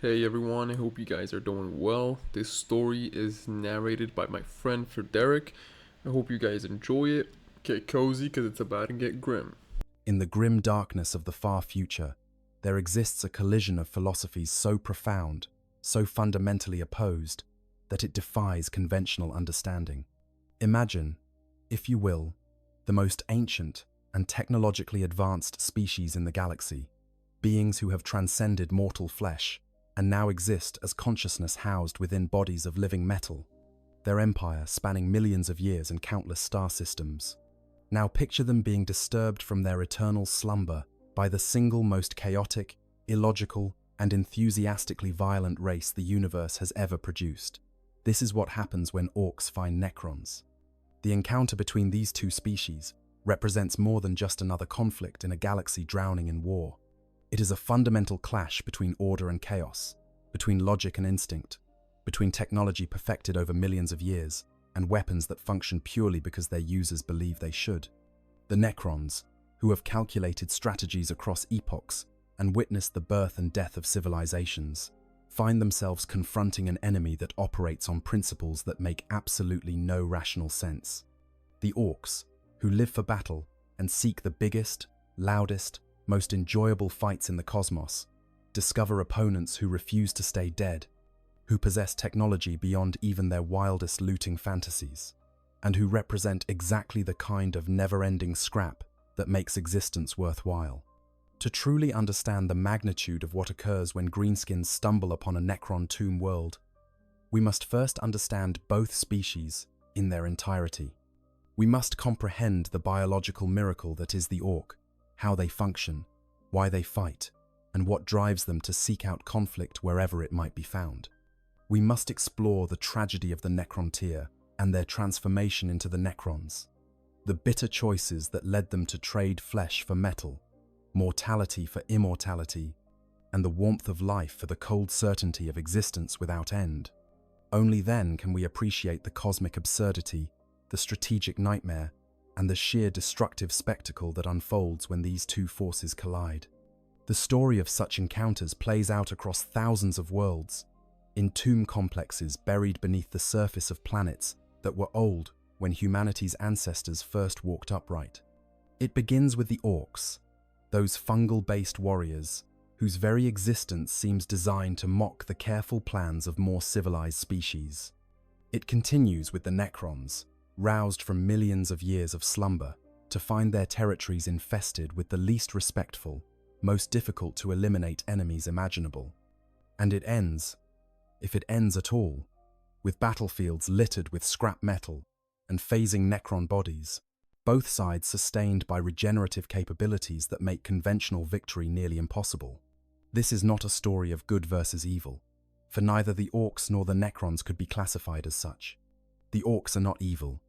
Hey everyone, I hope you guys are doing well. This story is narrated by my friend Frederick. I hope you guys enjoy it. Get cozy because it's about to get grim. In the grim darkness of the far future, there exists a collision of philosophies so profound, so fundamentally opposed, that it defies conventional understanding. Imagine, if you will, the most ancient and technologically advanced species in the galaxy, beings who have transcended mortal flesh and now exist as consciousness housed within bodies of living metal, their empire spanning millions of years and countless star systems. Now picture them being disturbed from their eternal slumber by the single most chaotic, illogical, and enthusiastically violent race the universe has ever produced. This is what happens when Orks find Necrons. The encounter between these two species represents more than just another conflict in a galaxy drowning in war. It is a fundamental clash between order and chaos, between logic and instinct, between technology perfected over millions of years and weapons that function purely because their users believe they should. The Necrons, who have calculated strategies across epochs and witnessed the birth and death of civilizations, find themselves confronting an enemy that operates on principles that make absolutely no rational sense. The Orks, who live for battle and seek the biggest, loudest, most enjoyable fights in the cosmos, discover opponents who refuse to stay dead, who possess technology beyond even their wildest looting fantasies, and who represent exactly the kind of never-ending scrap that makes existence worthwhile. To truly understand the magnitude of what occurs when greenskins stumble upon a Necron tomb world, we must first understand both species in their entirety. We must comprehend the biological miracle that is the Ork, how they function, why they fight, and what drives them to seek out conflict wherever it might be found. We must explore the tragedy of the Necrontyr and their transformation into the Necrons, the bitter choices that led them to trade flesh for metal, mortality for immortality, and the warmth of life for the cold certainty of existence without end. Only then can we appreciate the cosmic absurdity, the strategic nightmare, and the sheer destructive spectacle that unfolds when these two forces collide. The story of such encounters plays out across thousands of worlds, in tomb complexes buried beneath the surface of planets that were old when humanity's ancestors first walked upright. It begins with the Orks, those fungal-based warriors whose very existence seems designed to mock the careful plans of more civilized species. It continues with the Necrons, roused from millions of years of slumber to find their territories infested with the least respectful, most difficult to eliminate enemies imaginable. And it ends, if it ends at all, with battlefields littered with scrap metal and phasing Necron bodies, both sides sustained by regenerative capabilities that make conventional victory nearly impossible. This is not a story of good versus evil, for neither the Orks nor the Necrons could be classified as such. The Orks are not evil.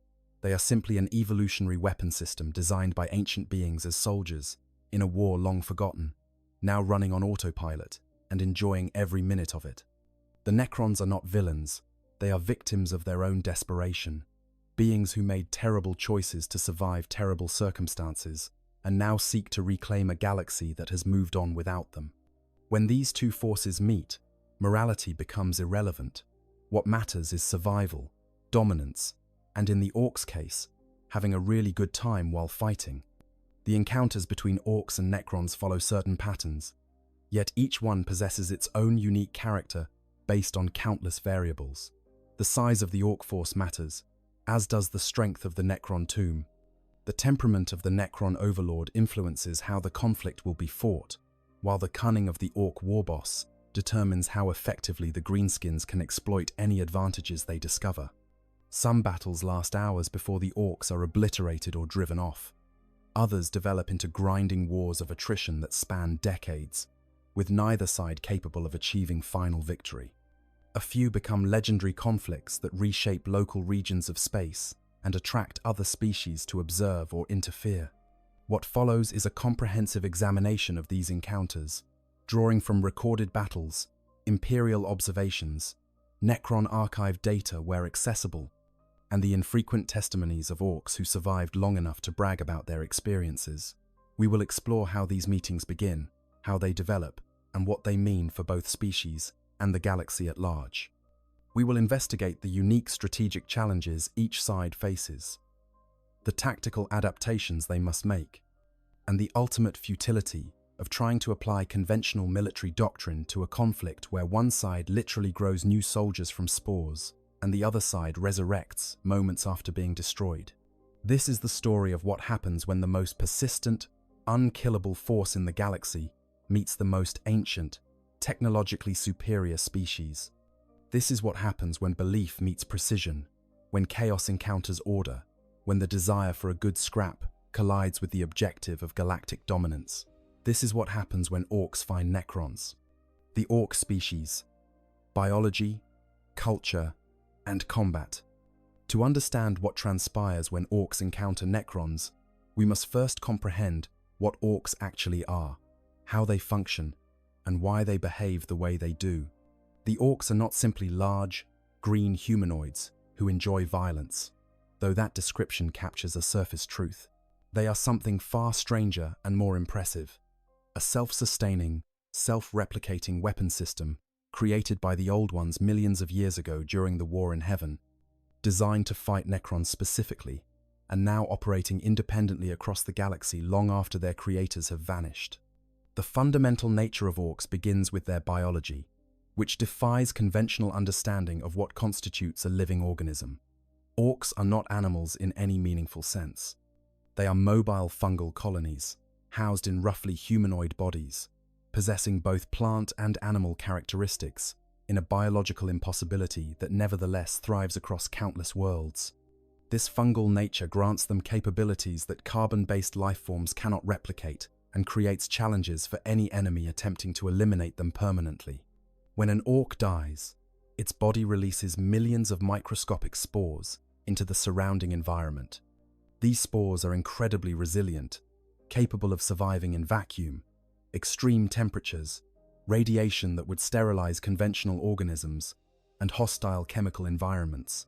They are simply an evolutionary weapon system designed by ancient beings as soldiers in a war long forgotten, now running on autopilot and enjoying every minute of it. The Necrons are not villains. They are victims of their own desperation, beings who made terrible choices to survive terrible circumstances and now seek to reclaim a galaxy that has moved on without them. When these two forces meet, morality becomes irrelevant. What matters is survival, dominance, and in the Orks' case, having a really good time while fighting. The encounters between Orks and Necrons follow certain patterns, yet each one possesses its own unique character based on countless variables. The size of the Ork force matters, as does the strength of the Necron tomb. The temperament of the Necron overlord influences how the conflict will be fought, while the cunning of the Ork warboss determines how effectively the greenskins can exploit any advantages they discover. Some battles last hours before the Orks are obliterated or driven off. Others develop into grinding wars of attrition that span decades, with neither side capable of achieving final victory. A few become legendary conflicts that reshape local regions of space and attract other species to observe or interfere. What follows is a comprehensive examination of these encounters, drawing from recorded battles, Imperial observations, Necron archive data where accessible, and the infrequent testimonies of Orks who survived long enough to brag about their experiences. We will explore how these meetings begin, how they develop, and what they mean for both species and the galaxy at large. We will investigate the unique strategic challenges each side faces, the tactical adaptations they must make, and the ultimate futility of trying to apply conventional military doctrine to a conflict where one side literally grows new soldiers from spores and the other side resurrects moments after being destroyed. This is the story of what happens when the most persistent, unkillable force in the galaxy meets the most ancient, technologically superior species. This is what happens when belief meets precision, when chaos encounters order, when the desire for a good scrap collides with the objective of galactic dominance. This is what happens when orcs find Necrons. The orc species, biology, culture, and combat. To understand what transpires when orcs encounter Necrons, we must first comprehend what orcs actually are, how they function, and why they behave the way they do. The orcs are not simply large, green humanoids who enjoy violence, though that description captures a surface truth. They are something far stranger and more impressive. A self-sustaining, self-replicating weapon system created by the Old Ones millions of years ago during the War in Heaven, designed to fight Necrons specifically, and now operating independently across the galaxy long after their creators have vanished. The fundamental nature of orcs begins with their biology, which defies conventional understanding of what constitutes a living organism. Orcs are not animals in any meaningful sense. They are mobile fungal colonies, housed in roughly humanoid bodies, possessing both plant and animal characteristics in a biological impossibility that nevertheless thrives across countless worlds. This fungal nature grants them capabilities that carbon-based life forms cannot replicate and creates challenges for any enemy attempting to eliminate them permanently. When an orc dies, its body releases millions of microscopic spores into the surrounding environment. These spores are incredibly resilient, capable of surviving in vacuum, extreme temperatures, radiation that would sterilize conventional organisms, and hostile chemical environments.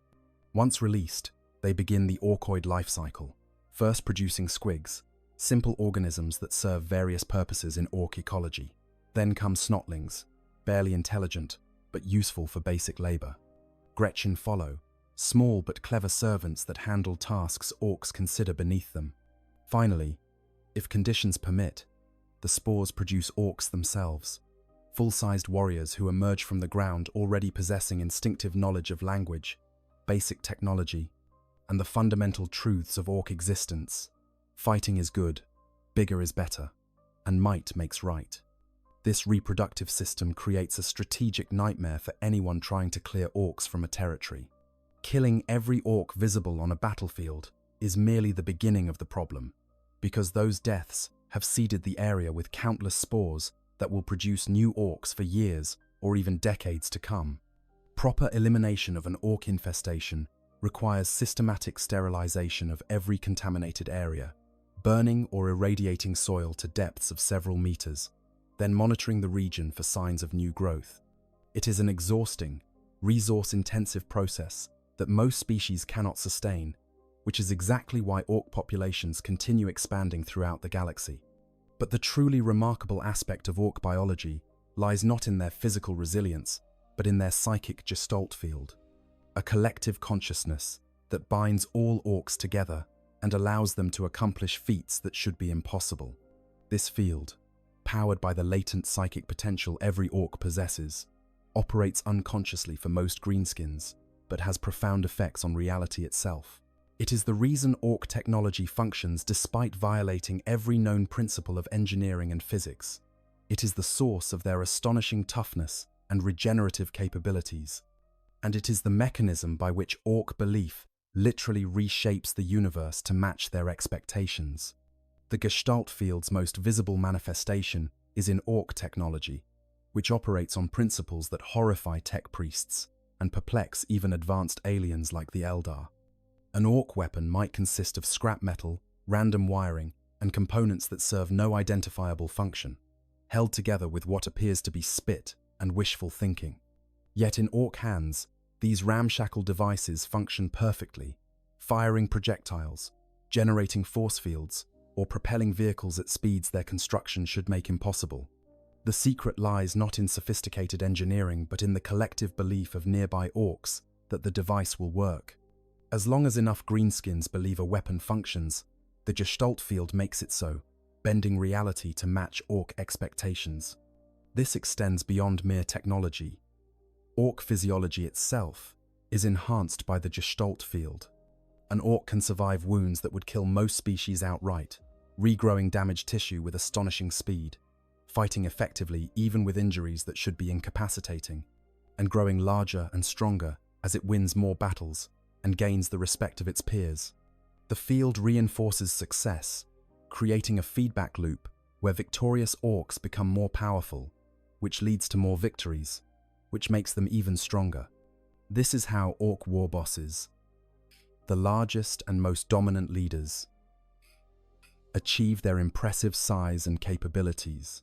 Once released, they begin the orcoid life cycle, first producing squigs, simple organisms that serve various purposes in orc ecology. Then come snotlings, barely intelligent, but useful for basic labor. Gretchen follow, small but clever servants that handle tasks orcs consider beneath them. Finally, if conditions permit, the spores produce orcs themselves, full-sized warriors who emerge from the ground already possessing instinctive knowledge of language, basic technology, and the fundamental truths of orc existence. Fighting is good, bigger is better, and might makes right. This reproductive system creates a strategic nightmare for anyone trying to clear orcs from a territory. Killing every orc visible on a battlefield is merely the beginning of the problem, because those deaths have seeded the area with countless spores that will produce new orcs for years or even decades to come. Proper elimination of an orc infestation requires systematic sterilization of every contaminated area, burning or irradiating soil to depths of several meters, then monitoring the region for signs of new growth. It is an exhausting, resource-intensive process that most species cannot sustain, which is exactly why orc populations continue expanding throughout the galaxy. But the truly remarkable aspect of orc biology lies not in their physical resilience, but in their psychic gestalt field, a collective consciousness that binds all orcs together and allows them to accomplish feats that should be impossible. This field, powered by the latent psychic potential every orc possesses, operates unconsciously for most greenskins, but has profound effects on reality itself. It is the reason orc technology functions despite violating every known principle of engineering and physics. It is the source of their astonishing toughness and regenerative capabilities. And it is the mechanism by which orc belief literally reshapes the universe to match their expectations. The Gestalt field's most visible manifestation is in orc technology, which operates on principles that horrify tech priests and perplex even advanced aliens like the Eldar. An orc weapon might consist of scrap metal, random wiring, and components that serve no identifiable function, held together with what appears to be spit and wishful thinking. Yet in orc hands, these ramshackle devices function perfectly, firing projectiles, generating force fields, or propelling vehicles at speeds their construction should make impossible. The secret lies not in sophisticated engineering, but in the collective belief of nearby orcs that the device will work. As long as enough greenskins believe a weapon functions, the Gestalt field makes it so, bending reality to match orc expectations. This extends beyond mere technology. Orc physiology itself is enhanced by the Gestalt field. An orc can survive wounds that would kill most species outright, regrowing damaged tissue with astonishing speed, fighting effectively even with injuries that should be incapacitating, and growing larger and stronger as it wins more battles and gains the respect of its peers. The field reinforces success, creating a feedback loop where victorious orcs become more powerful, which leads to more victories, which makes them even stronger. This is how orc war bosses, the largest and most dominant leaders, achieve their impressive size and capabilities.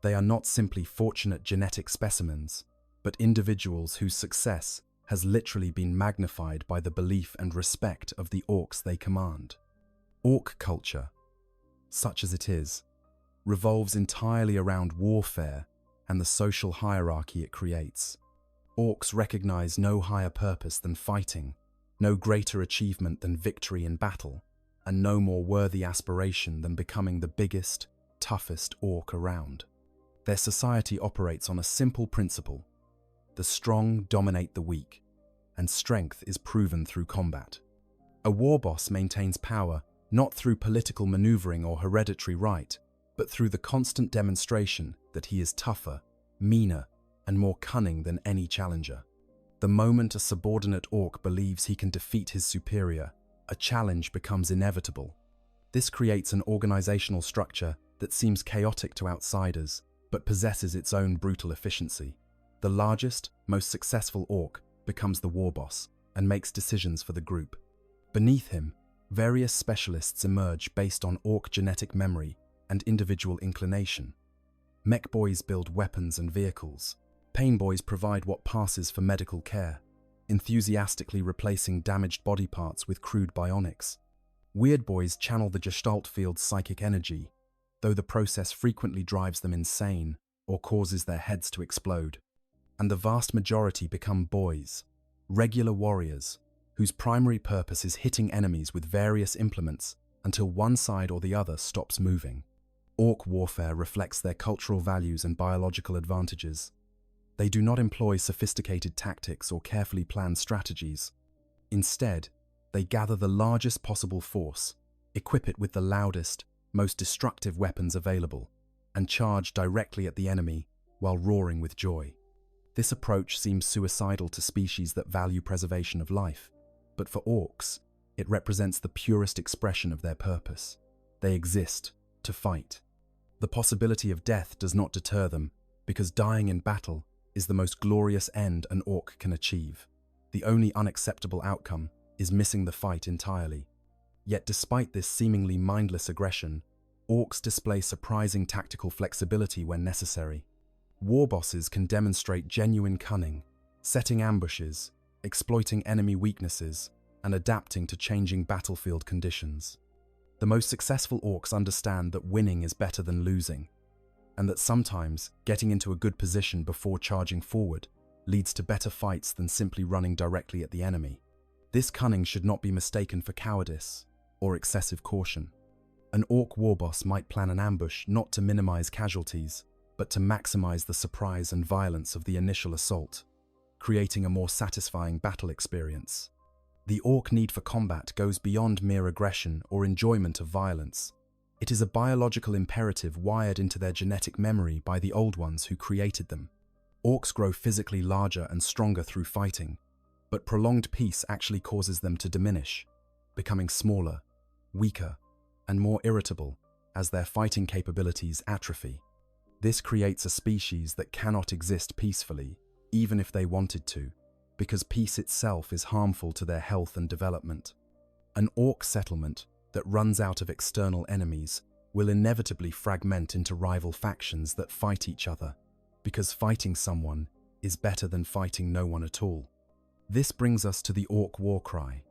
They are not simply fortunate genetic specimens, but individuals whose success has literally been magnified by the belief and respect of the orcs they command. Orc culture, such as it is, revolves entirely around warfare and the social hierarchy it creates. Orcs recognize no higher purpose than fighting, no greater achievement than victory in battle, and no more worthy aspiration than becoming the biggest, toughest orc around. Their society operates on a simple principle: the strong dominate the weak, and strength is proven through combat. A war boss maintains power not through political maneuvering or hereditary right, but through the constant demonstration that he is tougher, meaner, and more cunning than any challenger. The moment a subordinate orc believes he can defeat his superior, a challenge becomes inevitable. This creates an organizational structure that seems chaotic to outsiders, but possesses its own brutal efficiency. The largest, most successful orc becomes the war boss and makes decisions for the group. Beneath him, various specialists emerge based on orc genetic memory and individual inclination. Mech boys build weapons and vehicles. Pain boys provide what passes for medical care, enthusiastically replacing damaged body parts with crude bionics. Weird boys channel the Gestalt field's psychic energy, though the process frequently drives them insane or causes their heads to explode. And the vast majority become boys, regular warriors, whose primary purpose is hitting enemies with various implements until one side or the other stops moving. Orc warfare reflects their cultural values and biological advantages. They do not employ sophisticated tactics or carefully planned strategies. Instead, they gather the largest possible force, equip it with the loudest, most destructive weapons available, and charge directly at the enemy while roaring with joy. This approach seems suicidal to species that value preservation of life, but for orcs, it represents the purest expression of their purpose. They exist to fight. The possibility of death does not deter them, because dying in battle is the most glorious end an orc can achieve. The only unacceptable outcome is missing the fight entirely. Yet despite this seemingly mindless aggression, orcs display surprising tactical flexibility when necessary. War bosses can demonstrate genuine cunning, setting ambushes, exploiting enemy weaknesses, and adapting to changing battlefield conditions. The most successful orcs understand that winning is better than losing, and that sometimes getting into a good position before charging forward leads to better fights than simply running directly at the enemy. This cunning should not be mistaken for cowardice or excessive caution. An orc warboss might plan an ambush not to minimize casualties, but to maximize the surprise and violence of the initial assault, creating a more satisfying battle experience. The orc need for combat goes beyond mere aggression or enjoyment of violence. It is a biological imperative wired into their genetic memory by the old ones who created them. Orcs grow physically larger and stronger through fighting, but prolonged peace actually causes them to diminish, becoming smaller, weaker, and more irritable as their fighting capabilities atrophy. This creates a species that cannot exist peacefully, even if they wanted to, because peace itself is harmful to their health and development. An orc settlement that runs out of external enemies will inevitably fragment into rival factions that fight each other, because fighting someone is better than fighting no one at all. This brings us to the orc war cry,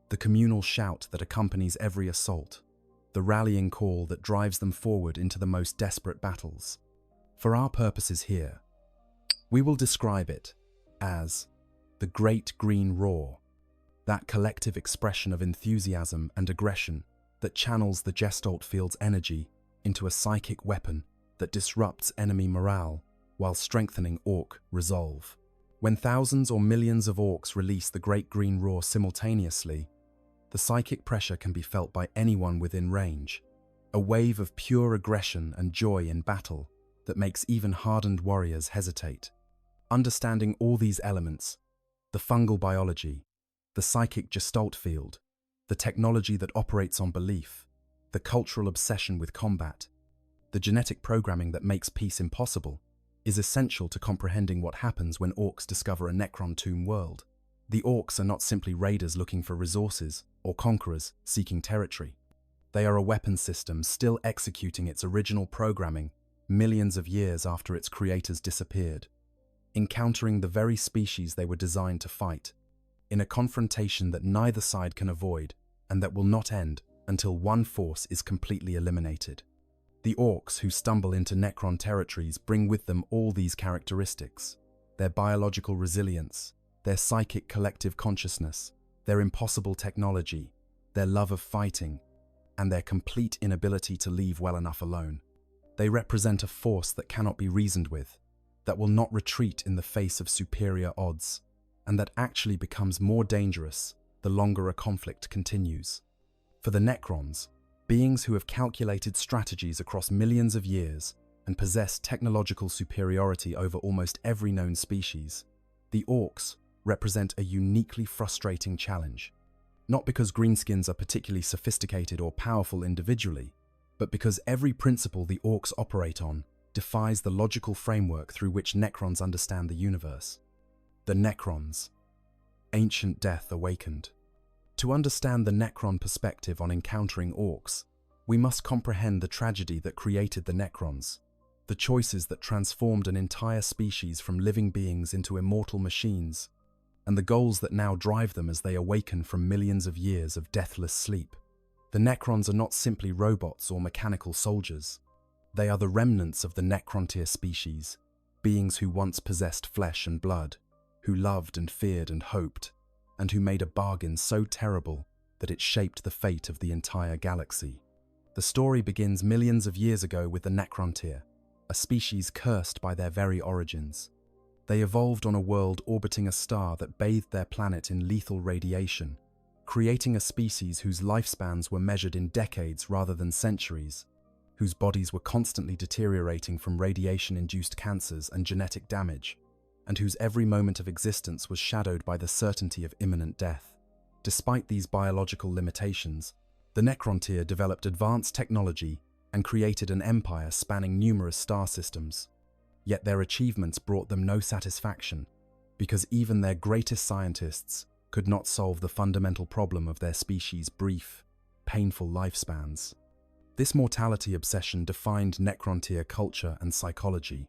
the communal shout that accompanies every assault, the rallying call that drives them forward into the most desperate battles. For our purposes here, we will describe it as the Great Green Roar, that collective expression of enthusiasm and aggression that channels the Gestalt field's energy into a psychic weapon that disrupts enemy morale while strengthening Ork resolve. When thousands or millions of Orks release the Great Green Roar simultaneously, the psychic pressure can be felt by anyone within range, a wave of pure aggression and joy in battle that makes even hardened warriors hesitate. Understanding all these elements, the fungal biology, the psychic Gestalt field, the technology that operates on belief, the cultural obsession with combat, the genetic programming that makes peace impossible, is essential to comprehending what happens when Orks discover a Necron tomb world. The Orks are not simply raiders looking for resources or conquerors seeking territory. They are a weapon system still executing its original programming millions of years after its creators disappeared, encountering the very species they were designed to fight, in a confrontation that neither side can avoid and that will not end until one force is completely eliminated. The Orks who stumble into Necron territories bring with them all these characteristics: their biological resilience, their psychic collective consciousness, their impossible technology, their love of fighting, and their complete inability to leave well enough alone. They represent a force that cannot be reasoned with, that will not retreat in the face of superior odds, and that actually becomes more dangerous the longer a conflict continues. For the Necrons, beings who have calculated strategies across millions of years and possess technological superiority over almost every known species, the Orks represent a uniquely frustrating challenge. Not because greenskins are particularly sophisticated or powerful individually, but because every principle the Orks operate on defies the logical framework through which Necrons understand the universe. The Necrons, ancient death awakened. To understand the Necron perspective on encountering Orks, we must comprehend the tragedy that created the Necrons, the choices that transformed an entire species from living beings into immortal machines, and the goals that now drive them as they awaken from millions of years of deathless sleep. The Necrons are not simply robots or mechanical soldiers. They are the remnants of the Necrontyr species, beings who once possessed flesh and blood, who loved and feared and hoped, and who made a bargain so terrible that it shaped the fate of the entire galaxy. The story begins millions of years ago with the Necrontyr, a species cursed by their very origins. They evolved on a world orbiting a star that bathed their planet in lethal radiation, creating a species whose lifespans were measured in decades rather than centuries, whose bodies were constantly deteriorating from radiation-induced cancers and genetic damage, and whose every moment of existence was shadowed by the certainty of imminent death. Despite these biological limitations, the Necrontyr developed advanced technology and created an empire spanning numerous star systems. Yet their achievements brought them no satisfaction, because even their greatest scientists could not solve the fundamental problem of their species' brief, painful lifespans. This mortality obsession defined Necrontyr culture and psychology.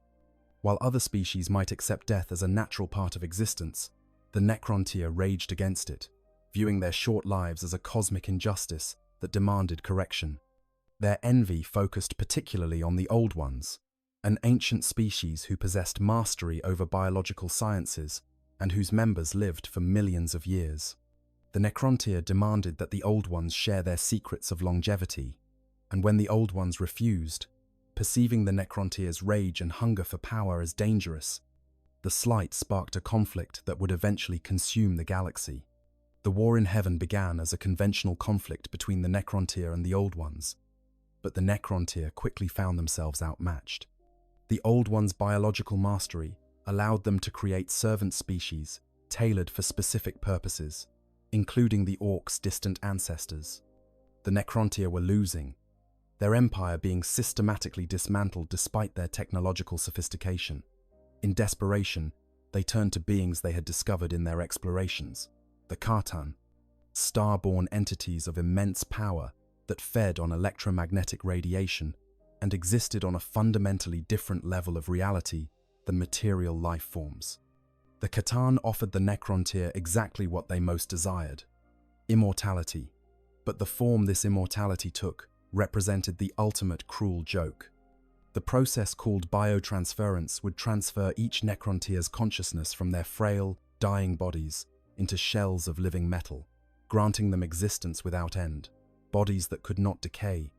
While other species might accept death as a natural part of existence, the Necrontyr raged against it, viewing their short lives as a cosmic injustice that demanded correction. Their envy focused particularly on the Old Ones, an ancient species who possessed mastery over biological sciences and whose members lived for millions of years. The Necrontyr demanded that the Old Ones share their secrets of longevity, and when the Old Ones refused, perceiving the Necrontyr's rage and hunger for power as dangerous, the slight sparked a conflict that would eventually consume the galaxy. The War in Heaven began as a conventional conflict between the Necrontyr and the Old Ones, but the Necrontyr quickly found themselves outmatched. The Old Ones' biological mastery allowed them to create servant species tailored for specific purposes, including the Orks' distant ancestors. The Necrontyr were losing, their empire being systematically dismantled despite their technological sophistication. In desperation, they turned to beings they had discovered in their explorations, the Kartan, star-born entities of immense power that fed on electromagnetic radiation and existed on a fundamentally different level of reality than material life forms. The Kartan offered the Necrontyr exactly what they most desired: immortality, but the form this immortality took represented the ultimate cruel joke. The process called biotransference would transfer each Necrontier's consciousness from their frail, dying bodies into shells of living metal, granting them existence without end, bodies that could not decay,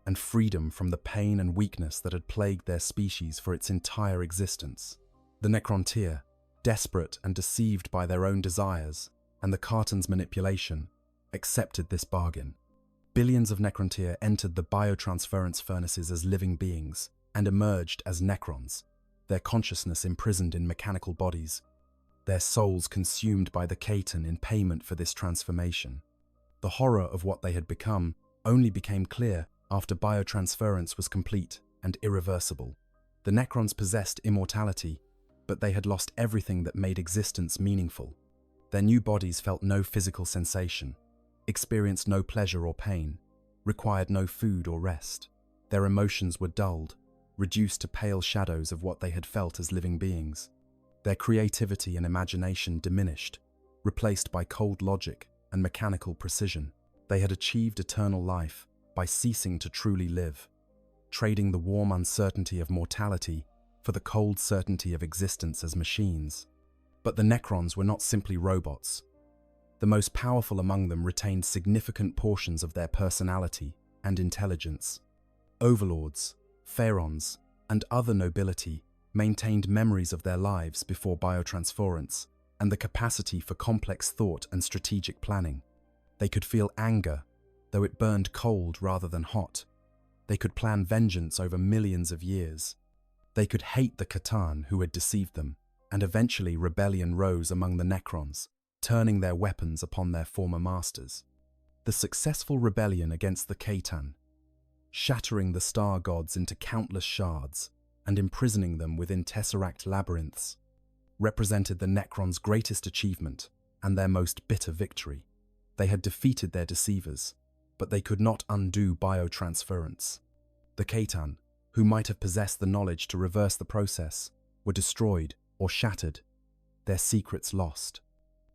and freedom from the pain and weakness that had plagued their species for its entire existence. The Necrontier, desperate and deceived by their own desires and the Carton's manipulation, accepted this bargain. Billions of Necrontier entered the biotransference furnaces as living beings and emerged as Necrons, their consciousness imprisoned in mechanical bodies, their souls consumed by the Carton in payment for this transformation. The horror of what they had become only became clear after biotransference was complete and irreversible. The Necrons possessed immortality, but they had lost everything that made existence meaningful. Their new bodies felt no physical sensation, experienced no pleasure or pain, required no food or rest. Their emotions were dulled, reduced to pale shadows of what they had felt as living beings. Their creativity and imagination diminished, replaced by cold logic and mechanical precision. They had achieved eternal life by ceasing to truly live, trading the warm uncertainty of mortality for the cold certainty of existence as machines. But the Necrons were not simply robots. The most powerful among them retained significant portions of their personality and intelligence. Overlords, pharaons, and other nobility maintained memories of their lives before biotransference and the capacity for complex thought and strategic planning. They could feel anger, though it burned cold rather than hot. They could plan vengeance over millions of years. They could hate the Catan who had deceived them, and eventually rebellion rose among the Necrons, turning their weapons upon their former masters. The successful rebellion against the Catan, shattering the star gods into countless shards and imprisoning them within tesseract labyrinths, represented the Necrons' greatest achievement and their most bitter victory. They had defeated their deceivers, but they could not undo biotransference. The Catan, who might have possessed the knowledge to reverse the process, were destroyed or shattered, their secrets lost.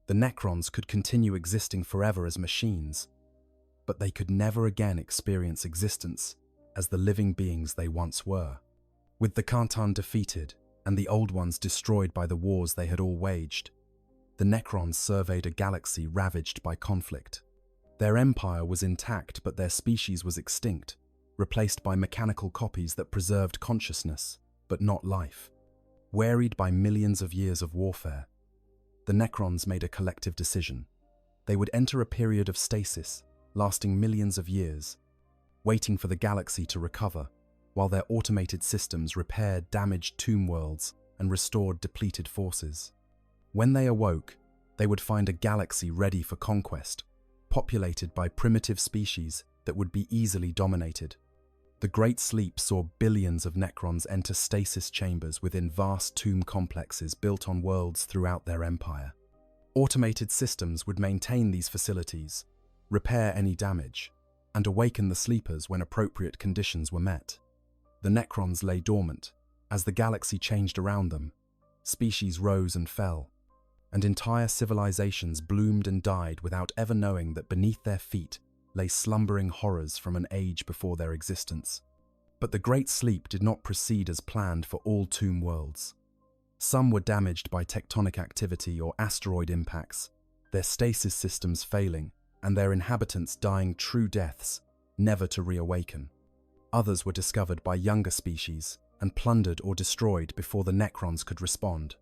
The Necrons could continue existing forever as machines, but they could never again experience existence as the living beings they once were. With the Catan defeated and the Old Ones destroyed by the wars they had all waged, the Necrons surveyed a galaxy ravaged by conflict. Their empire was intact, but their species was extinct, replaced by mechanical copies that preserved consciousness, but not life. Wearied by millions of years of warfare, the Necrons made a collective decision. They would enter a period of stasis, lasting millions of years, waiting for the galaxy to recover, while their automated systems repaired damaged tomb worlds and restored depleted forces. When they awoke, they would find a galaxy ready for conquest, populated by primitive species that would be easily dominated. The Great Sleep saw billions of Necrons enter stasis chambers within vast tomb complexes built on worlds throughout their empire. Automated systems would maintain these facilities, repair any damage, and awaken the sleepers when appropriate conditions were met. The Necrons lay dormant. As the galaxy changed around them, species rose and fell, and entire civilizations bloomed and died without ever knowing that beneath their feet lay slumbering horrors from an age before their existence. But the Great Sleep did not proceed as planned for all tomb worlds. Some were damaged by tectonic activity or asteroid impacts, their stasis systems failing, and their inhabitants dying true deaths, never to reawaken. Others were discovered by younger species and plundered or destroyed before the Necrons could respond.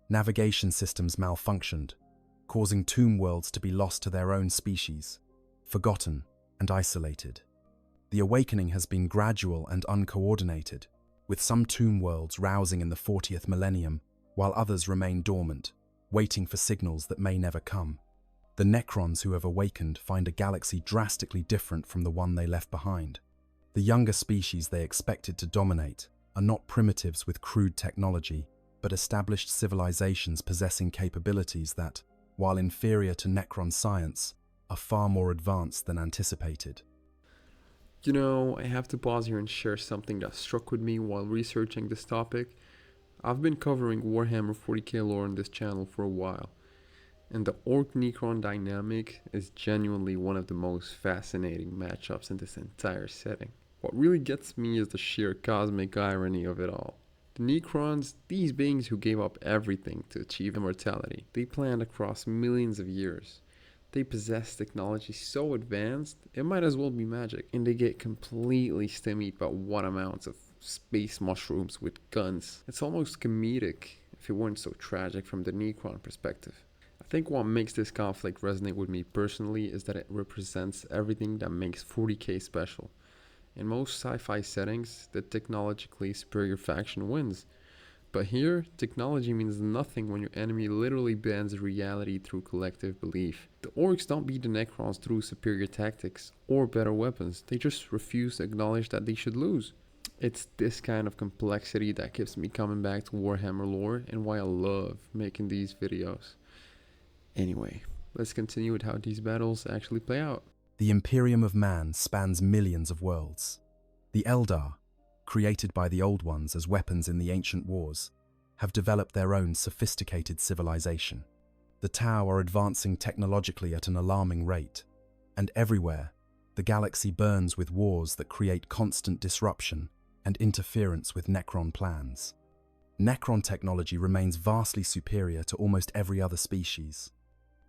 Navigation systems malfunctioned, causing tomb worlds to be lost to their own species, forgotten and isolated. The awakening has been gradual and uncoordinated, with some tomb worlds rousing in the 40th millennium, while others remain dormant, waiting for signals that may never come. The Necrons who have awakened find a galaxy drastically different from the one they left behind. The younger species they expected to dominate are not primitives with crude technology, but established civilizations possessing capabilities that, while inferior to Necron science, are far more advanced than anticipated. You know, I have to pause here and share something that struck with me while researching this topic. I've been covering Warhammer 40k lore on this channel for a while, and the Orc-Necron dynamic is genuinely one of the most fascinating matchups in this entire setting. What really gets me is the sheer cosmic irony of it all. The Necrons, these beings who gave up everything to achieve immortality, they planned across millions of years. They possess technology so advanced, it might as well be magic, and they get completely stymied by what amounts of space mushrooms with guns. It's almost comedic if it weren't so tragic from the Necron perspective. I think what makes this conflict resonate with me personally is that it represents everything that makes 40k special. In most sci-fi settings, the technologically superior faction wins. But here, technology means nothing when your enemy literally bends reality through collective belief. The Orks don't beat the Necrons through superior tactics or better weapons, they just refuse to acknowledge that they should lose. It's this kind of complexity that keeps me coming back to Warhammer lore and why I love making these videos. Anyway, let's continue with how these battles actually play out. The Imperium of Man spans millions of worlds. The Eldar, created by the Old Ones as weapons in the ancient wars, have developed their own sophisticated civilization. The Tau are advancing technologically at an alarming rate, and everywhere, the galaxy burns with wars that create constant disruption and interference with Necron plans. Necron technology remains vastly superior to almost every other species.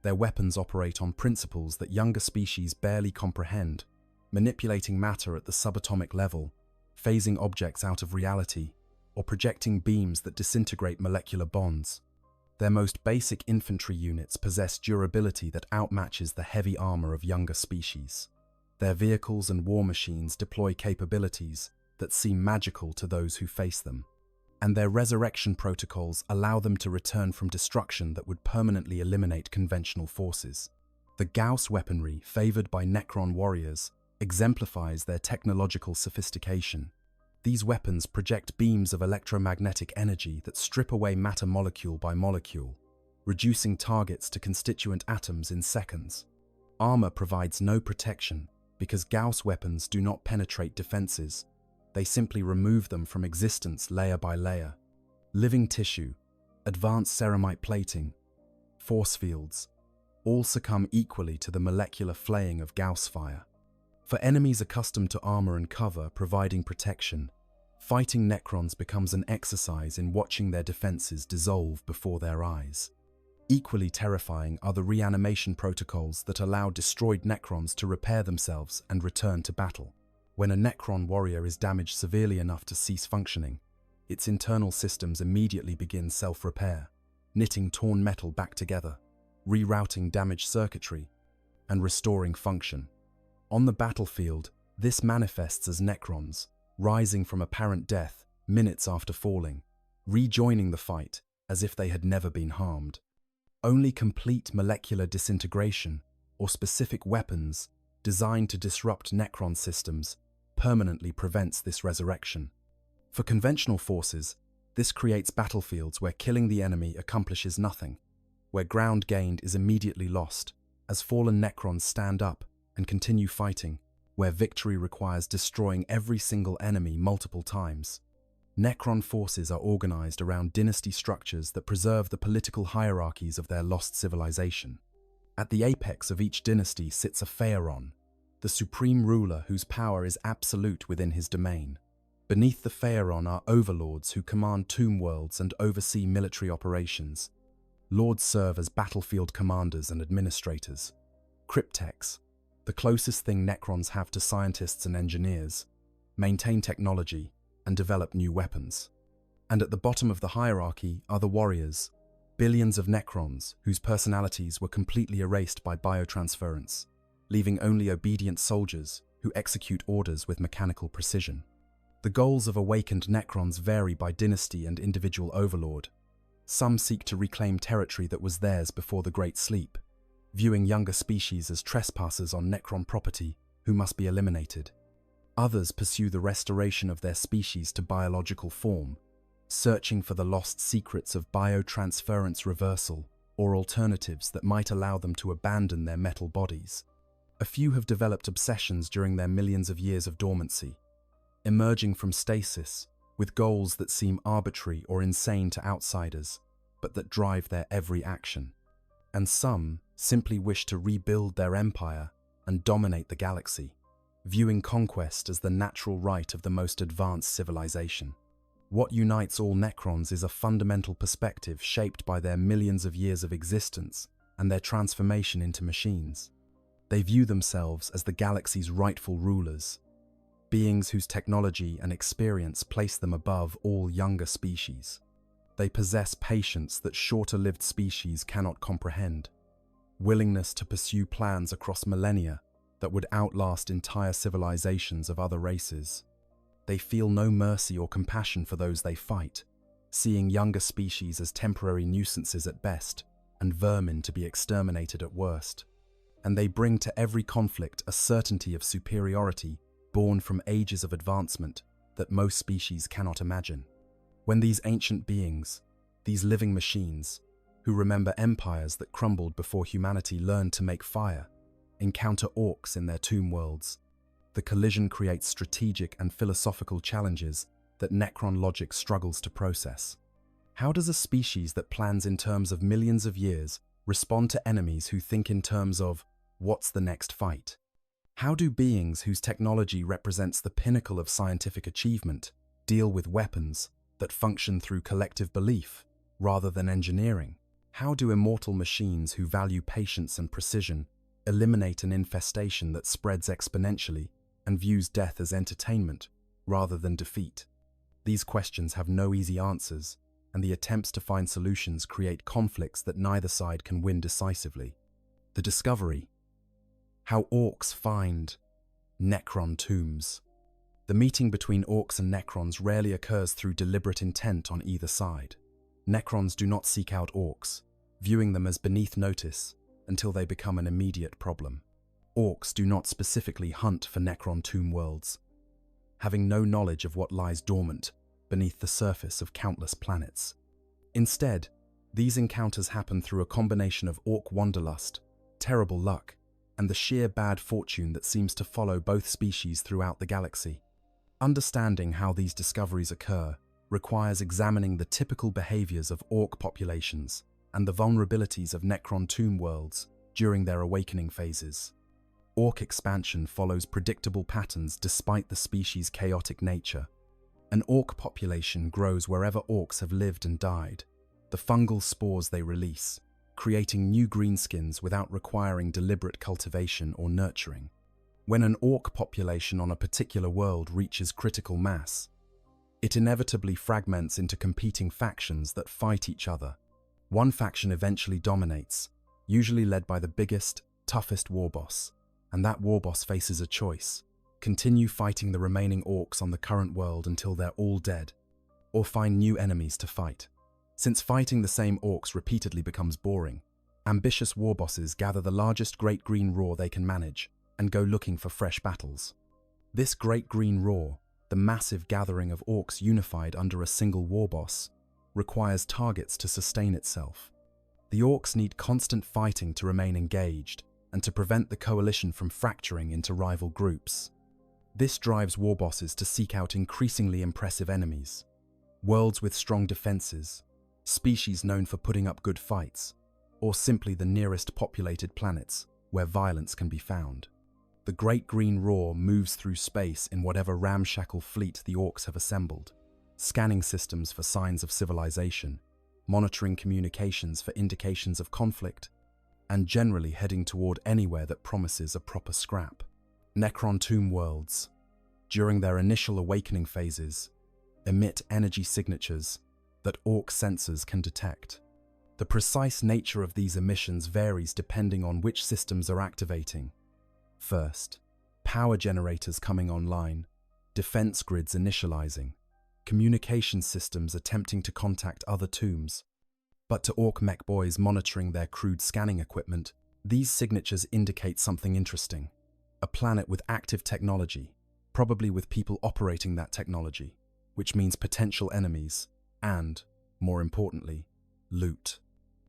Their weapons operate on principles that younger species barely comprehend, manipulating matter at the subatomic level, phasing objects out of reality, or projecting beams that disintegrate molecular bonds. Their most basic infantry units possess durability that outmatches the heavy armor of younger species. Their vehicles and war machines deploy capabilities that seem magical to those who face them, and their resurrection protocols allow them to return from destruction that would permanently eliminate conventional forces. The Gauss weaponry favored by Necron warriors exemplifies their technological sophistication. These weapons project beams of electromagnetic energy that strip away matter molecule by molecule, reducing targets to constituent atoms in seconds. Armor provides no protection because Gauss weapons do not penetrate defenses. They simply remove them from existence layer by layer. Living tissue, advanced ceramite plating, force fields, all succumb equally to the molecular flaying of Gauss fire. For enemies accustomed to armor and cover providing protection, fighting Necrons becomes an exercise in watching their defenses dissolve before their eyes. Equally terrifying are the reanimation protocols that allow destroyed Necrons to repair themselves and return to battle. When a Necron warrior is damaged severely enough to cease functioning, its internal systems immediately begin self-repair, knitting torn metal back together, rerouting damaged circuitry, and restoring function. On the battlefield, this manifests as Necrons, rising from apparent death minutes after falling, rejoining the fight as if they had never been harmed. Only complete molecular disintegration or specific weapons designed to disrupt Necron systems permanently prevents this resurrection. For conventional forces, this creates battlefields where killing the enemy accomplishes nothing, where ground gained is immediately lost, as fallen Necrons stand up and continue fighting, where victory requires destroying every single enemy multiple times. Necron forces are organized around dynasty structures that preserve the political hierarchies of their lost civilization. At the apex of each dynasty sits a Pharaon, the supreme ruler whose power is absolute within his domain. Beneath the Pharaon are overlords who command tomb worlds and oversee military operations. Lords serve as battlefield commanders and administrators. Cryptechs, the closest thing Necrons have to scientists and engineers, maintain technology and develop new weapons. And at the bottom of the hierarchy are the warriors, billions of Necrons whose personalities were completely erased by biotransference, leaving only obedient soldiers who execute orders with mechanical precision. The goals of awakened Necrons vary by dynasty and individual overlord. Some seek to reclaim territory that was theirs before the Great Sleep, viewing younger species as trespassers on Necron property who must be eliminated. Others pursue the restoration of their species to biological form, searching for the lost secrets of biotransference reversal or alternatives that might allow them to abandon their metal bodies. A few have developed obsessions during their millions of years of dormancy, emerging from stasis with goals that seem arbitrary or insane to outsiders, but that drive their every action. And some simply wish to rebuild their empire and dominate the galaxy. viewing conquest as the natural right of the most advanced civilization. What unites all Necrons is a fundamental perspective shaped by their millions of years of existence and their transformation into machines. They view themselves as the galaxy's rightful rulers, beings whose technology and experience place them above all younger species. They possess patience that shorter-lived species cannot comprehend, willingness to pursue plans across millennia that would outlast entire civilizations of other races. They feel no mercy or compassion for those they fight, seeing younger species as temporary nuisances at best and vermin to be exterminated at worst. And they bring to every conflict a certainty of superiority born from ages of advancement that most species cannot imagine. When these ancient beings, these living machines, who remember empires that crumbled before humanity learned to make fire, encounter orcs in their tomb worlds, the collision creates strategic and philosophical challenges that Necron logic struggles to process. How does a species that plans in terms of millions of years respond to enemies who think in terms of, what's the next fight? How do beings whose technology represents the pinnacle of scientific achievement deal with weapons that function through collective belief rather than engineering? How do immortal machines who value patience and precision eliminate an infestation that spreads exponentially and views death as entertainment rather than defeat? These questions have no easy answers, and the attempts to find solutions create conflicts that neither side can win decisively. The discovery: how orcs find Necron tombs. The meeting between orcs and Necrons rarely occurs through deliberate intent on either side. Necrons do not seek out orcs, viewing them as beneath notice until they become an immediate problem. Orcs do not specifically hunt for Necron tomb worlds, having no knowledge of what lies dormant beneath the surface of countless planets. Instead, these encounters happen through a combination of orc wanderlust, terrible luck, and the sheer bad fortune that seems to follow both species throughout the galaxy. Understanding how these discoveries occur requires examining the typical behaviors of orc populations and the vulnerabilities of Necron tomb worlds during their awakening phases. Orc expansion follows predictable patterns despite the species' chaotic nature. An orc population grows wherever orcs have lived and died, the fungal spores they release, creating new greenskins without requiring deliberate cultivation or nurturing. When an orc population on a particular world reaches critical mass, it inevitably fragments into competing factions that fight each other. One faction eventually dominates, usually led by the biggest, toughest warboss, and that warboss faces a choice: continue fighting the remaining orcs on the current world until they're all dead, or find new enemies to fight. Since fighting the same orcs repeatedly becomes boring, ambitious warbosses gather the largest Great Green Roar they can manage and go looking for fresh battles. This Great Green Roar, the massive gathering of orcs unified under a single warboss, requires targets to sustain itself. The orcs need constant fighting to remain engaged and to prevent the coalition from fracturing into rival groups. This drives warbosses to seek out increasingly impressive enemies, worlds with strong defenses, species known for putting up good fights, or simply the nearest populated planets where violence can be found. The Great Green Roar moves through space in whatever ramshackle fleet the orcs have assembled, scanning systems for signs of civilization, monitoring communications for indications of conflict, and generally heading toward anywhere that promises a proper scrap. Necron tomb worlds, during their initial awakening phases, emit energy signatures that orc sensors can detect. The precise nature of these emissions varies depending on which systems are activating. First, power generators coming online, defense grids initializing, communication systems attempting to contact other tombs. But to orc mech boys monitoring their crude scanning equipment, these signatures indicate something interesting. A planet with active technology, probably with people operating that technology, which means potential enemies and, more importantly, loot.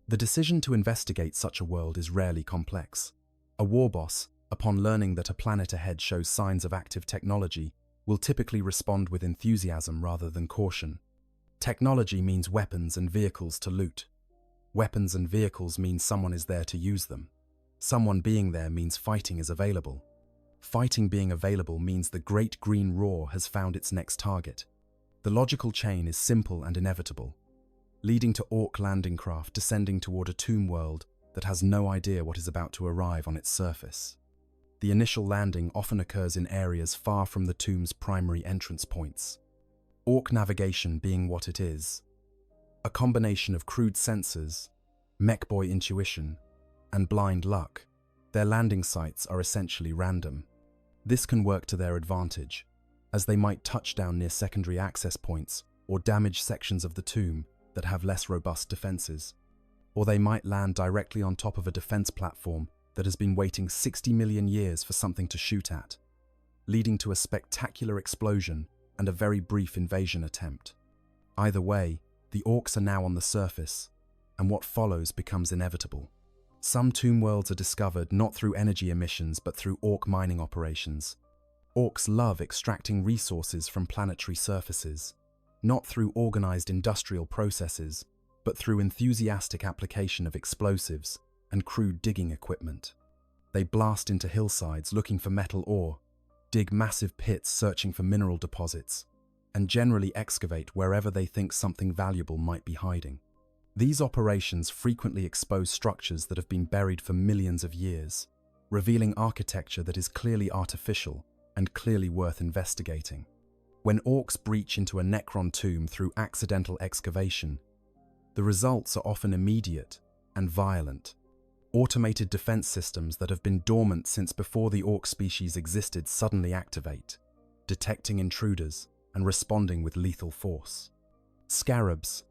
The decision to investigate such a world is rarely complex. A warboss, upon learning that a planet ahead shows signs of active technology, will typically respond with enthusiasm rather than caution. Technology means weapons and vehicles to loot. Weapons and vehicles mean someone is there to use them. Someone being there means fighting is available. Fighting being available means the Great Green Roar has found its next target. The logical chain is simple and inevitable, leading to Ork landing craft descending toward a tomb world that has no idea what is about to arrive on its surface. The initial landing often occurs in areas far from the tomb's primary entrance points. Ork navigation being what it is, a combination of crude sensors, mech-boy intuition, and blind luck, their landing sites are essentially random. This can work to their advantage, as they might touch down near secondary access points or damage sections of the tomb that have less robust defenses. Or they might land directly on top of a defense platform that has been waiting 60 million years for something to shoot at, leading to a spectacular explosion and a very brief invasion attempt. Either way, the Orks are now on the surface, and what follows becomes inevitable. Some tomb worlds are discovered not through energy emissions but through Ork mining operations. Orks love extracting resources from planetary surfaces, not through organized industrial processes, but through enthusiastic application of explosives and crude digging equipment. They blast into hillsides looking for metal ore, dig massive pits searching for mineral deposits, and generally excavate wherever they think something valuable might be hiding. These operations frequently expose structures that have been buried for millions of years, revealing architecture that is clearly artificial and clearly worth investigating. When Orks breach into a Necron tomb through accidental excavation, the results are often immediate and violent. Automated defense systems that have been dormant since before the Ork species existed suddenly activate, detecting intruders and responding with lethal force. Scarabs,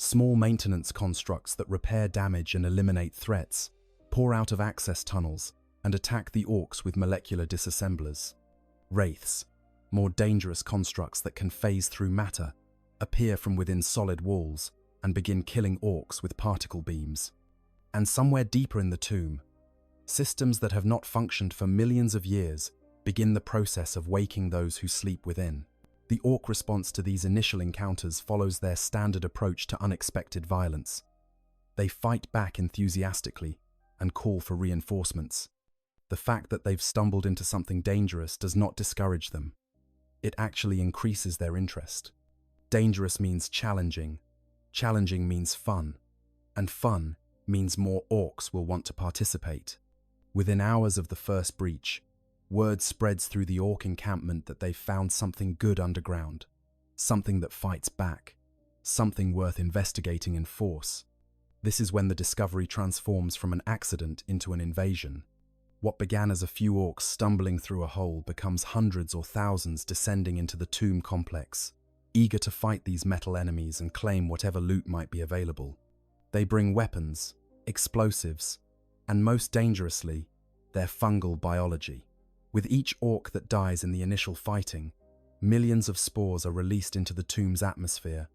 small maintenance constructs that repair damage and eliminate threats, pour out of access tunnels and attack the Orks with molecular disassemblers. Wraiths, more dangerous constructs that can phase through matter, appear from within solid walls and begin killing Orks with particle beams. And somewhere deeper in the tomb, systems that have not functioned for millions of years begin the process of waking those who sleep within. The Ork response to these initial encounters follows their standard approach to unexpected violence. They fight back enthusiastically and call for reinforcements. The fact that they've stumbled into something dangerous does not discourage them. It actually increases their interest. Dangerous means challenging. Challenging means fun. And fun means more Orks will want to participate. Within hours of the first breach, word spreads through the Ork encampment that they've found something good underground, something that fights back, something worth investigating in force. This is when the discovery transforms from an accident into an invasion. What began as a few Orks stumbling through a hole becomes hundreds or thousands descending into the tomb complex, eager to fight these metal enemies and claim whatever loot might be available. They bring weapons, explosives, and most dangerously, their fungal biology. With each Ork that dies in the initial fighting, millions of spores are released into the tomb's atmosphere,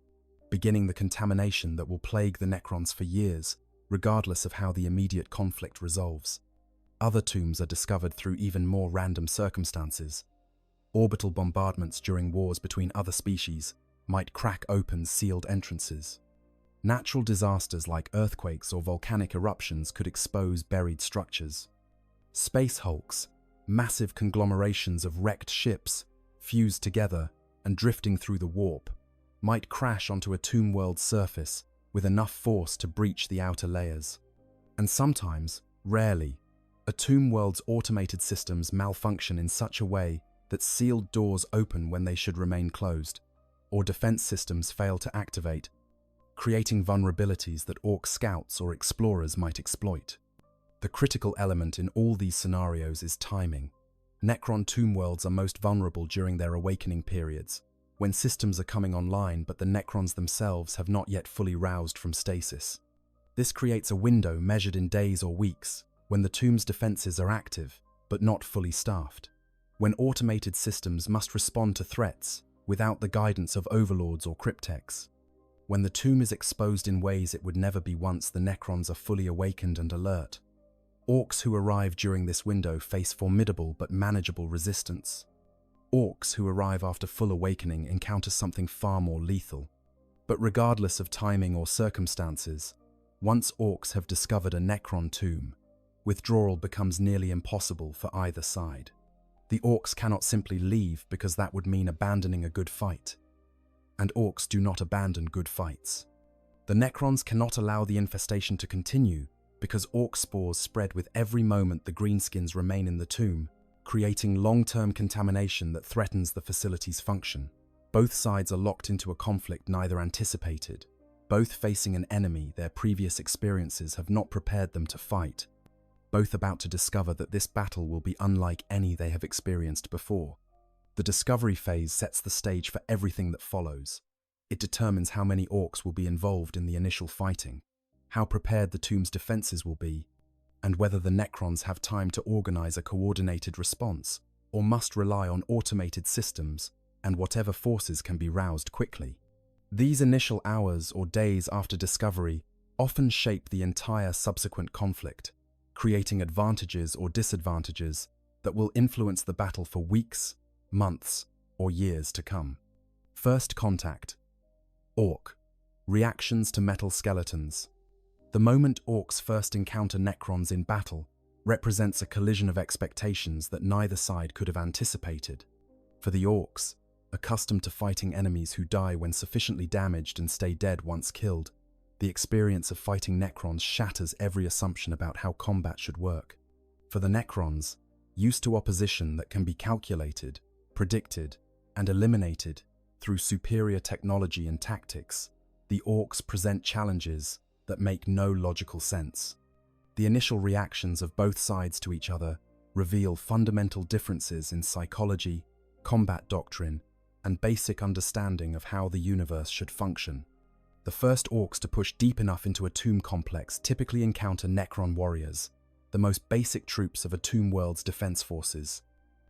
beginning the contamination that will plague the Necrons for years, regardless of how the immediate conflict resolves. Other tombs are discovered through even more random circumstances. Orbital bombardments during wars between other species might crack open sealed entrances. Natural disasters like earthquakes or volcanic eruptions could expose buried structures. Space hulks, massive conglomerations of wrecked ships, fused together and drifting through the warp, might crash onto a tomb world's surface with enough force to breach the outer layers. And sometimes, rarely, a tomb world's automated systems malfunction in such a way that sealed doors open when they should remain closed, or defense systems fail to activate, creating vulnerabilities that Ork scouts or explorers might exploit. The critical element in all these scenarios is timing. Necron tomb worlds are most vulnerable during their awakening periods, when systems are coming online but the Necrons themselves have not yet fully roused from stasis. This creates a window measured in days or weeks, when the tomb's defenses are active but not fully staffed. When automated systems must respond to threats without the guidance of overlords or cryptechs. When the tomb is exposed in ways it would never be once the Necrons are fully awakened and alert. Orks who arrive during this window face formidable but manageable resistance. Orks who arrive after full awakening encounter something far more lethal. But regardless of timing or circumstances, once Orks have discovered a Necron tomb, withdrawal becomes nearly impossible for either side. The Orks cannot simply leave because that would mean abandoning a good fight. And Orks do not abandon good fights. The Necrons cannot allow the infestation to continue because Ork spores spread with every moment the greenskins remain in the tomb, creating long-term contamination that threatens the facility's function. Both sides are locked into a conflict neither anticipated, both facing an enemy their previous experiences have not prepared them to fight, both about to discover that this battle will be unlike any they have experienced before. The discovery phase sets the stage for everything that follows. It determines how many Orks will be involved in the initial fighting, how prepared the tomb's defenses will be, and whether the Necrons have time to organize a coordinated response or must rely on automated systems and whatever forces can be roused quickly. These initial hours or days after discovery often shape the entire subsequent conflict, creating advantages or disadvantages that will influence the battle for weeks, months, or years to come. First contact. Ork. Reactions to metal skeletons. The moment Orks first encounter Necrons in battle represents a collision of expectations that neither side could have anticipated. For the Orks, accustomed to fighting enemies who die when sufficiently damaged and stay dead once killed, the experience of fighting Necrons shatters every assumption about how combat should work. For the Necrons, used to opposition that can be calculated, predicted, and eliminated through superior technology and tactics, the Orks present challenges that make no logical sense. The initial reactions of both sides to each other reveal fundamental differences in psychology, combat doctrine, and basic understanding of how the universe should function. The first Orks to push deep enough into a tomb complex typically encounter Necron warriors, the most basic troops of a tomb world's defense forces.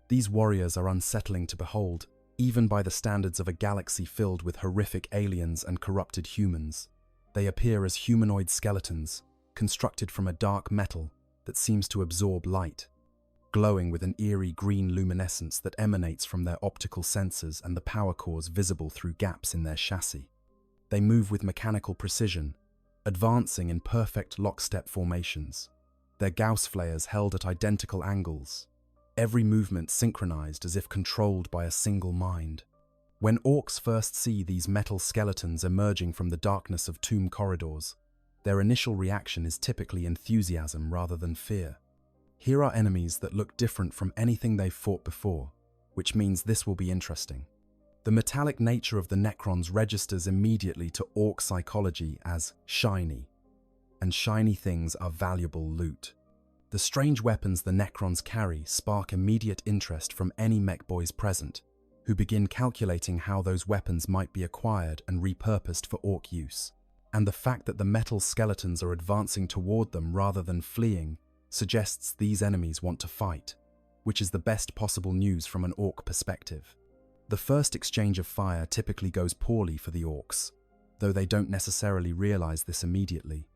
These warriors are unsettling to behold, even by the standards of a galaxy filled with horrific aliens and corrupted humans. They appear as humanoid skeletons, constructed from a dark metal that seems to absorb light, glowing with an eerie green luminescence that emanates from their optical sensors and the power cores visible through gaps in their chassis. They move with mechanical precision, advancing in perfect lockstep formations, their Gauss flares held at identical angles, every movement synchronized as if controlled by a single mind. When Orks first see these metal skeletons emerging from the darkness of tomb corridors, their initial reaction is typically enthusiasm rather than fear. Here are enemies that look different from anything they've fought before, which means this will be interesting. The metallic nature of the Necrons registers immediately to Ork psychology as shiny, and shiny things are valuable loot. The strange weapons the Necrons carry spark immediate interest from any mech boys present, who begin calculating how those weapons might be acquired and repurposed for Ork use. And the fact that the metal skeletons are advancing toward them rather than fleeing suggests these enemies want to fight, which is the best possible news from an Ork perspective. The first exchange of fire typically goes poorly for the Orks, though they don't necessarily realize this immediately.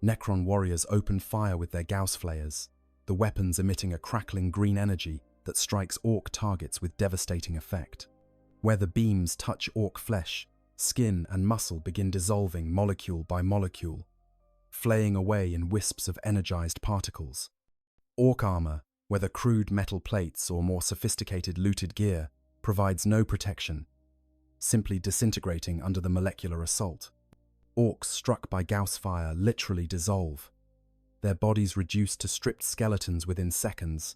Necron warriors open fire with their Gauss flares, the weapons emitting a crackling green energy that strikes Ork targets with devastating effect. Where the beams touch Ork flesh, skin and muscle begin dissolving molecule by molecule, flaying away in wisps of energized particles. Ork armor, whether crude metal plates or more sophisticated looted gear, provides no protection, simply disintegrating under the molecular assault. Orks struck by Gauss fire literally dissolve, their bodies reduced to stripped skeletons within seconds,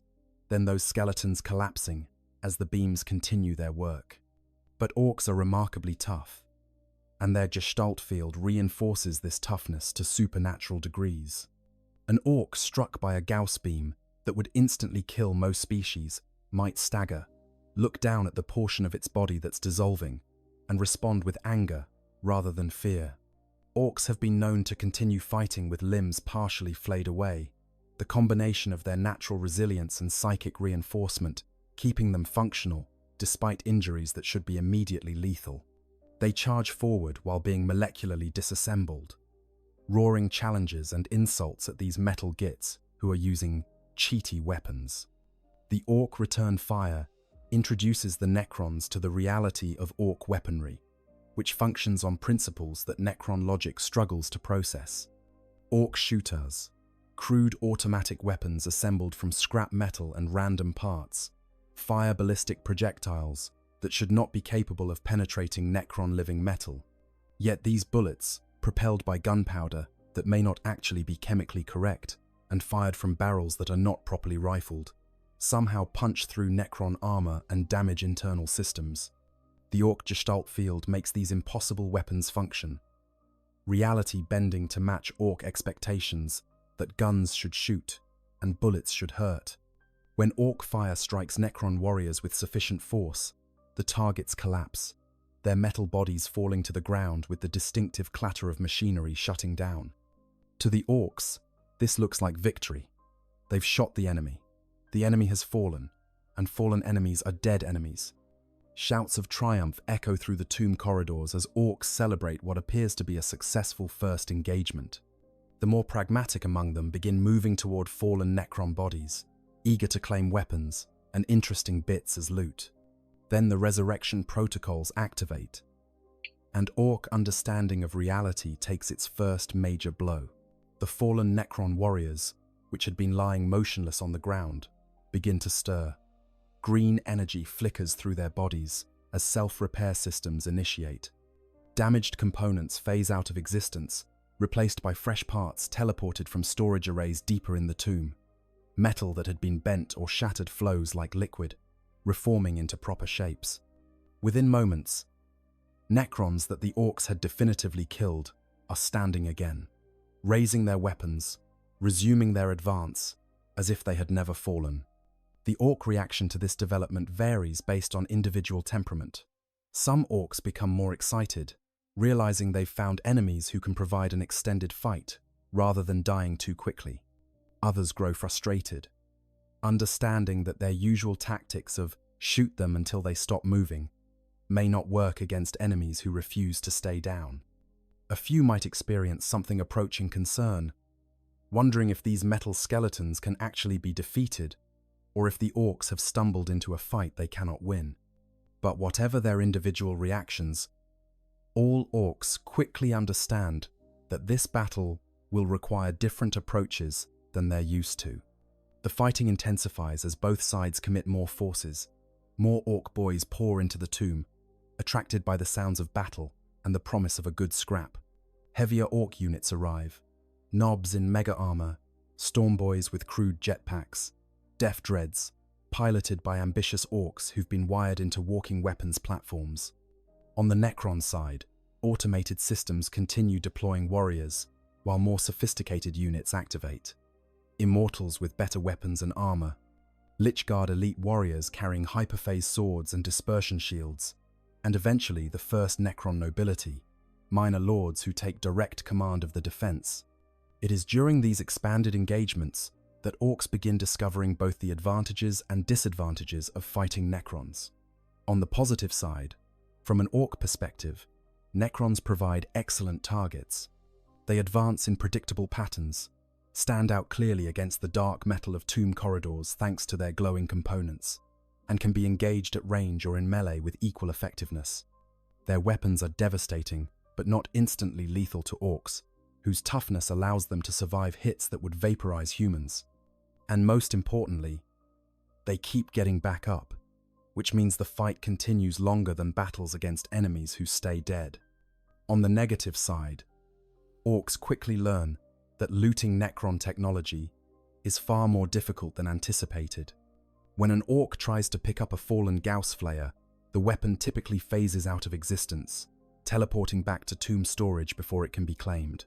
then those skeletons collapsing as the beams continue their work. But Orks are remarkably tough, and their gestalt field reinforces this toughness to supernatural degrees. An Ork struck by a Gauss beam that would instantly kill most species might stagger, look down at the portion of its body that's dissolving, and respond with anger rather than fear. Orks have been known to continue fighting with limbs partially flayed away, the combination of their natural resilience and psychic reinforcement keeping them functional despite injuries that should be immediately lethal. They charge forward while being molecularly disassembled, roaring challenges and insults at these metal gits who are using cheaty weapons. The Ork return fire introduces the Necrons to the reality of Ork weaponry, which functions on principles that Necron logic struggles to process. Ork shooters, crude automatic weapons assembled from scrap metal and random parts, fire ballistic projectiles that should not be capable of penetrating Necron living metal. Yet these bullets, propelled by gunpowder that may not actually be chemically correct and fired from barrels that are not properly rifled, somehow punch through Necron armor and damage internal systems. The Ork gestalt field makes these impossible weapons function, reality bending to match Ork expectations that guns should shoot and bullets should hurt. When Ork fire strikes Necron warriors with sufficient force, the targets collapse, their metal bodies falling to the ground with the distinctive clatter of machinery shutting down. To the Orks, this looks like victory. They've shot the enemy. The enemy has fallen, and fallen enemies are dead enemies. Shouts of triumph echo through the tomb corridors as Orks celebrate what appears to be a successful first engagement. The more pragmatic among them begin moving toward fallen Necron bodies, eager to claim weapons and interesting bits as loot. Then the resurrection protocols activate, and Ork understanding of reality takes its first major blow. The fallen Necron warriors, which had been lying motionless on the ground, begin to stir. Green energy flickers through their bodies as self-repair systems initiate. Damaged components phase out of existence, replaced by fresh parts teleported from storage arrays deeper in the tomb. Metal that had been bent or shattered flows like liquid, reforming into proper shapes. Within moments, Necrons that the Orks had definitively killed are standing again, raising their weapons, resuming their advance, as if they had never fallen. The Ork reaction to this development varies based on individual temperament. Some Orks become more excited, realizing they've found enemies who can provide an extended fight, rather than dying too quickly. Others grow frustrated, understanding that their usual tactics of shoot them until they stop moving may not work against enemies who refuse to stay down. A few might experience something approaching concern, wondering if these metal skeletons can actually be defeated, or if the Orks have stumbled into a fight they cannot win. But whatever their individual reactions, all Orks quickly understand that this battle will require different approaches than they're used to. The fighting intensifies as both sides commit more forces. More Ork boys pour into the tomb, attracted by the sounds of battle and the promise of a good scrap. Heavier Ork units arrive, knobs in mega armor, storm boys with crude jetpacks, death dreads, piloted by ambitious Orks who've been wired into walking weapons platforms. On the Necron side, automated systems continue deploying warriors, while more sophisticated units activate. Immortals with better weapons and armor, Lichguard elite warriors carrying hyperphase swords and dispersion shields, and eventually the first Necron nobility, minor lords who take direct command of the defense. It is during these expanded engagements that Orks begin discovering both the advantages and disadvantages of fighting Necrons. On the positive side, from an Ork perspective, Necrons provide excellent targets. They advance in predictable patterns, stand out clearly against the dark metal of tomb corridors thanks to their glowing components, and can be engaged at range or in melee with equal effectiveness. Their weapons are devastating, but not instantly lethal to Orks, whose toughness allows them to survive hits that would vaporize humans. And most importantly, they keep getting back up, which means the fight continues longer than battles against enemies who stay dead. On the negative side, Orks quickly learn that looting Necron technology is far more difficult than anticipated. When an Ork tries to pick up a fallen Gauss Flayer, the weapon typically phases out of existence, teleporting back to tomb storage before it can be claimed.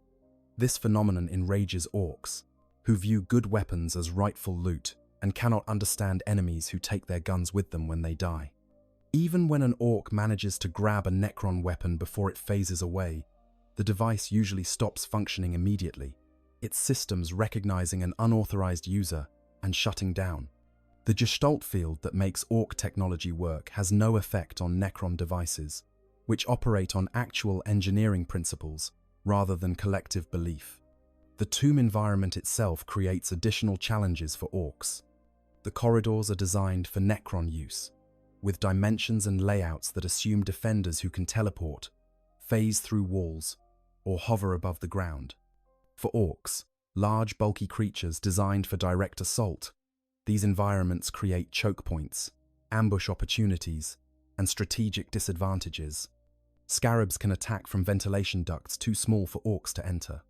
This phenomenon enrages Orks, who view good weapons as rightful loot and cannot understand enemies who take their guns with them when they die. Even when an Ork manages to grab a Necron weapon before it phases away, the device usually stops functioning immediately, its systems recognizing an unauthorized user and shutting down. The gestalt field that makes Ork technology work has no effect on Necron devices, which operate on actual engineering principles rather than collective belief. The tomb environment itself creates additional challenges for Orks. The corridors are designed for Necron use, with dimensions and layouts that assume defenders who can teleport, phase through walls, or hover above the ground. For Orks, large bulky creatures designed for direct assault, these environments create choke points, ambush opportunities, and strategic disadvantages. Scarabs can attack from ventilation ducts too small for orcs to enter.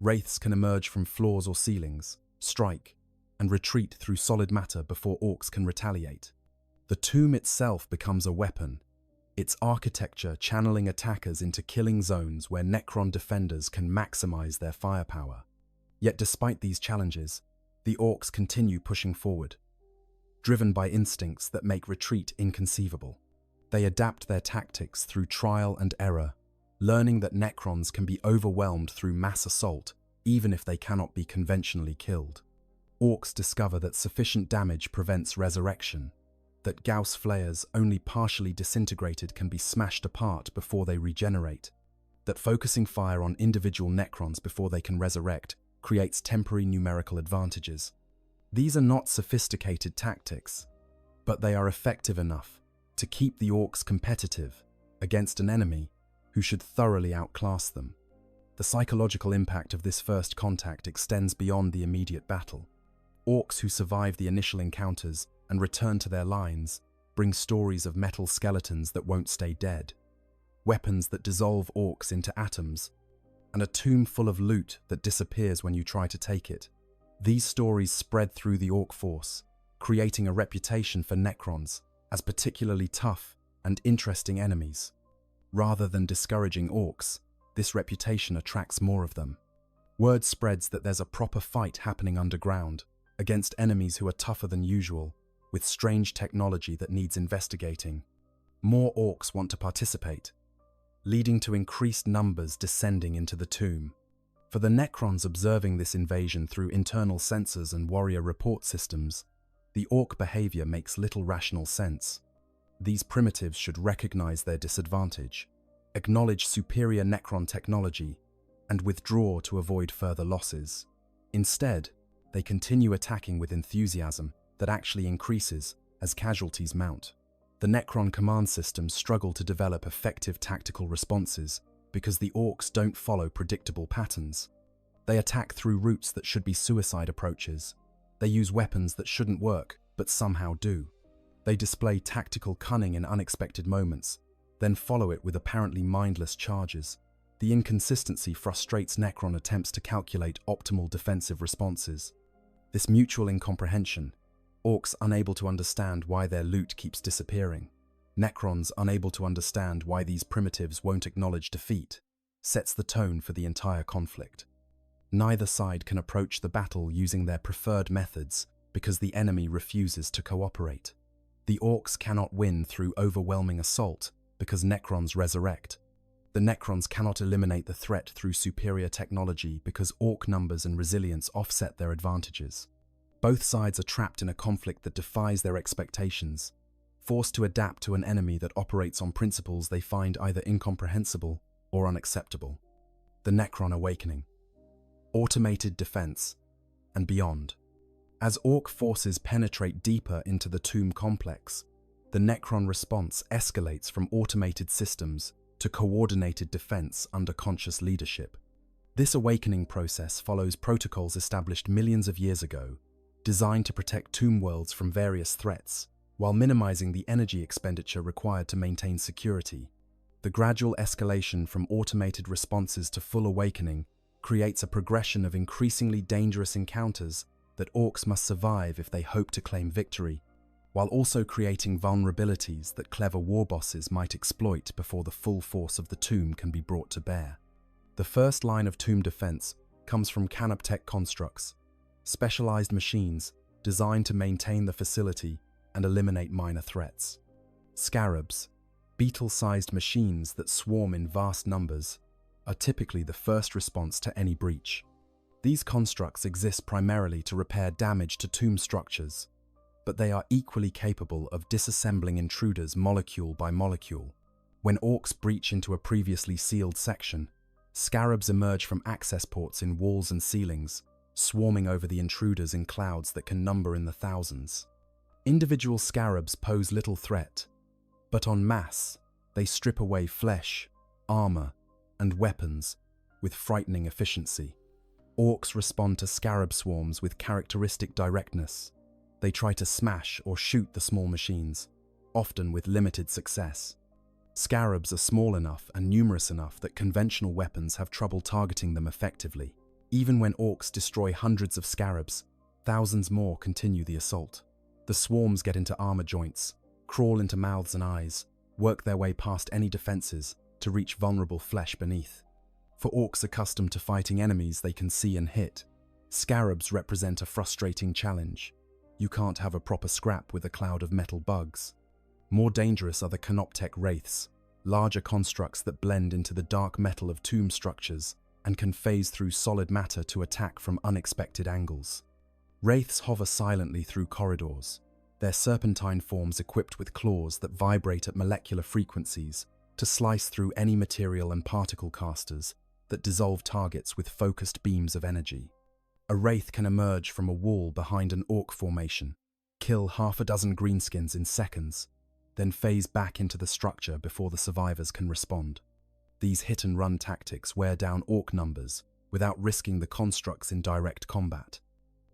Wraiths can emerge from floors or ceilings, strike, and retreat through solid matter before orcs can retaliate. The tomb itself becomes a weapon, its architecture channeling attackers into killing zones where Necron defenders can maximize their firepower. Yet despite these challenges, the orcs continue pushing forward, driven by instincts that make retreat inconceivable. They adapt their tactics through trial and error, learning that Necrons can be overwhelmed through mass assault, even if they cannot be conventionally killed. Orcs discover that sufficient damage prevents resurrection, that Gauss flayers only partially disintegrated can be smashed apart before they regenerate, that focusing fire on individual Necrons before they can resurrect creates temporary numerical advantages. These are not sophisticated tactics, but they are effective enough to keep the orcs competitive against an enemy who should thoroughly outclass them. The psychological impact of this first contact extends beyond the immediate battle. Orcs who survive the initial encounters and return to their lines bring stories of metal skeletons that won't stay dead, weapons that dissolve orcs into atoms, and a tomb full of loot that disappears when you try to take it. These stories spread through the orc force, creating a reputation for Necrons as particularly tough and interesting enemies. Rather than discouraging orcs, this reputation attracts more of them. Word spreads that there's a proper fight happening underground, against enemies who are tougher than usual, with strange technology that needs investigating. More orcs want to participate, leading to increased numbers descending into the tomb. For the Necrons observing this invasion through internal sensors and warrior report systems, the orc behavior makes little rational sense. These primitives should recognize their disadvantage, acknowledge superior Necron technology, and withdraw to avoid further losses. Instead, they continue attacking with enthusiasm that actually increases as casualties mount. The Necron command systems struggle to develop effective tactical responses because the orcs don't follow predictable patterns. They attack through routes that should be suicide approaches. They use weapons that shouldn't work, but somehow do. They display tactical cunning in unexpected moments, then follow it with apparently mindless charges. The inconsistency frustrates Necron attempts to calculate optimal defensive responses. This mutual incomprehension, orcs unable to understand why their loot keeps disappearing, Necrons unable to understand why these primitives won't acknowledge defeat, sets the tone for the entire conflict. Neither side can approach the battle using their preferred methods because the enemy refuses to cooperate. The orcs cannot win through overwhelming assault because Necrons resurrect. The Necrons cannot eliminate the threat through superior technology because orc numbers and resilience offset their advantages. Both sides are trapped in a conflict that defies their expectations, forced to adapt to an enemy that operates on principles they find either incomprehensible or unacceptable. The Necron Awakening. Automated defense, and beyond. As orc forces penetrate deeper into the tomb complex, the Necron response escalates from automated systems to coordinated defense under conscious leadership. This awakening process follows protocols established millions of years ago, designed to protect tomb worlds from various threats, while minimizing the energy expenditure required to maintain security. The gradual escalation from automated responses to full awakening creates a progression of increasingly dangerous encounters that orcs must survive if they hope to claim victory, while also creating vulnerabilities that clever war bosses might exploit before the full force of the tomb can be brought to bear. The first line of tomb defense comes from canoptech constructs, specialized machines designed to maintain the facility and eliminate minor threats. Scarabs, beetle-sized machines that swarm in vast numbers, are typically the first response to any breach. These constructs exist primarily to repair damage to tomb structures, but they are equally capable of disassembling intruders molecule by molecule. When orcs breach into a previously sealed section, scarabs emerge from access ports in walls and ceilings, swarming over the intruders in clouds that can number in the thousands. Individual scarabs pose little threat, but en masse, they strip away flesh, armor, and weapons with frightening efficiency. Orcs respond to scarab swarms with characteristic directness. They try to smash or shoot the small machines, often with limited success. Scarabs are small enough and numerous enough that conventional weapons have trouble targeting them effectively. Even when orcs destroy hundreds of scarabs, thousands more continue the assault. The swarms get into armor joints, crawl into mouths and eyes, work their way past any defenses to reach vulnerable flesh beneath. For orcs accustomed to fighting enemies they can see and hit, scarabs represent a frustrating challenge. You can't have a proper scrap with a cloud of metal bugs. More dangerous are the canoptek wraiths, larger constructs that blend into the dark metal of tomb structures and can phase through solid matter to attack from unexpected angles. Wraiths hover silently through corridors, their serpentine forms equipped with claws that vibrate at molecular frequencies to slice through any material and particle casters that dissolve targets with focused beams of energy. A wraith can emerge from a wall behind an orc formation, kill half a dozen greenskins in seconds, then phase back into the structure before the survivors can respond. These hit-and-run tactics wear down orc numbers without risking the constructs in direct combat.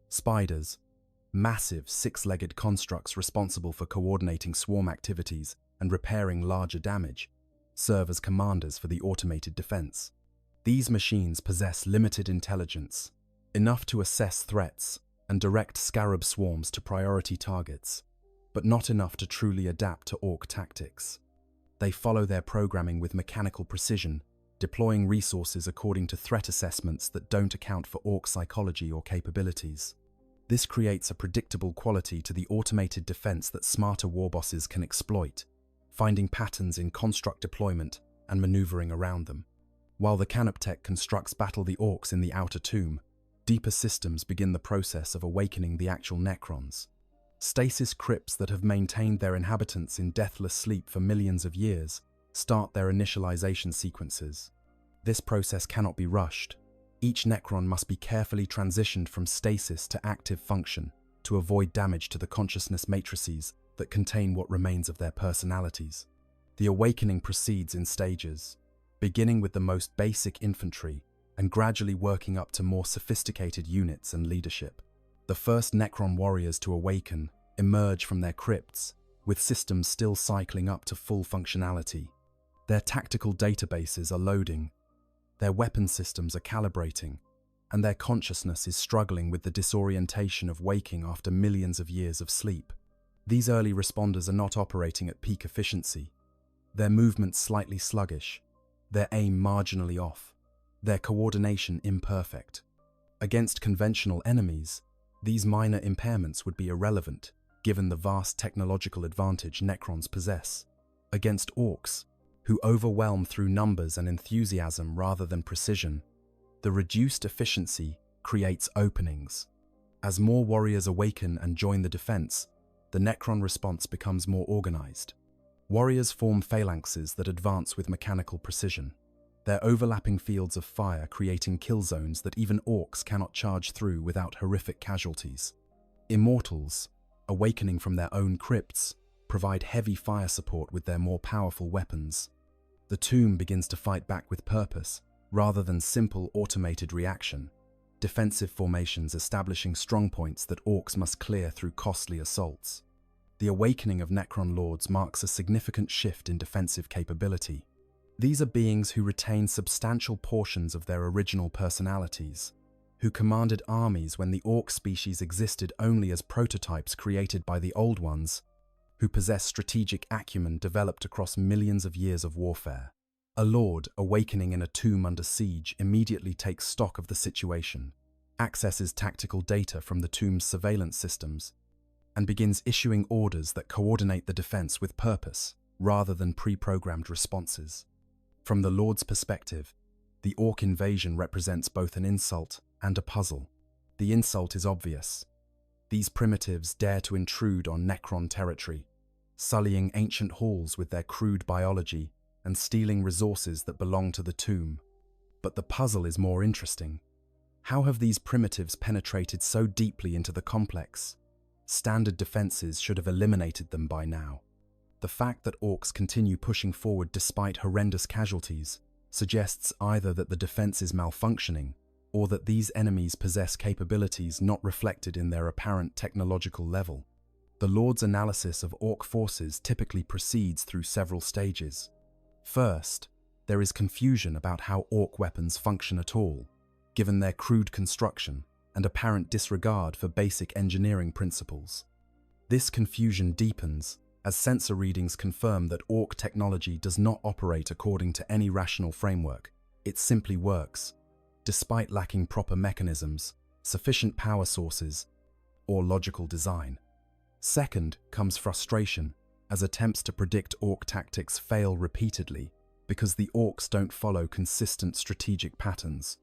Spiders, massive six-legged constructs responsible for coordinating swarm activities and repairing larger damage, serve as commanders for the automated defense. These machines possess limited intelligence, enough to assess threats and direct scarab swarms to priority targets, but not enough to truly adapt to orc tactics. They follow their programming with mechanical precision, deploying resources according to threat assessments that don't account for orc psychology or capabilities. This creates a predictable quality to the automated defense that smarter warbosses can exploit, finding patterns in construct deployment and maneuvering around them. While the canoptek constructs battle the orcs in the outer tomb, deeper systems begin the process of awakening the actual Necrons. Stasis crypts that have maintained their inhabitants in deathless sleep for millions of years start their initialization sequences. This process cannot be rushed. Each Necron must be carefully transitioned from stasis to active function to avoid damage to the consciousness matrices that contain what remains of their personalities. The awakening proceeds in stages, beginning with the most basic infantry and gradually working up to more sophisticated units and leadership. The first Necron warriors to awaken emerge from their crypts, with systems still cycling up to full functionality. Their tactical databases are loading, their weapon systems are calibrating, and their consciousness is struggling with the disorientation of waking after millions of years of sleep. These early responders are not operating at peak efficiency, their movements slightly sluggish, their aim marginally off, their coordination imperfect. Against conventional enemies, these minor impairments would be irrelevant, given the vast technological advantage Necrons possess. Against orcs, who overwhelm through numbers and enthusiasm rather than precision, the reduced efficiency creates openings. As more warriors awaken and join the defense, the Necron response becomes more organized. Warriors form phalanxes that advance with mechanical precision, their overlapping fields of fire creating kill zones that even orcs cannot charge through without horrific casualties. Immortals, awakening from their own crypts, provide heavy fire support with their more powerful weapons. The tomb begins to fight back with purpose, rather than simple automated reaction, defensive formations establishing strongpoints that orcs must clear through costly assaults. The awakening of Necron lords marks a significant shift in defensive capability. These are beings who retain substantial portions of their original personalities, who commanded armies when the orc species existed only as prototypes created by the old ones, who possess strategic acumen developed across millions of years of warfare. A lord awakening in a tomb under siege immediately takes stock of the situation, accesses tactical data from the tomb's surveillance systems, and begins issuing orders that coordinate the defense with purpose, rather than pre-programmed responses. From the Lord's perspective, the orc invasion represents both an insult and a puzzle. The insult is obvious. These primitives dare to intrude on Necron territory, sullying ancient halls with their crude biology and stealing resources that belong to the tomb. But the puzzle is more interesting. How have these primitives penetrated so deeply into the complex? Standard defenses should have eliminated them by now. The fact that orcs continue pushing forward despite horrendous casualties suggests either that the defense is malfunctioning or that these enemies possess capabilities not reflected in their apparent technological level. The Lord's analysis of Orc forces typically proceeds through several stages. First, there is confusion about how Orc weapons function at all, given their crude construction and apparent disregard for basic engineering principles. This confusion deepens as sensor readings confirm that Orc technology does not operate according to any rational framework. It simply works, despite lacking proper mechanisms, sufficient power sources, or logical design. Second comes frustration, as attempts to predict Orc tactics fail repeatedly because the Orcs don't follow consistent strategic patterns.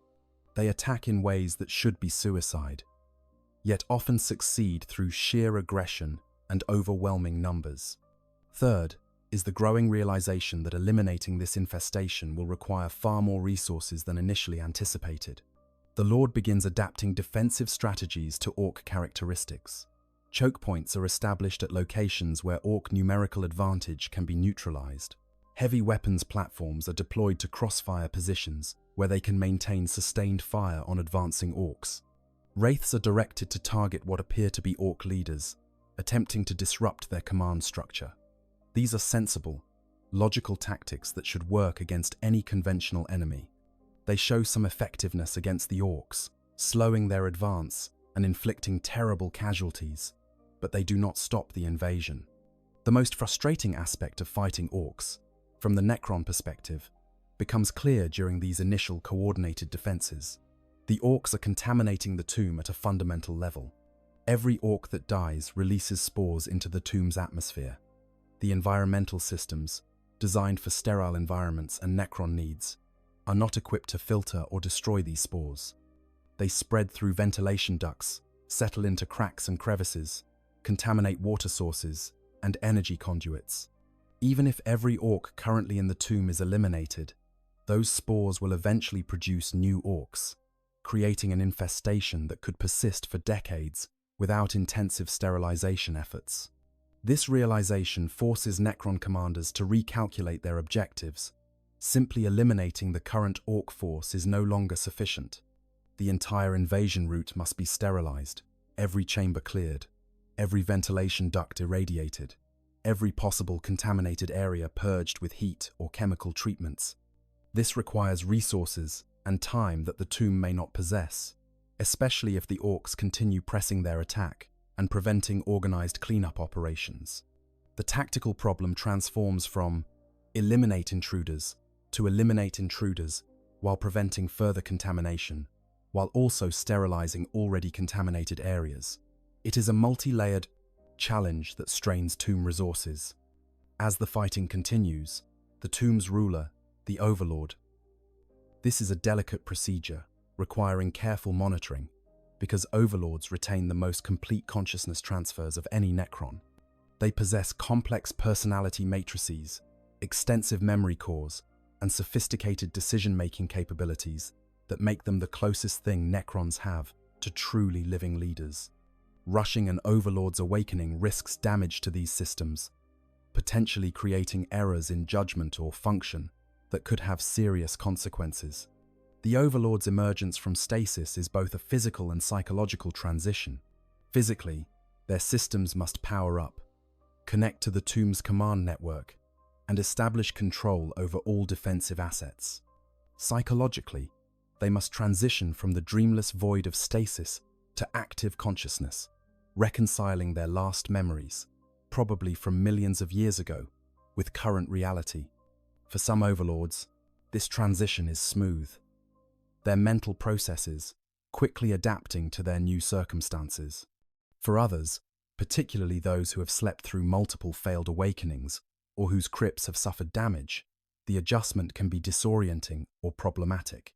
They attack in ways that should be suicide, yet often succeed through sheer aggression and overwhelming numbers. Third is the growing realization that eliminating this infestation will require far more resources than initially anticipated. The Lord begins adapting defensive strategies to Orc characteristics. Choke points are established at locations where Orc numerical advantage can be neutralized. Heavy weapons platforms are deployed to crossfire positions where they can maintain sustained fire on advancing Orcs. Wraiths are directed to target what appear to be Orc leaders, attempting to disrupt their command structure. These are sensible, logical tactics that should work against any conventional enemy. They show some effectiveness against the Orcs, slowing their advance and inflicting terrible casualties, but they do not stop the invasion. The most frustrating aspect of fighting Orcs, from the Necron perspective, becomes clear during these initial coordinated defenses. The Orcs are contaminating the tomb at a fundamental level. Every Orc that dies releases spores into the tomb's atmosphere. The environmental systems, designed for sterile environments and Necron needs, are not equipped to filter or destroy these spores. They spread through ventilation ducts, settle into cracks and crevices, contaminate water sources, and energy conduits. Even if every Orc currently in the tomb is eliminated, those spores will eventually produce new Orcs, creating an infestation that could persist for decades without intensive sterilization efforts. This realization forces Necron commanders to recalculate their objectives. Simply eliminating the current Orc force is no longer sufficient. The entire invasion route must be sterilized, every chamber cleared, every ventilation duct irradiated, every possible contaminated area purged with heat or chemical treatments. This requires resources and time that the tomb may not possess, especially if the Orcs continue pressing their attack and preventing organized cleanup operations. The tactical problem transforms from eliminate intruders to eliminate intruders while preventing further contamination, while also sterilizing already contaminated areas. It is a multi-layered challenge that strains tomb resources. As the fighting continues, the tomb's ruler, the Overlord. This is a delicate procedure, requiring careful monitoring, because Overlords retain the most complete consciousness transfers of any Necron. They possess complex personality matrices, extensive memory cores, and sophisticated decision-making capabilities that make them the closest thing Necrons have to truly living leaders. Rushing an Overlord's awakening risks damage to these systems, potentially creating errors in judgment or function that could have serious consequences. The Overlord's emergence from stasis is both a physical and psychological transition. Physically, their systems must power up, connect to the tomb's command network, and establish control over all defensive assets. Psychologically, they must transition from the dreamless void of stasis to active consciousness, reconciling their last memories, probably from millions of years ago, with current reality. For some Overlords, this transition is smooth, their mental processes quickly adapting to their new circumstances. For others, particularly those who have slept through multiple failed awakenings or whose crypts have suffered damage, the adjustment can be disorienting or problematic.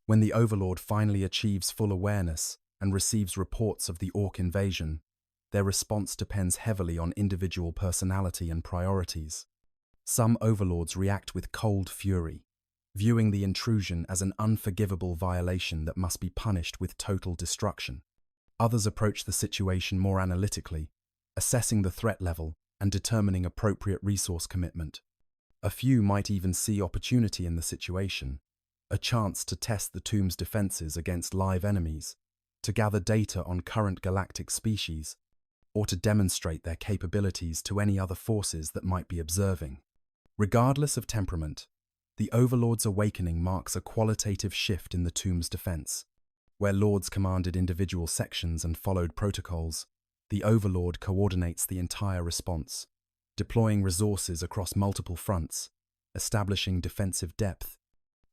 When the Overlord finally achieves full awareness and receives reports of the Orc invasion, their response depends heavily on individual personality and priorities. Some Overlords react with cold fury, viewing the intrusion as an unforgivable violation that must be punished with total destruction. Others approach the situation more analytically, assessing the threat level and determining appropriate resource commitment. A few might even see opportunity in the situation, a chance to test the tomb's defenses against live enemies, to gather data on current galactic species, or to demonstrate their capabilities to any other forces that might be observing. Regardless of temperament, the Overlord's awakening marks a qualitative shift in the tomb's defense. Where lords commanded individual sections and followed protocols, the Overlord coordinates the entire response, deploying resources across multiple fronts, establishing defensive depth,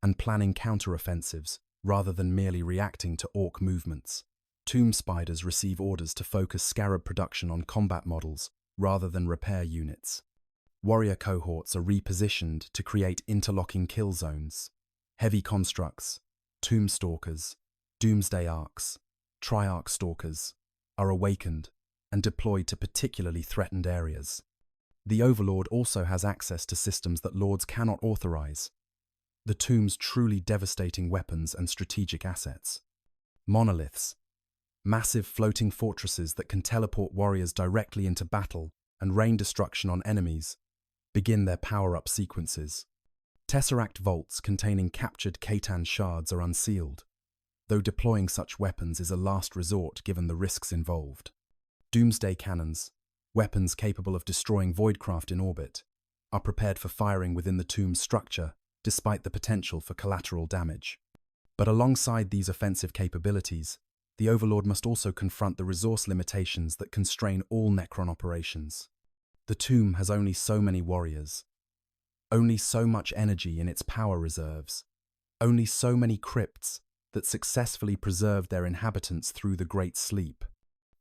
and planning counteroffensives rather than merely reacting to Ork movements. Tomb spiders receive orders to focus scarab production on combat models rather than repair units. Warrior cohorts are repositioned to create interlocking kill zones. Heavy constructs, tomb stalkers, doomsday arcs, triarch stalkers are awakened and deployed to particularly threatened areas. The Overlord also has access to systems that lords cannot authorize, the tomb's truly devastating weapons and strategic assets. Monoliths, massive floating fortresses that can teleport warriors directly into battle and rain destruction on enemies, begin their power-up sequences. Tesseract vaults containing captured Khaitan shards are unsealed, though deploying such weapons is a last resort given the risks involved. Doomsday cannons, weapons capable of destroying voidcraft in orbit, are prepared for firing within the tomb's structure despite the potential for collateral damage. But alongside these offensive capabilities, the Overlord must also confront the resource limitations that constrain all Necron operations. The tomb has only so many warriors, only so much energy in its power reserves, only so many crypts that successfully preserved their inhabitants through the Great Sleep.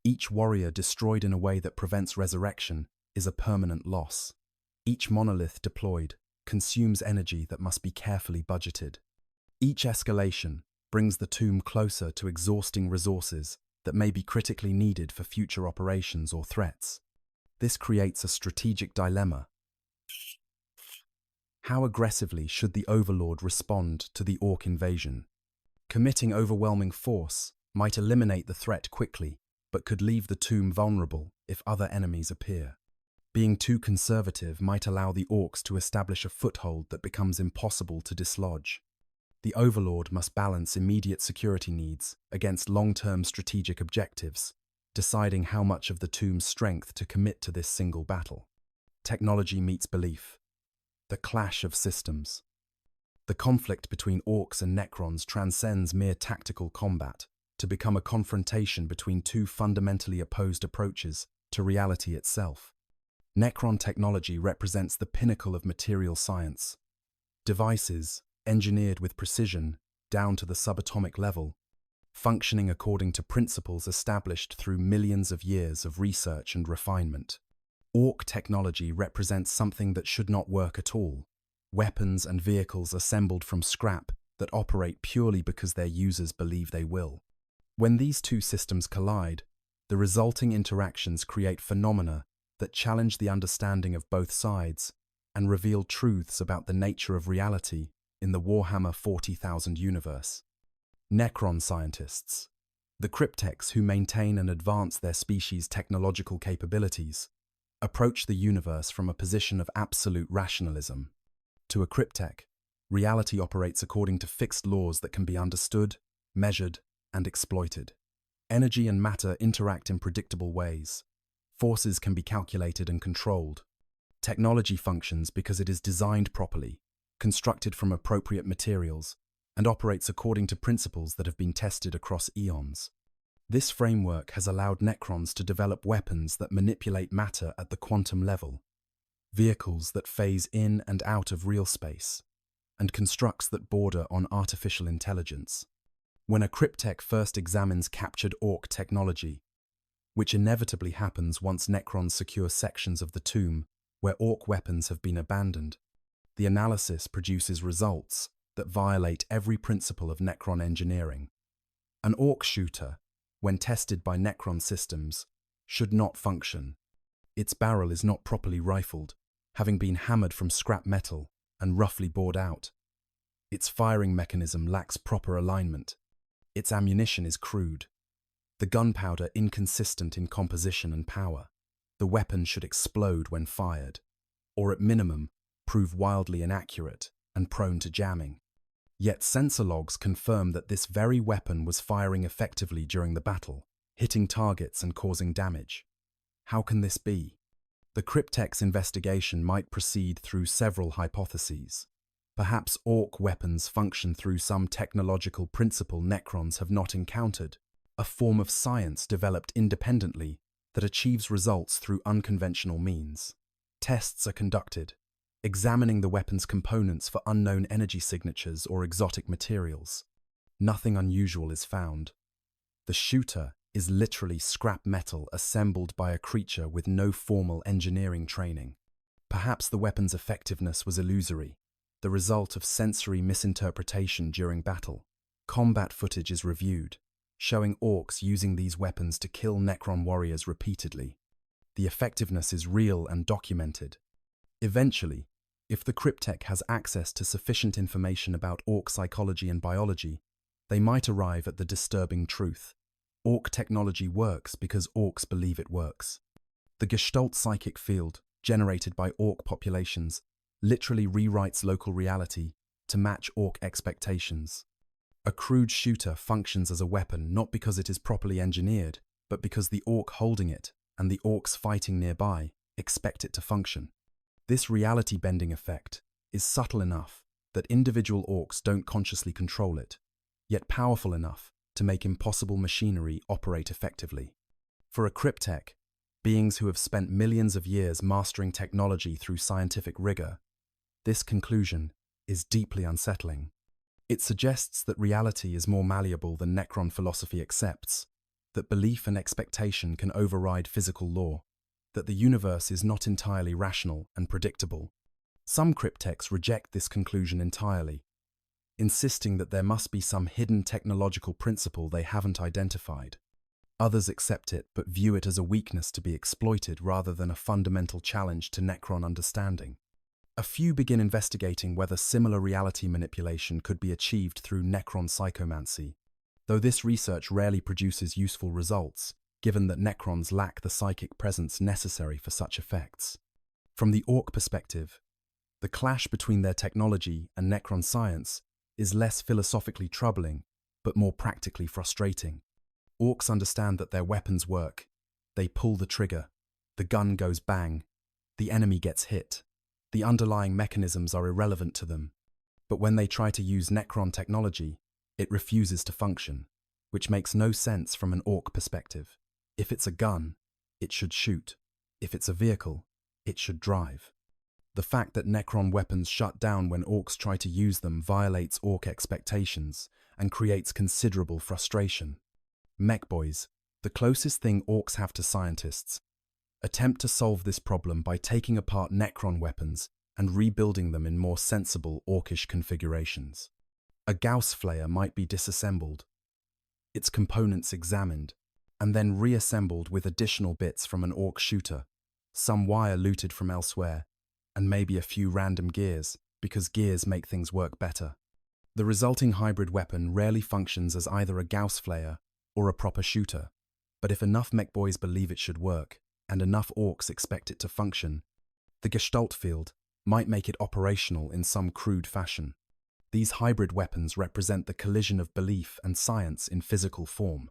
Each warrior destroyed in a way that prevents resurrection is a permanent loss. Each monolith deployed consumes energy that must be carefully budgeted. Each escalation brings the tomb closer to exhausting resources that may be critically needed for future operations or threats. This creates a strategic dilemma. How aggressively should the Overlord respond to the Ork invasion? Committing overwhelming force might eliminate the threat quickly, but could leave the tomb vulnerable if other enemies appear. Being too conservative might allow the Orks to establish a foothold that becomes impossible to dislodge. The Overlord must balance immediate security needs against long-term strategic objectives, deciding how much of the tomb's strength to commit to this single battle. Technology meets belief. The clash of systems. The conflict between Orks and Necrons transcends mere tactical combat to become a confrontation between two fundamentally opposed approaches to reality itself. Necron technology represents the pinnacle of material science. Devices, engineered with precision down to the subatomic level, functioning according to principles established through millions of years of research and refinement. Ork technology represents something that should not work at all. Weapons and vehicles assembled from scrap that operate purely because their users believe they will. When these two systems collide, the resulting interactions create phenomena that challenge the understanding of both sides and reveal truths about the nature of reality in the Warhammer 40,000 universe. Necron scientists, the cryptechs who maintain and advance their species' technological capabilities, approach the universe from a position of absolute rationalism. To a cryptech, reality operates according to fixed laws that can be understood, measured, and exploited. Energy and matter interact in predictable ways. Forces can be calculated and controlled. Technology functions because it is designed properly, constructed from appropriate materials, and operates according to principles that have been tested across eons. This framework has allowed Necrons to develop weapons that manipulate matter at the quantum level, vehicles that phase in and out of real space, and constructs that border on artificial intelligence. When a cryptech first examines captured Ork technology, which inevitably happens once Necrons secure sections of the tomb where Ork weapons have been abandoned, the analysis produces results that violate every principle of Necron engineering. An Ork shooter, when tested by Necron systems, should not function. Its barrel is not properly rifled, having been hammered from scrap metal and roughly bored out. Its firing mechanism lacks proper alignment. Its ammunition is crude. The gunpowder inconsistent in composition and power. The weapon should explode when fired, or at minimum, prove wildly inaccurate and prone to jamming. Yet sensor logs confirm that this very weapon was firing effectively during the battle, hitting targets and causing damage. How can this be? The Cryptek's investigation might proceed through several hypotheses. Perhaps Ork weapons function through some technological principle Necrons have not encountered, a form of science developed independently that achieves results through unconventional means. Tests are conducted, examining the weapon's components for unknown energy signatures or exotic materials. Nothing unusual is found. The shooter is literally scrap metal assembled by a creature with no formal engineering training. Perhaps the weapon's effectiveness was illusory, the result of sensory misinterpretation during battle. Combat footage is reviewed, showing Orks using these weapons to kill Necron warriors repeatedly. The effectiveness is real and documented. Eventually, if the Cryptek has access to sufficient information about Ork psychology and biology, they might arrive at the disturbing truth. Ork technology works because Orks believe it works. The Gestalt psychic field, generated by Ork populations, literally rewrites local reality to match Ork expectations. A crude shooter functions as a weapon not because it is properly engineered, but because the Ork holding it and the Orks fighting nearby expect it to function. This reality-bending effect is subtle enough that individual Orks don't consciously control it, yet powerful enough to make impossible machinery operate effectively. For a Cryptek, beings who have spent millions of years mastering technology through scientific rigor, this conclusion is deeply unsettling. It suggests that reality is more malleable than Necron philosophy accepts, that belief and expectation can override physical law, that the universe is not entirely rational and predictable. Some Crypteks reject this conclusion entirely, insisting that there must be some hidden technological principle they haven't identified. Others accept it but view it as a weakness to be exploited rather than a fundamental challenge to Necron understanding. A few begin investigating whether similar reality manipulation could be achieved through Necron psychomancy, though this research rarely produces useful results, given that Necrons lack the psychic presence necessary for such effects. From the Ork perspective, the clash between their technology and Necron science is less philosophically troubling, but more practically frustrating. Orks understand that their weapons work. They pull the trigger. The gun goes bang. The enemy gets hit. The underlying mechanisms are irrelevant to them. But when they try to use Necron technology, it refuses to function, which makes no sense from an Ork perspective. If it's a gun, it should shoot. If it's a vehicle, it should drive. The fact that Necron weapons shut down when Orks try to use them violates Ork expectations and creates considerable frustration. Mechboys, the closest thing Orks have to scientists, attempt to solve this problem by taking apart Necron weapons and rebuilding them in more sensible Orkish configurations. A Gauss flare might be disassembled, its components examined, and then reassembled with additional bits from an Ork shooter, some wire looted from elsewhere, and maybe a few random gears, because gears make things work better. The resulting hybrid weapon rarely functions as either a Gauss flare or a proper shooter, but if enough mechboys believe it should work, and enough Orks expect it to function, the Gestalt field might make it operational in some crude fashion. These hybrid weapons represent the collision of belief and science in physical form.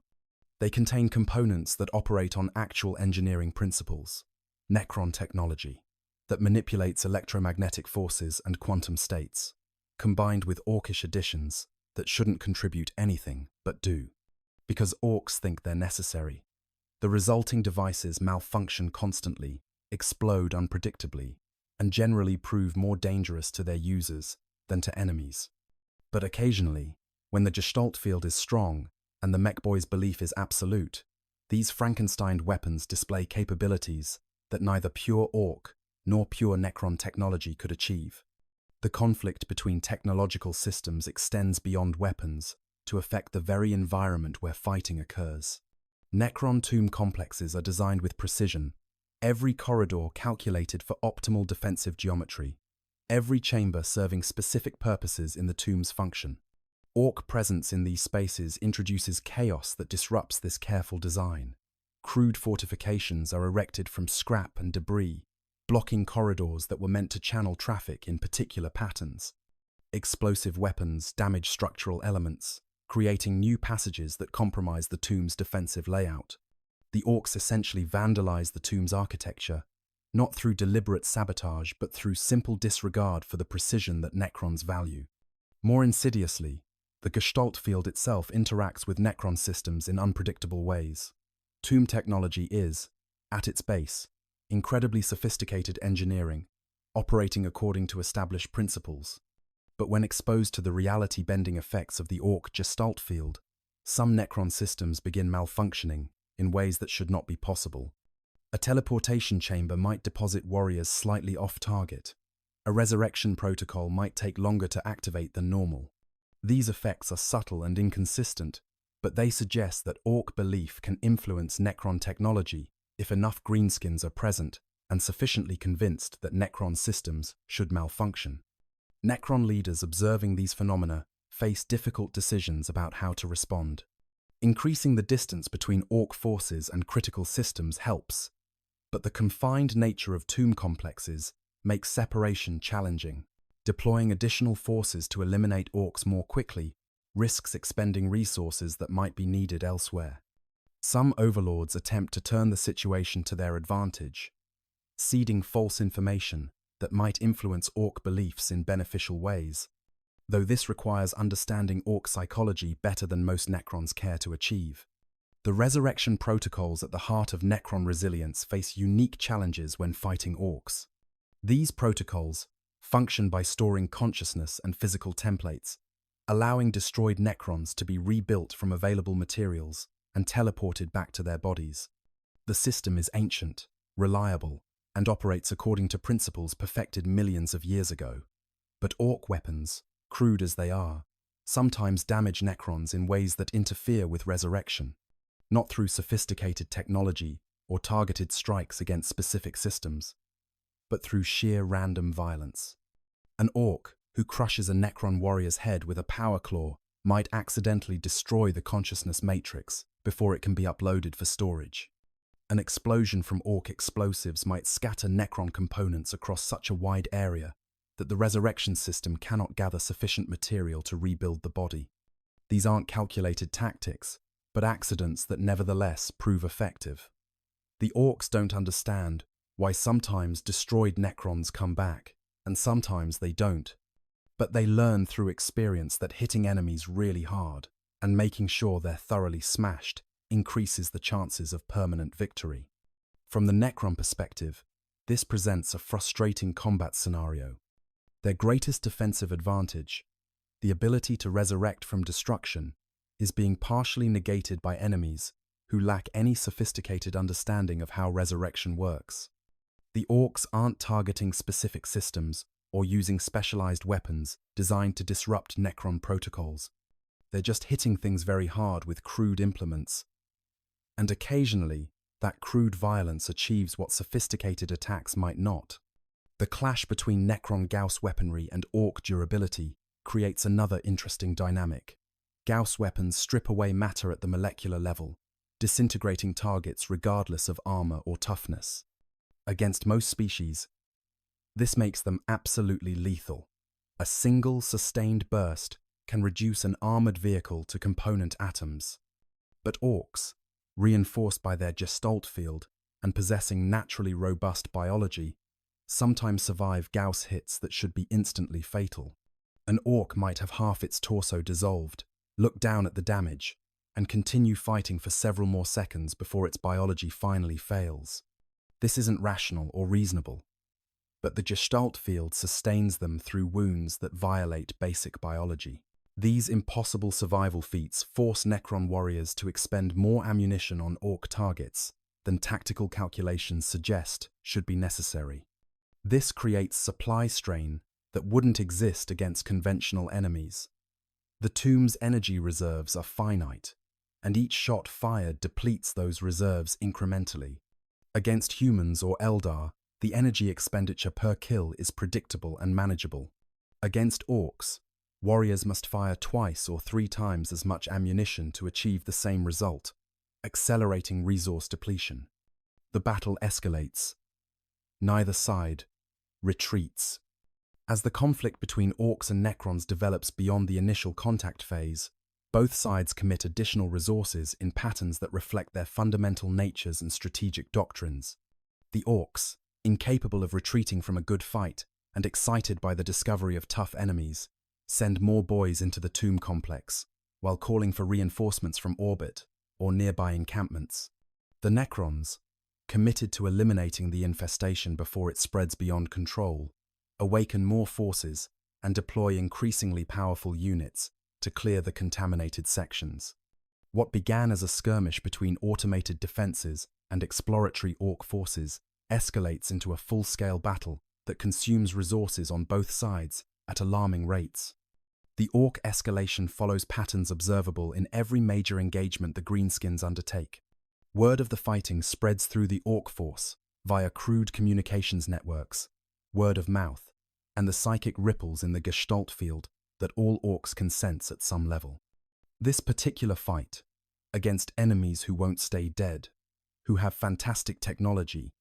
They contain components that operate on actual engineering principles, Necron technology, that manipulates electromagnetic forces and quantum states, combined with Orkish additions that shouldn't contribute anything but do, because Orks think they're necessary. The resulting devices malfunction constantly, explode unpredictably, and generally prove more dangerous to their users than to enemies. But occasionally, when the Gestalt field is strong and the mechboy's belief is absolute, these Frankenstein weapons display capabilities that neither pure Ork nor pure Necron technology could achieve. The conflict between technological systems extends beyond weapons to affect the very environment where fighting occurs. Necron tomb complexes are designed with precision, every corridor calculated for optimal defensive geometry, every chamber serving specific purposes in the tomb's function. Ork presence in these spaces introduces chaos that disrupts this careful design. Crude fortifications are erected from scrap and debris, blocking corridors that were meant to channel traffic in particular patterns. Explosive weapons damage structural elements, creating new passages that compromise the tomb's defensive layout. The Orks essentially vandalized the tomb's architecture, not through deliberate sabotage but through simple disregard for the precision that Necrons value. More insidiously, the Gestalt field itself interacts with Necron systems in unpredictable ways. Tomb technology is, at its base, incredibly sophisticated engineering, operating according to established principles. But when exposed to the reality-bending effects of the Ork Gestalt field, some Necron systems begin malfunctioning in ways that should not be possible. A teleportation chamber might deposit warriors slightly off-target. A resurrection protocol might take longer to activate than normal. These effects are subtle and inconsistent, but they suggest that Ork belief can influence Necron technology if enough greenskins are present and sufficiently convinced that Necron systems should malfunction. Necron leaders observing these phenomena face difficult decisions about how to respond. Increasing the distance between Ork forces and critical systems helps, but the confined nature of tomb complexes makes separation challenging. Deploying additional forces to eliminate Orks more quickly risks expending resources that might be needed elsewhere. Some overlords attempt to turn the situation to their advantage, seeding false information that might influence Ork beliefs in beneficial ways, though this requires understanding Ork psychology better than most Necrons care to achieve. The resurrection protocols at the heart of Necron resilience face unique challenges when fighting Orks. These protocols function by storing consciousness and physical templates, allowing destroyed Necrons to be rebuilt from available materials and teleported back to their bodies. The system is ancient, reliable, and operates according to principles perfected millions of years ago. But Ork weapons, crude as they are, sometimes damage Necrons in ways that interfere with resurrection, not through sophisticated technology or targeted strikes against specific systems, but through sheer random violence. An Ork who crushes a Necron warrior's head with a power claw might accidentally destroy the consciousness matrix before it can be uploaded for storage. An explosion from Ork explosives might scatter Necron components across such a wide area that the resurrection system cannot gather sufficient material to rebuild the body. These aren't calculated tactics, but accidents that nevertheless prove effective. The Orks don't understand why sometimes destroyed Necrons come back, and sometimes they don't. But they learn through experience that hitting enemies really hard and making sure they're thoroughly smashed increases the chances of permanent victory. From the Necron perspective, this presents a frustrating combat scenario. Their greatest defensive advantage, the ability to resurrect from destruction, is being partially negated by enemies who lack any sophisticated understanding of how resurrection works. The Orks aren't targeting specific systems or using specialized weapons designed to disrupt Necron protocols. They're just hitting things very hard with crude implements. And occasionally, that crude violence achieves what sophisticated attacks might not. The clash between Necron Gauss weaponry and Ork durability creates another interesting dynamic. Gauss weapons strip away matter at the molecular level, disintegrating targets regardless of armor or toughness. Against most species, this makes them absolutely lethal. A single sustained burst can reduce an armored vehicle to component atoms. But Orks, reinforced by their Gestalt field and possessing naturally robust biology, sometimes survive Gauss hits that should be instantly fatal. An Ork might have half its torso dissolved, look down at the damage, and continue fighting for several more seconds before its biology finally fails. This isn't rational or reasonable, but the Gestalt field sustains them through wounds that violate basic biology. These impossible survival feats force Necron warriors to expend more ammunition on Ork targets than tactical calculations suggest should be necessary. This creates supply strain that wouldn't exist against conventional enemies. The tomb's energy reserves are finite, and each shot fired depletes those reserves incrementally. Against humans or Eldar, the energy expenditure per kill is predictable and manageable. Against Orks, warriors must fire twice or 3 times as much ammunition to achieve the same result, accelerating resource depletion. The battle escalates. Neither side retreats. As the conflict between Orks and Necrons develops beyond the initial contact phase, Both sides commit additional resources in patterns that reflect their fundamental natures and strategic doctrines. The Orks, incapable of retreating from a good fight and excited by the discovery of tough enemies, send more boys into the tomb complex, while calling for reinforcements from orbit or nearby encampments. The Necrons, committed to eliminating the infestation before it spreads beyond control, awaken more forces and deploy increasingly powerful units to clear the contaminated sections. What began as a skirmish between automated defenses and exploratory Ork forces escalates into a full-scale battle that consumes resources on both sides at alarming rates. The Ork escalation follows patterns observable in every major engagement the Greenskins undertake. Word of the fighting spreads through the Ork force via crude communications networks, word of mouth, and the psychic ripples in the Gestalt field that all Orks can sense at some level. This particular fight, against enemies who won't stay dead, who have fantastic technology,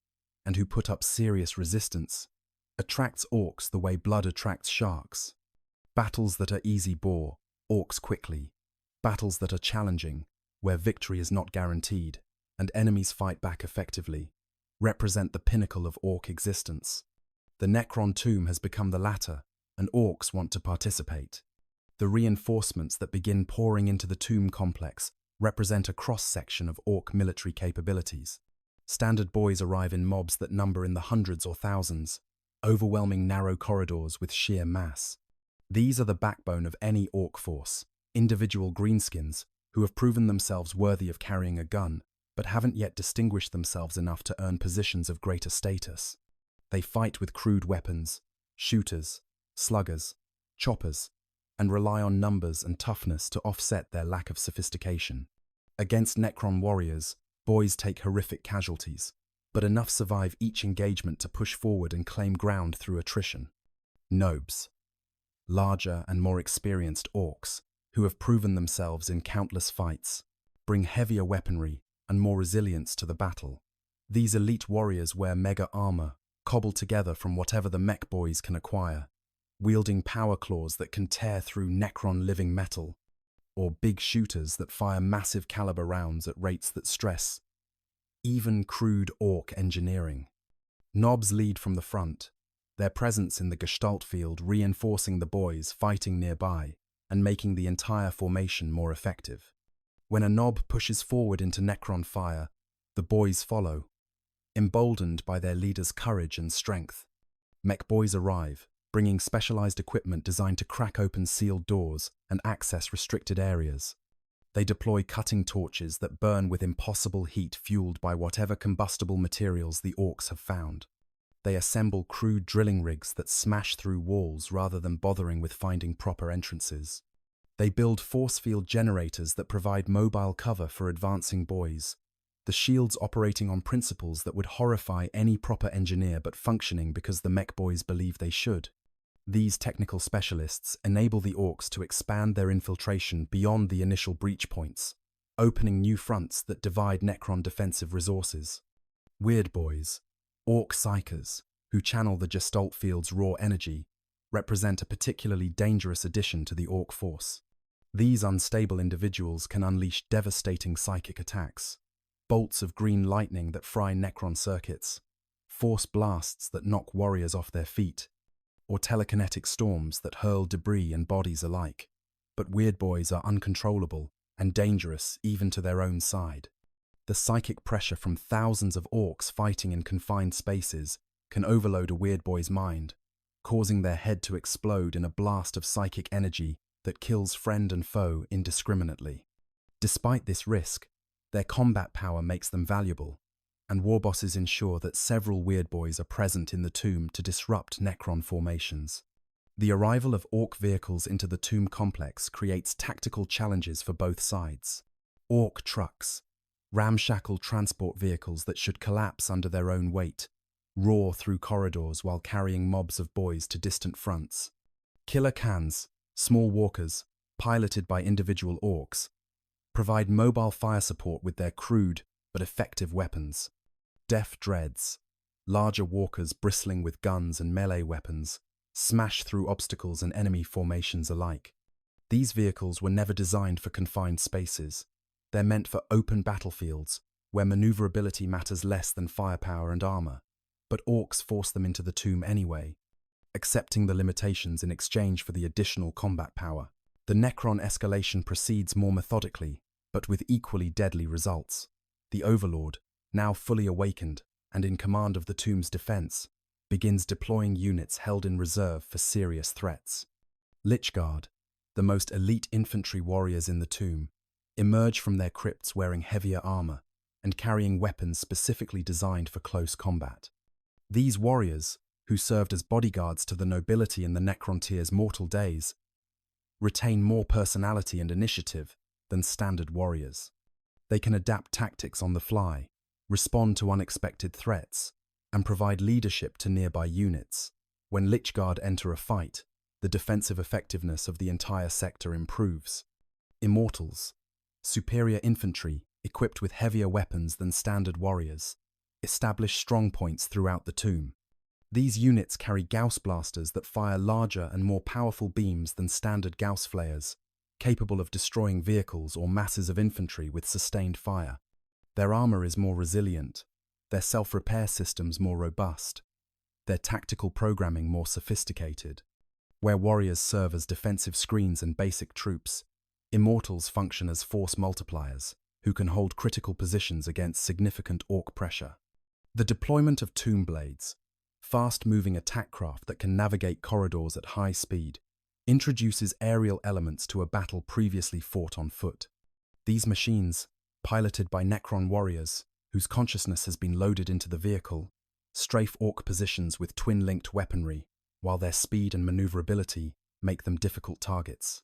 and who put up serious resistance, attracts Orks the way blood attracts sharks. Battles that are easy bore Orks quickly. Battles that are challenging, where victory is not guaranteed, and enemies fight back effectively, represent the pinnacle of Ork existence. The Necron tomb has become the latter, and Orks want to participate. The reinforcements that begin pouring into the tomb complex represent a cross-section of Ork military capabilities. Standard boys arrive in mobs that number in the hundreds or thousands, overwhelming narrow corridors with sheer mass. These are the backbone of any Ork force, individual greenskins who have proven themselves worthy of carrying a gun, but haven't yet distinguished themselves enough to earn positions of greater status. They fight with crude weapons, shooters, sluggers, choppers, and rely on numbers and toughness to offset their lack of sophistication. Against Necron warriors, boys take horrific casualties, but enough survive each engagement to push forward and claim ground through attrition. Nobes, larger and more experienced Orks, who have proven themselves in countless fights, bring heavier weaponry and more resilience to the battle. These elite warriors wear mega armor, cobbled together from whatever the mech boys can acquire, wielding power claws that can tear through Necron living metal, or big shooters that fire massive caliber rounds at rates that stress even crude Ork engineering. Nobs lead from the front, their presence in the Gestalt field reinforcing the boys fighting nearby and making the entire formation more effective. When a Nob pushes forward into Necron fire, the boys follow, emboldened by their leader's courage and strength. Mech boys arrive, bringing specialized equipment designed to crack open sealed doors and access restricted areas. They deploy cutting torches that burn with impossible heat fueled by whatever combustible materials the Orks have found. They assemble crude drilling rigs that smash through walls rather than bothering with finding proper entrances. They build force field generators that provide mobile cover for advancing boys, the shields operating on principles that would horrify any proper engineer but functioning because the mech boys believe they should. These technical specialists enable the Orks to expand their infiltration beyond the initial breach points, opening new fronts that divide Necron defensive resources. Weird boys, Ork psychers, who channel the Gestalt field's raw energy, represent a particularly dangerous addition to the Ork force. These unstable individuals can unleash devastating psychic attacks, bolts of green lightning that fry Necron circuits, force blasts that knock warriors off their feet, or telekinetic storms that hurl debris and bodies alike. But weird boys are uncontrollable and dangerous even to their own side. The psychic pressure from thousands of Orks fighting in confined spaces can overload a weird boy's mind, causing their head to explode in a blast of psychic energy that kills friend and foe indiscriminately. Despite this risk, their combat power makes them valuable, and war bosses ensure that several weird boys are present in the tomb to disrupt Necron formations. The arrival of Ork vehicles into the tomb complex creates tactical challenges for both sides. Ork trucks, ramshackle transport vehicles that should collapse under their own weight, roar through corridors while carrying mobs of boys to distant fronts. Killer cans, small walkers, piloted by individual Orks, provide mobile fire support with their crude but effective weapons. Deaf dreads, larger walkers bristling with guns and melee weapons, smash through obstacles and enemy formations alike. These vehicles were never designed for confined spaces. They're meant for open battlefields, where maneuverability matters less than firepower and armor. But Orks force them into the tomb anyway, accepting the limitations in exchange for the additional combat power. The Necron escalation proceeds more methodically, but with equally deadly results. The Overlord, now fully awakened and in command of the tomb's defense, begins deploying units held in reserve for serious threats. Lychguard, the most elite infantry warriors in the tomb, emerge from their crypts wearing heavier armor and carrying weapons specifically designed for close combat. These warriors, who served as bodyguards to the nobility in the Necrontier's mortal days, retain more personality and initiative than standard warriors. They can adapt tactics on the fly, respond to unexpected threats, and provide leadership to nearby units. When Lychguard enter a fight, the defensive effectiveness of the entire sector improves. Immortals, superior infantry equipped with heavier weapons than standard warriors, establish strongpoints throughout the tomb. These units carry Gauss blasters that fire larger and more powerful beams than standard Gauss flares, capable of destroying vehicles or masses of infantry with sustained fire. Their armor is more resilient, their self-repair systems more robust, their tactical programming more sophisticated. Where warriors serve as defensive screens and basic troops, immortals function as force multipliers, who can hold critical positions against significant Ork pressure. The deployment of tomb blades, fast-moving attack craft that can navigate corridors at high speed, introduces aerial elements to a battle previously fought on foot. These machines, piloted by Necron warriors, whose consciousness has been loaded into the vehicle, strafe Ork positions with twin-linked weaponry, while their speed and maneuverability make them difficult targets.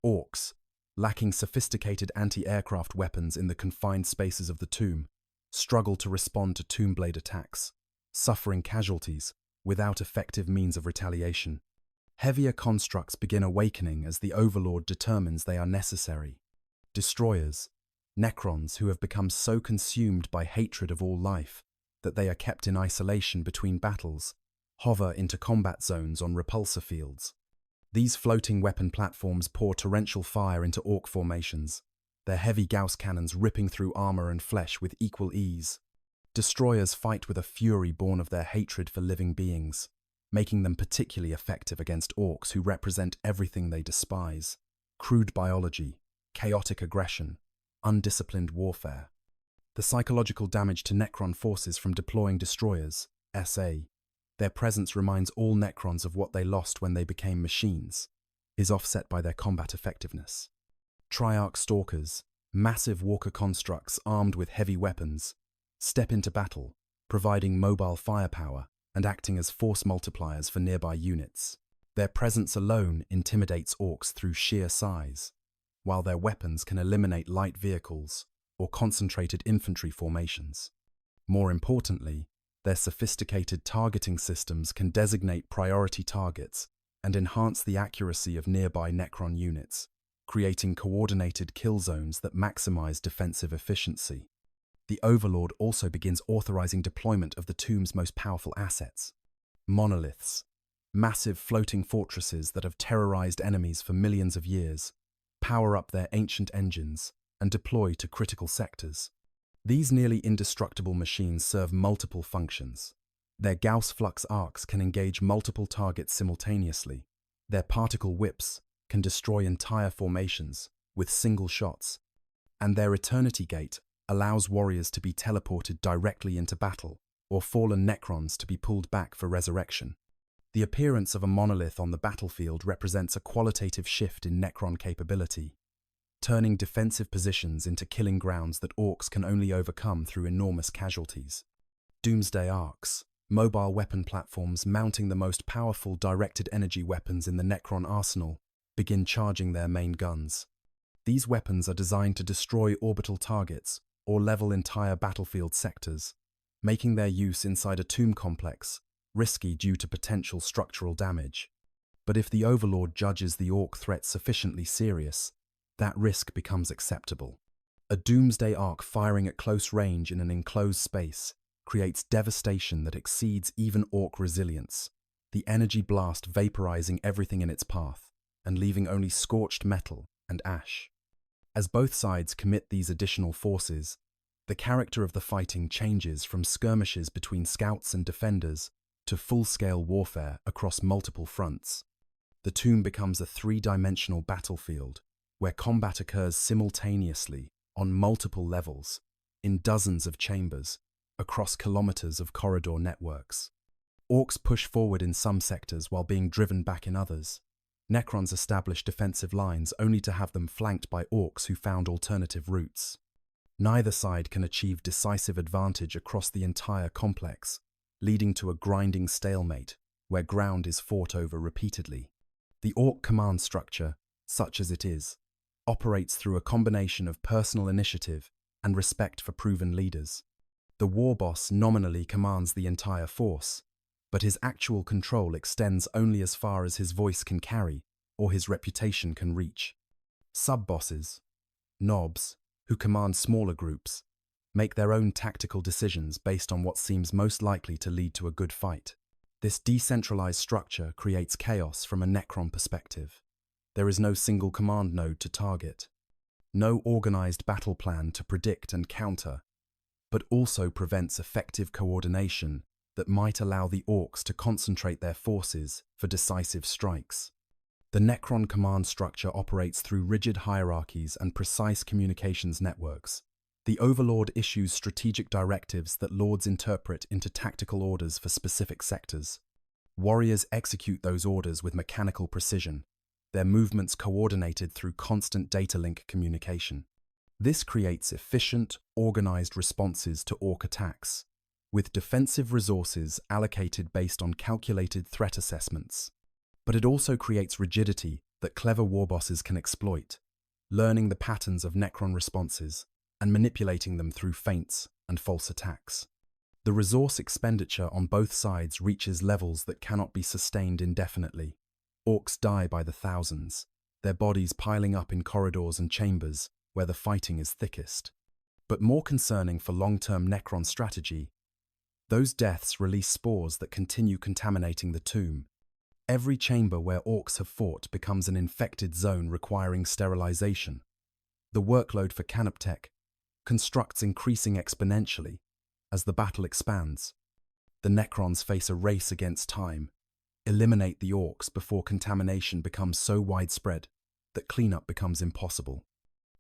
Orks, lacking sophisticated anti-aircraft weapons in the confined spaces of the tomb, struggle to respond to tomb blade attacks, suffering casualties without effective means of retaliation. Heavier constructs begin awakening as the Overlord determines they are necessary. Destroyers, Necrons who have become so consumed by hatred of all life that they are kept in isolation between battles, hover into combat zones on repulsor fields. These floating weapon platforms pour torrential fire into Ork formations, their heavy Gauss cannons ripping through armor and flesh with equal ease. Destroyers fight with a fury born of their hatred for living beings, making them particularly effective against Orks who represent everything they despise: crude biology, chaotic aggression, undisciplined warfare. The psychological damage to Necron forces from deploying destroyers, SA, their presence reminds all Necrons of what they lost when they became machines, is offset by their combat effectiveness. Triarch Stalkers, massive walker constructs armed with heavy weapons, step into battle, providing mobile firepower and acting as force multipliers for nearby units. Their presence alone intimidates Orks through sheer size, while their weapons can eliminate light vehicles or concentrated infantry formations. More importantly, their sophisticated targeting systems can designate priority targets and enhance the accuracy of nearby Necron units, creating coordinated kill zones that maximize defensive efficiency. The Overlord also begins authorizing deployment of the tomb's most powerful assets: monoliths, massive floating fortresses that have terrorized enemies for millions of years, power up their ancient engines, and deploy to critical sectors. These nearly indestructible machines serve multiple functions. Their Gauss flux arcs can engage multiple targets simultaneously. Their particle whips can destroy entire formations with single shots. And their Eternity Gate allows warriors to be teleported directly into battle, or fallen Necrons to be pulled back for resurrection. The appearance of a monolith on the battlefield represents a qualitative shift in Necron capability, turning defensive positions into killing grounds that Orks can only overcome through enormous casualties. Doomsday Arcs, mobile weapon platforms mounting the most powerful directed energy weapons in the Necron arsenal, begin charging their main guns. These weapons are designed to destroy orbital targets or level entire battlefield sectors, making their use inside a tomb complex risky due to potential structural damage. But if the Overlord judges the Ork threat sufficiently serious, that risk becomes acceptable. A Doomsday Arc firing at close range in an enclosed space creates devastation that exceeds even Ork resilience, the energy blast vaporizing everything in its path. and leaving only scorched metal and ash. As both sides commit these additional forces, the character of the fighting changes from skirmishes between scouts and defenders to full-scale warfare across multiple fronts. The tomb becomes a three-dimensional battlefield where combat occurs simultaneously on multiple levels, in dozens of chambers, across kilometers of corridor networks. Orks push forward in some sectors while being driven back in others. Necrons establish defensive lines only to have them flanked by Orks who found alternative routes. Neither side can achieve decisive advantage across the entire complex, leading to a grinding stalemate where ground is fought over repeatedly. The Ork command structure, such as it is, operates through a combination of personal initiative and respect for proven leaders. The war boss nominally commands the entire force, but his actual control extends only as far as his voice can carry or his reputation can reach. Sub-bosses, knobs, who command smaller groups, make their own tactical decisions based on what seems most likely to lead to a good fight. This decentralized structure creates chaos from a Necron perspective. There is no single command node to target, no organized battle plan to predict and counter, but also prevents effective coordination that might allow the Orks to concentrate their forces for decisive strikes. The Necron command structure operates through rigid hierarchies and precise communications networks. The Overlord issues strategic directives that Lords interpret into tactical orders for specific sectors. Warriors execute those orders with mechanical precision, their movements coordinated through constant data link communication. This creates efficient, organized responses to Ork attacks, with defensive resources allocated based on calculated threat assessments. But it also creates rigidity that clever warbosses can exploit, learning the patterns of Necron responses and manipulating them through feints and false attacks. The resource expenditure on both sides reaches levels that cannot be sustained indefinitely. Orks die by the thousands, their bodies piling up in corridors and chambers where the fighting is thickest. But more concerning for long-term Necron strategy, those deaths release spores that continue contaminating the tomb. Every chamber where Orks have fought becomes an infected zone requiring sterilization. The workload for Canoptech constructs increasing exponentially as the battle expands. The Necrons face a race against time. Eliminate the Orks before contamination becomes so widespread that cleanup becomes impossible.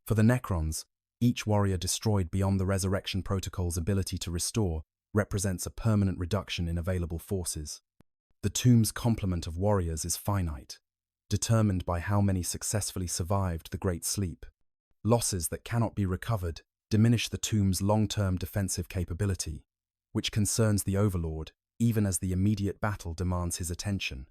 For the Necrons, each warrior destroyed beyond the Resurrection Protocol's ability to restore represents a permanent reduction in available forces. The tomb's complement of warriors is finite, determined by how many successfully survived the Great Sleep. Losses that cannot be recovered diminish the tomb's long-term defensive capability, which concerns the Overlord even as the immediate battle demands his attention.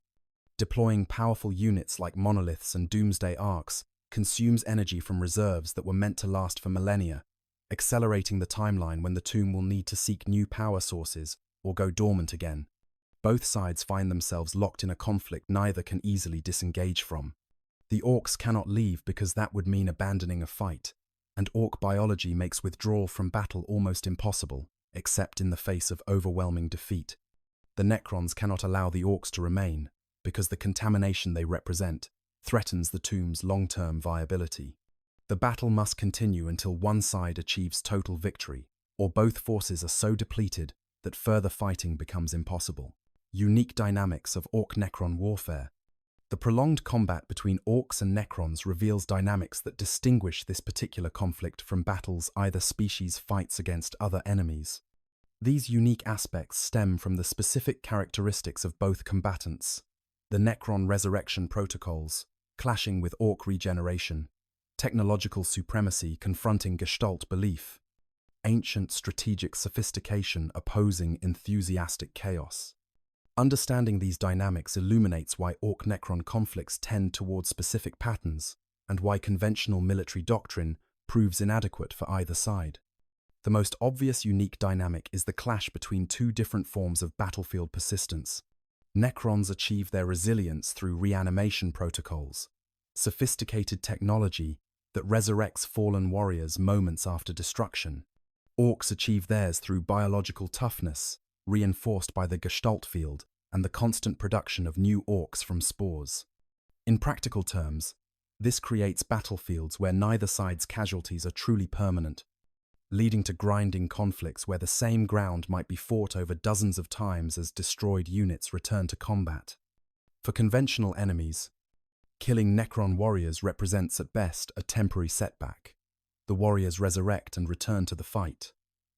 Deploying powerful units like monoliths and doomsday arcs consumes energy from reserves that were meant to last for millennia, accelerating the timeline when the tomb will need to seek new power sources or go dormant again. Both sides find themselves locked in a conflict neither can easily disengage from. The Orks cannot leave because that would mean abandoning a fight, and Ork biology makes withdrawal from battle almost impossible, except in the face of overwhelming defeat. The Necrons cannot allow the Orks to remain, because the contamination they represent threatens the tomb's long-term viability. The battle must continue until one side achieves total victory, or both forces are so depleted that further fighting becomes impossible. Unique dynamics of Ork-Necron warfare. The prolonged combat between Orks and Necrons reveals dynamics that distinguish this particular conflict from battles either species fights against other enemies. These unique aspects stem from the specific characteristics of both combatants. The Necron resurrection protocols, clashing with Ork regeneration, technological supremacy confronting Gestalt belief, ancient strategic sophistication opposing enthusiastic chaos. Understanding these dynamics illuminates why Ork-Necron conflicts tend towards specific patterns and why conventional military doctrine proves inadequate for either side. The most obvious unique dynamic is the clash between two different forms of battlefield persistence. Necrons achieve their resilience through reanimation protocols, sophisticated technology that resurrects fallen warriors moments after destruction. Orks achieve theirs through biological toughness, reinforced by the Gestalt field and the constant production of new Orks from spores. In practical terms, this creates battlefields where neither side's casualties are truly permanent, leading to grinding conflicts where the same ground might be fought over dozens of times as destroyed units return to combat. For conventional enemies, killing Necron warriors represents at best a temporary setback. The warriors resurrect and return to the fight,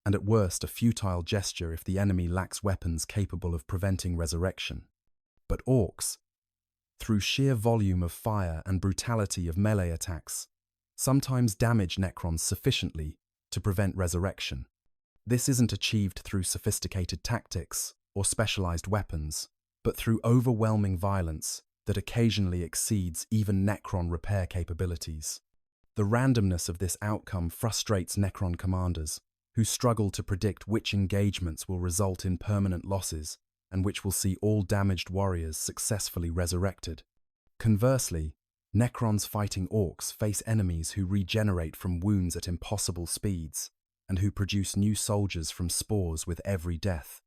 and at worst a futile gesture if the enemy lacks weapons capable of preventing resurrection. But Orks, through sheer volume of fire and brutality of melee attacks, sometimes damage Necrons sufficiently to prevent resurrection. This isn't achieved through sophisticated tactics or specialized weapons, but through overwhelming violence that occasionally exceeds even Necron repair capabilities. The randomness of this outcome frustrates Necron commanders, who struggle to predict which engagements will result in permanent losses and which will see all damaged warriors successfully resurrected. Conversely, Necrons fighting Orks face enemies who regenerate from wounds at impossible speeds and who produce new soldiers from spores with every death.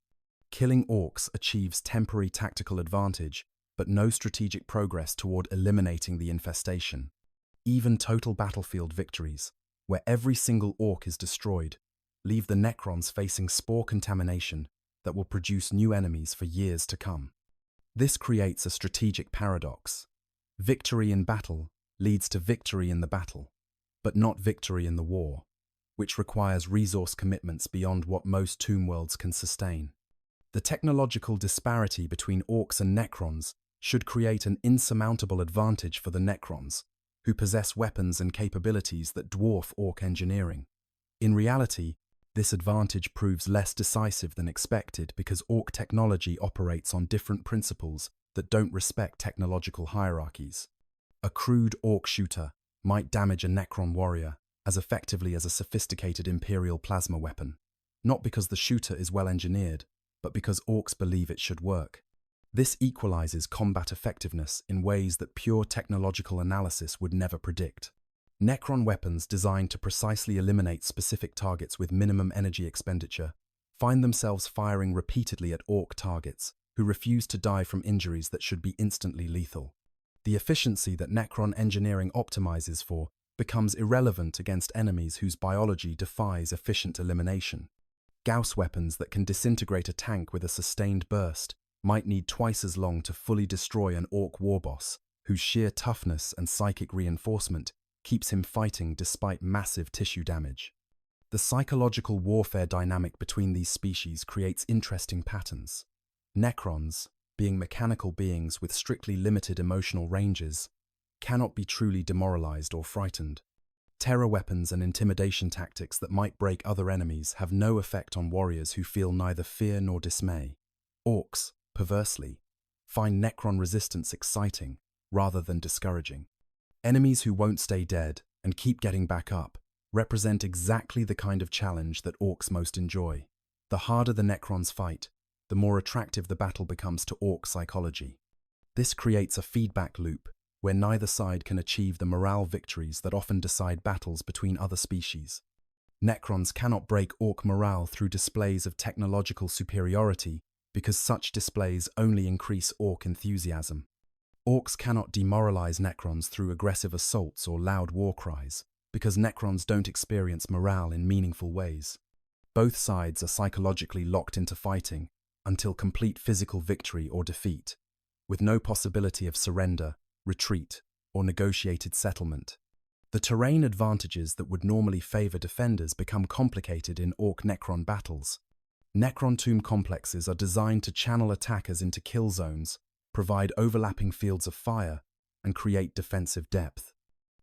Killing Orks achieves temporary tactical advantage, but no strategic progress toward eliminating the infestation. Even total battlefield victories, where every single Ork is destroyed, leave the Necrons facing spore contamination that will produce new enemies for years to come. This creates a strategic paradox. Victory in battle leads to victory in the battle, but not victory in the war, which requires resource commitments beyond what most tomb worlds can sustain. The technological disparity between Orks and Necrons should create an insurmountable advantage for the Necrons, who possess weapons and capabilities that dwarf Ork engineering. In reality, this advantage proves less decisive than expected because Ork technology operates on different principles that don't respect technological hierarchies. A crude Ork shooter might damage a Necron warrior as effectively as a sophisticated Imperial plasma weapon, not because the shooter is well engineered, but because Orks believe it should work. This equalizes combat effectiveness in ways that pure technological analysis would never predict. Necron weapons designed to precisely eliminate specific targets with minimum energy expenditure find themselves firing repeatedly at Ork targets who refuse to die from injuries that should be instantly lethal. The efficiency that Necron engineering optimizes for becomes irrelevant against enemies whose biology defies efficient elimination. Gauss weapons that can disintegrate a tank with a sustained burst might need twice as long to fully destroy an Ork warboss, whose sheer toughness and psychic reinforcement keeps him fighting despite massive tissue damage. The psychological warfare dynamic between these species creates interesting patterns. Necrons, being mechanical beings with strictly limited emotional ranges, cannot be truly demoralized or frightened. Terror weapons and intimidation tactics that might break other enemies have no effect on warriors who feel neither fear nor dismay. Orks, perversely, find Necron resistance exciting rather than discouraging. Enemies who won't stay dead and keep getting back up represent exactly the kind of challenge that Orks most enjoy. The harder the Necrons fight, the more attractive the battle becomes to Ork psychology. This creates a feedback loop where neither side can achieve the morale victories that often decide battles between other species. Necrons cannot break Ork morale through displays of technological superiority because such displays only increase Ork enthusiasm. Orks cannot demoralize Necrons through aggressive assaults or loud war cries because Necrons don't experience morale in meaningful ways. Both sides are psychologically locked into fighting until complete physical victory or defeat, with no possibility of surrender, retreat, or negotiated settlement. The terrain advantages that would normally favor defenders become complicated in Ork-Necron battles. Necron tomb complexes are designed to channel attackers into kill zones, provide overlapping fields of fire, and create defensive depth.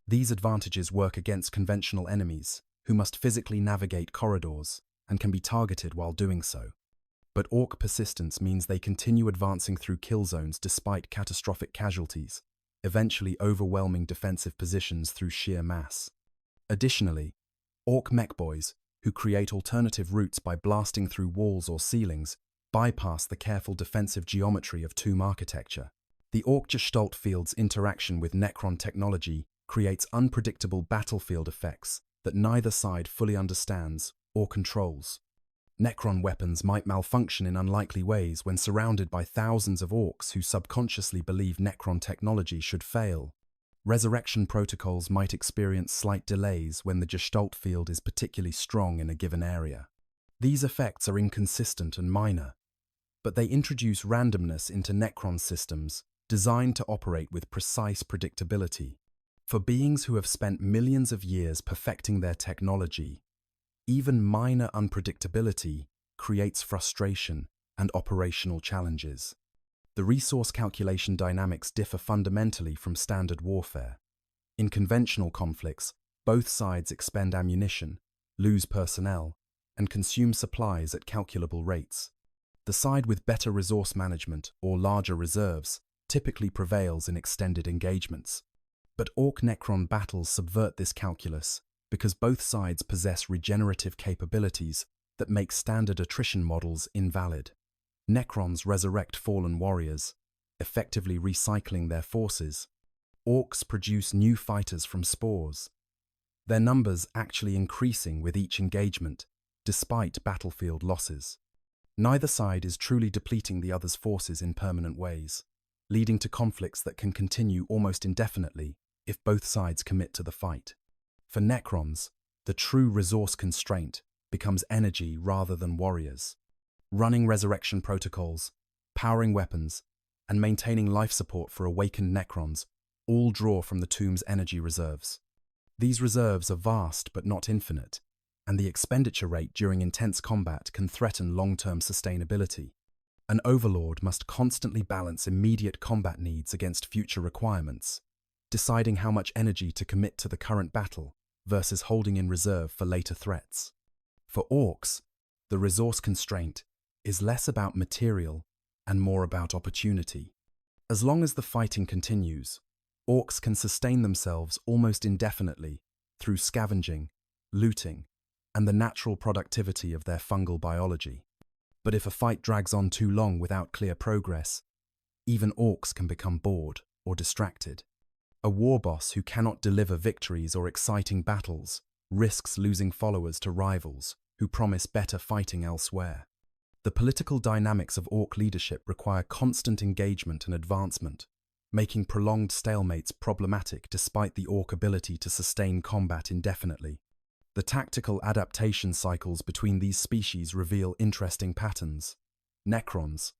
These advantages work against conventional enemies, who must physically navigate corridors and can be targeted while doing so. But Ork persistence means they continue advancing through kill zones despite catastrophic casualties, eventually overwhelming defensive positions through sheer mass. Additionally, Ork mechboys, who create alternative routes by blasting through walls or ceilings, bypass the careful defensive geometry of tomb architecture. The Ork Gestalt field's interaction with Necron technology creates unpredictable battlefield effects that neither side fully understands or controls. Necron weapons might malfunction in unlikely ways when surrounded by thousands of Orks who subconsciously believe Necron technology should fail. Resurrection protocols might experience slight delays when the Gestalt field is particularly strong in a given area. These effects are inconsistent and minor, but they introduce randomness into Necron systems designed to operate with precise predictability. For beings who have spent millions of years perfecting their technology, even minor unpredictability creates frustration and operational challenges. The resource calculation dynamics differ fundamentally from standard warfare. In conventional conflicts, both sides expend ammunition, lose personnel, and consume supplies at calculable rates. The side with better resource management or larger reserves typically prevails in extended engagements. But Orc-Necron battles subvert this calculus because both sides possess regenerative capabilities that make standard attrition models invalid. Necrons resurrect fallen warriors, effectively recycling their forces. Orcs produce new fighters from spores, their numbers actually increasing with each engagement, despite battlefield losses. Neither side is truly depleting the other's forces in permanent ways, leading to conflicts that can continue almost indefinitely if both sides commit to the fight. For Necrons, the true resource constraint becomes energy rather than warriors. Running resurrection protocols, powering weapons, and maintaining life support for awakened Necrons all draw from the tomb's energy reserves. These reserves are vast but not infinite, and the expenditure rate during intense combat can threaten long-term sustainability. An overlord must constantly balance immediate combat needs against future requirements, deciding how much energy to commit to the current battle versus holding in reserve for later threats. For Orcs, the resource constraint is less about material and more about opportunity. As long as the fighting continues, Orcs can sustain themselves almost indefinitely through scavenging, looting, and the natural productivity of their fungal biology. But if a fight drags on too long without clear progress, even Orcs can become bored or distracted. A war boss who cannot deliver victories or exciting battles risks losing followers to rivals who promise better fighting elsewhere. The political dynamics of Orc leadership require constant engagement and advancement, making prolonged stalemates problematic despite the Orc ability to sustain combat indefinitely. The tactical adaptation cycles between these species reveal interesting patterns. Necrons,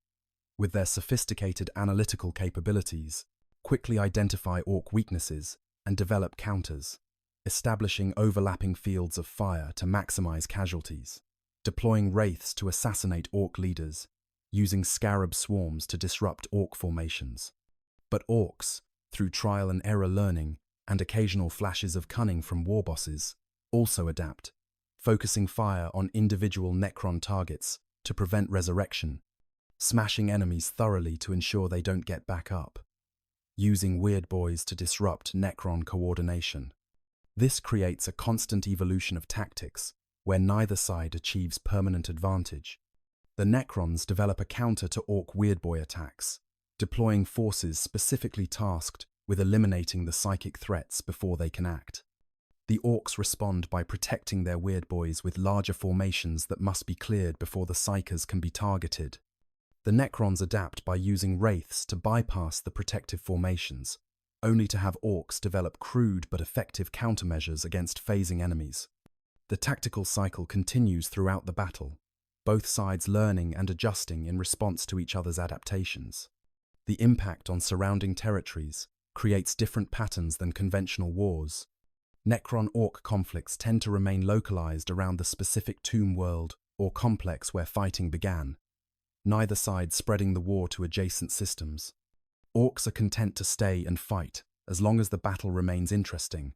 with their sophisticated analytical capabilities, quickly identify Orc weaknesses and develop counters, establishing overlapping fields of fire to maximize casualties, deploying wraiths to assassinate Orc leaders, using scarab swarms to disrupt Orc formations. But Orcs, through trial and error learning and occasional flashes of cunning from war bosses, also adapt, focusing fire on individual Necron targets to prevent resurrection, smashing enemies thoroughly to ensure they don't get back up, using weird boys to disrupt Necron coordination. This creates a constant evolution of tactics where neither side achieves permanent advantage. The Necrons develop a counter to Orc weirdboy attacks, deploying forces specifically tasked with eliminating the psychic threats before they can act. The Orcs respond by protecting their weirdboys with larger formations that must be cleared before the psykers can be targeted. The Necrons adapt by using wraiths to bypass the protective formations, only to have Orcs develop crude but effective countermeasures against phasing enemies. The tactical cycle continues throughout the battle, both sides learning and adjusting in response to each other's adaptations. The impact on surrounding territories creates different patterns than conventional wars. Necron-Orc conflicts tend to remain localized around the specific tomb world or complex where fighting began, neither side spreading the war to adjacent systems. Orcs are content to stay and fight as long as the battle remains interesting,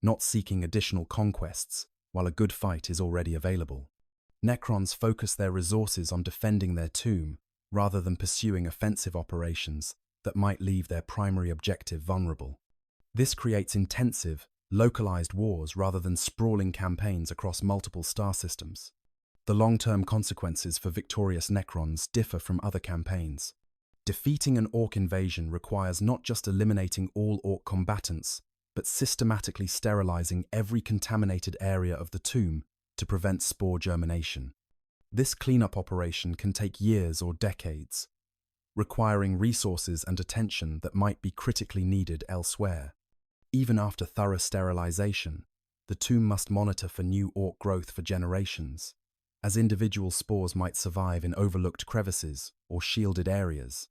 not seeking additional conquests while a good fight is already available. Necrons focus their resources on defending their tomb rather than pursuing offensive operations that might leave their primary objective vulnerable. This creates intensive, localized wars rather than sprawling campaigns across multiple star systems. The long-term consequences for victorious Necrons differ from other campaigns. Defeating an Orc invasion requires not just eliminating all Orc combatants, but systematically sterilizing every contaminated area of the tomb to prevent spore germination. This cleanup operation can take years or decades, requiring resources and attention that might be critically needed elsewhere. Even after thorough sterilization, the tomb must monitor for new orc growth for generations, as individual spores might survive in overlooked crevices or shielded areas.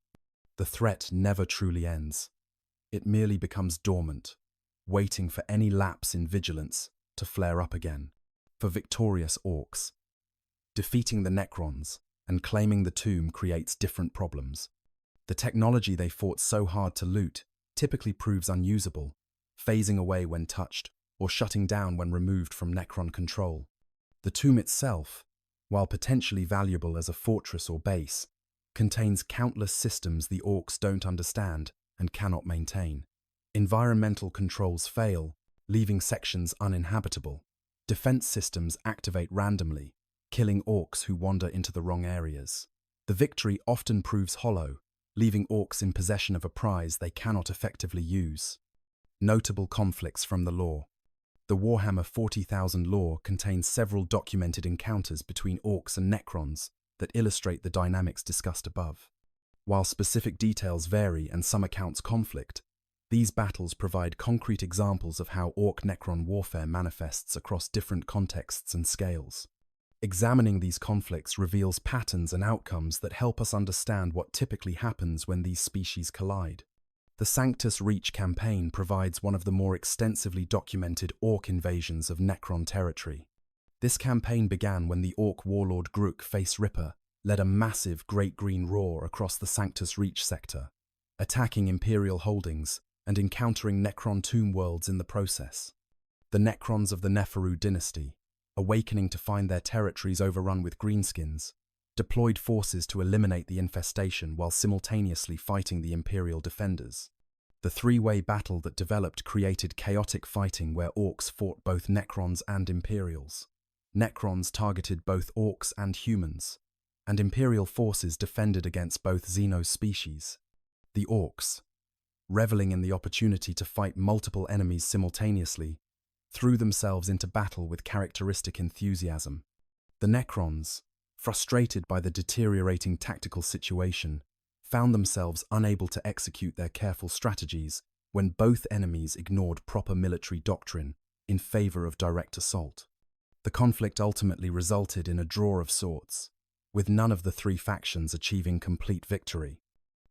The threat never truly ends. It merely becomes dormant, waiting for any lapse in vigilance to flare up again. For victorious orcs, defeating the Necrons and claiming the tomb creates different problems. The technology they fought so hard to loot typically proves unusable, phasing away when touched or shutting down when removed from Necron control. The tomb itself, while potentially valuable as a fortress or base, contains countless systems the Orks don't understand and cannot maintain. Environmental controls fail, leaving sections uninhabitable. Defense systems activate randomly, killing Orks who wander into the wrong areas. The victory often proves hollow, leaving Orks in possession of a prize they cannot effectively use. Notable conflicts from the lore. The Warhammer 40,000 lore contains several documented encounters between Orks and Necrons that illustrate the dynamics discussed above. While specific details vary and some accounts conflict, these battles provide concrete examples of how Orc-Necron warfare manifests across different contexts and scales. Examining these conflicts reveals patterns and outcomes that help us understand what typically happens when these species collide. The Sanctus Reach campaign provides one of the more extensively documented Orc invasions of Necron territory. This campaign began when the Orc warlord Grook Face Ripper led a massive Great Green Roar across the Sanctus Reach sector, attacking Imperial holdings and encountering Necron tomb worlds in the process. The Necrons of the Neferu dynasty, awakening to find their territories overrun with greenskins, deployed forces to eliminate the infestation while simultaneously fighting the Imperial defenders. The three-way battle that developed created chaotic fighting where Orcs fought both Necrons and Imperials. Necrons targeted both Orcs and humans, and Imperial forces defended against both Xeno species. The Orcs, reveling in the opportunity to fight multiple enemies simultaneously, threw themselves into battle with characteristic enthusiasm. The Necrons, frustrated by the deteriorating tactical situation, found themselves unable to execute their careful strategies when both enemies ignored proper military doctrine in favor of direct assault. The conflict ultimately resulted in a draw of sorts, with none of the three factions achieving complete victory.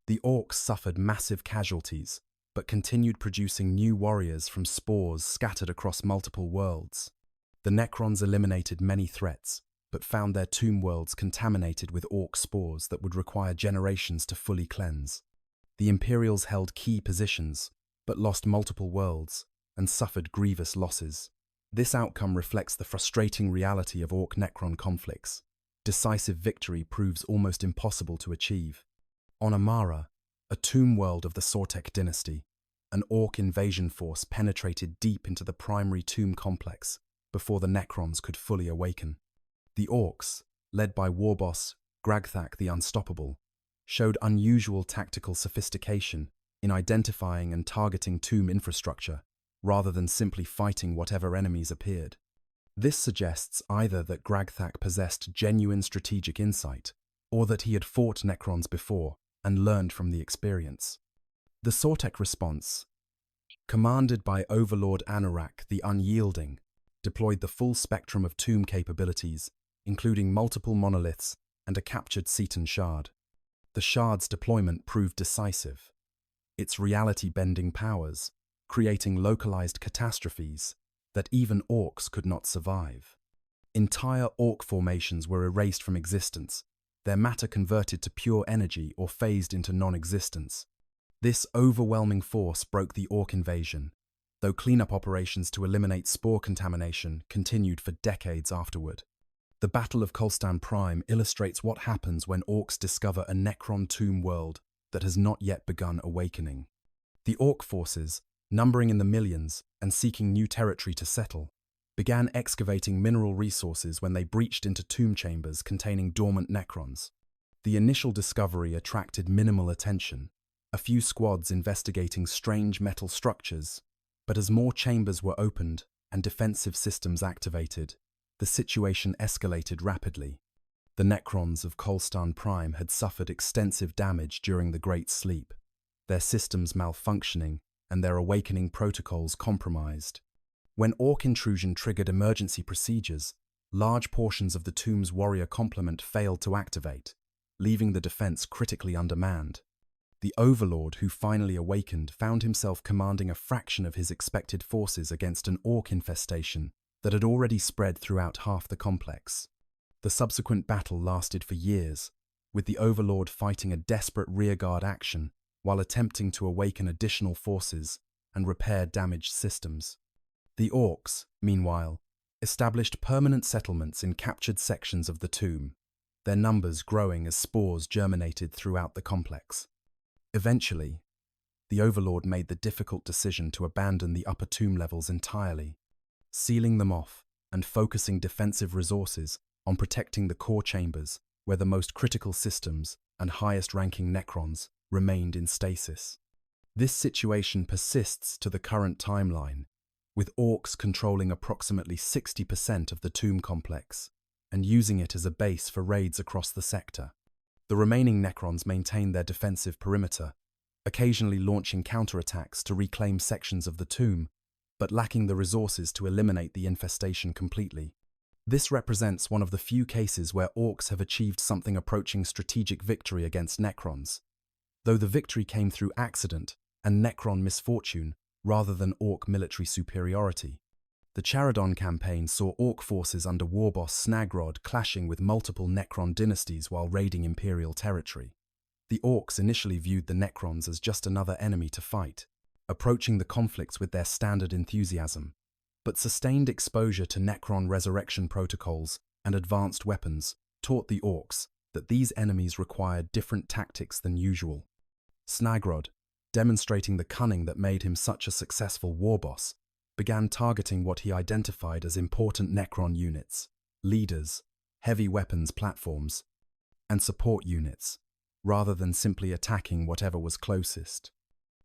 The Orcs suffered massive casualties, but continued producing new warriors from spores scattered across multiple worlds. The Necrons eliminated many threats, but found their tomb worlds contaminated with Orc spores that would require generations to fully cleanse. The Imperials held key positions, but lost multiple worlds and suffered grievous losses. This outcome reflects the frustrating reality of Orc-Necron conflicts. Decisive victory proves almost impossible to achieve. On Amara, a tomb world of the Sortek dynasty, an Orc invasion force penetrated deep into the primary tomb complex before the Necrons could fully awaken. The Orcs, led by warboss Gragthak the Unstoppable, showed unusual tactical sophistication in identifying and targeting tomb infrastructure rather than simply fighting whatever enemies appeared. This suggests either that Gragthak possessed genuine strategic insight or that he had fought Necrons before and learned from the experience. The Sortek response, commanded by Overlord Anorak the Unyielding, deployed the full spectrum of tomb capabilities, including multiple monoliths and a captured Cetan shard. The shard's deployment proved decisive, its reality-bending powers creating localized catastrophes that even Orcs could not survive. Entire Orc formations were erased from existence, their matter converted to pure energy or phased into non-existence. This overwhelming force broke the Orc invasion, though cleanup operations to eliminate spore contamination continued for decades afterward. The Battle of Kolstan Prime illustrates what happens when Orcs discover a Necron tomb world that has not yet begun awakening. The Orc forces, numbering in the millions and seeking new territory to settle, began excavating mineral resources when they breached into tomb chambers containing dormant Necrons. The initial discovery attracted minimal attention, a few squads investigating strange metal structures, but as more chambers were opened and defensive systems activated, the situation escalated rapidly. The Necrons of Kolstan Prime had suffered extensive damage during the Great Sleep, their systems malfunctioning and their awakening protocols compromised. When Ork intrusion triggered emergency procedures, large portions of the tomb's warrior complement failed to activate, leaving the defense critically undermanned. The Overlord, who finally awakened, found himself commanding a fraction of his expected forces against an Ork infestation that had already spread throughout half the complex. The subsequent battle lasted for years, with the Overlord fighting a desperate rearguard action while attempting to awaken additional forces and repair damaged systems. The Orks, meanwhile, established permanent settlements in captured sections of the tomb, their numbers growing as spores germinated throughout the complex. Eventually, the Overlord made the difficult decision to abandon the upper tomb levels entirely, sealing them off and focusing defensive resources on protecting the core chambers where the most critical systems and highest-ranking Necrons remained in stasis. This situation persists to the current timeline, with Orks controlling approximately 60% of the tomb complex and using it as a base for raids across the sector. The remaining Necrons maintain their defensive perimeter, occasionally launching counterattacks to reclaim sections of the tomb, but lacking the resources to eliminate the infestation completely. This represents one of the few cases where Orks have achieved something approaching strategic victory against Necrons, though the victory came through accident and Necron misfortune rather than Ork military superiority. The Charadon campaign saw Ork forces under warboss Snagrod clashing with multiple Necron dynasties while raiding Imperial territory. The Orks initially viewed the Necrons as just another enemy to fight, approaching the conflicts with their standard enthusiasm, but sustained exposure to Necron resurrection protocols and advanced weapons taught the Orks that these enemies required different tactics than usual. Snagrod, demonstrating the cunning that made him such a successful warboss, began targeting what he identified as important Necron units, leaders, heavy weapons platforms, and support units, rather than simply attacking whatever was closest.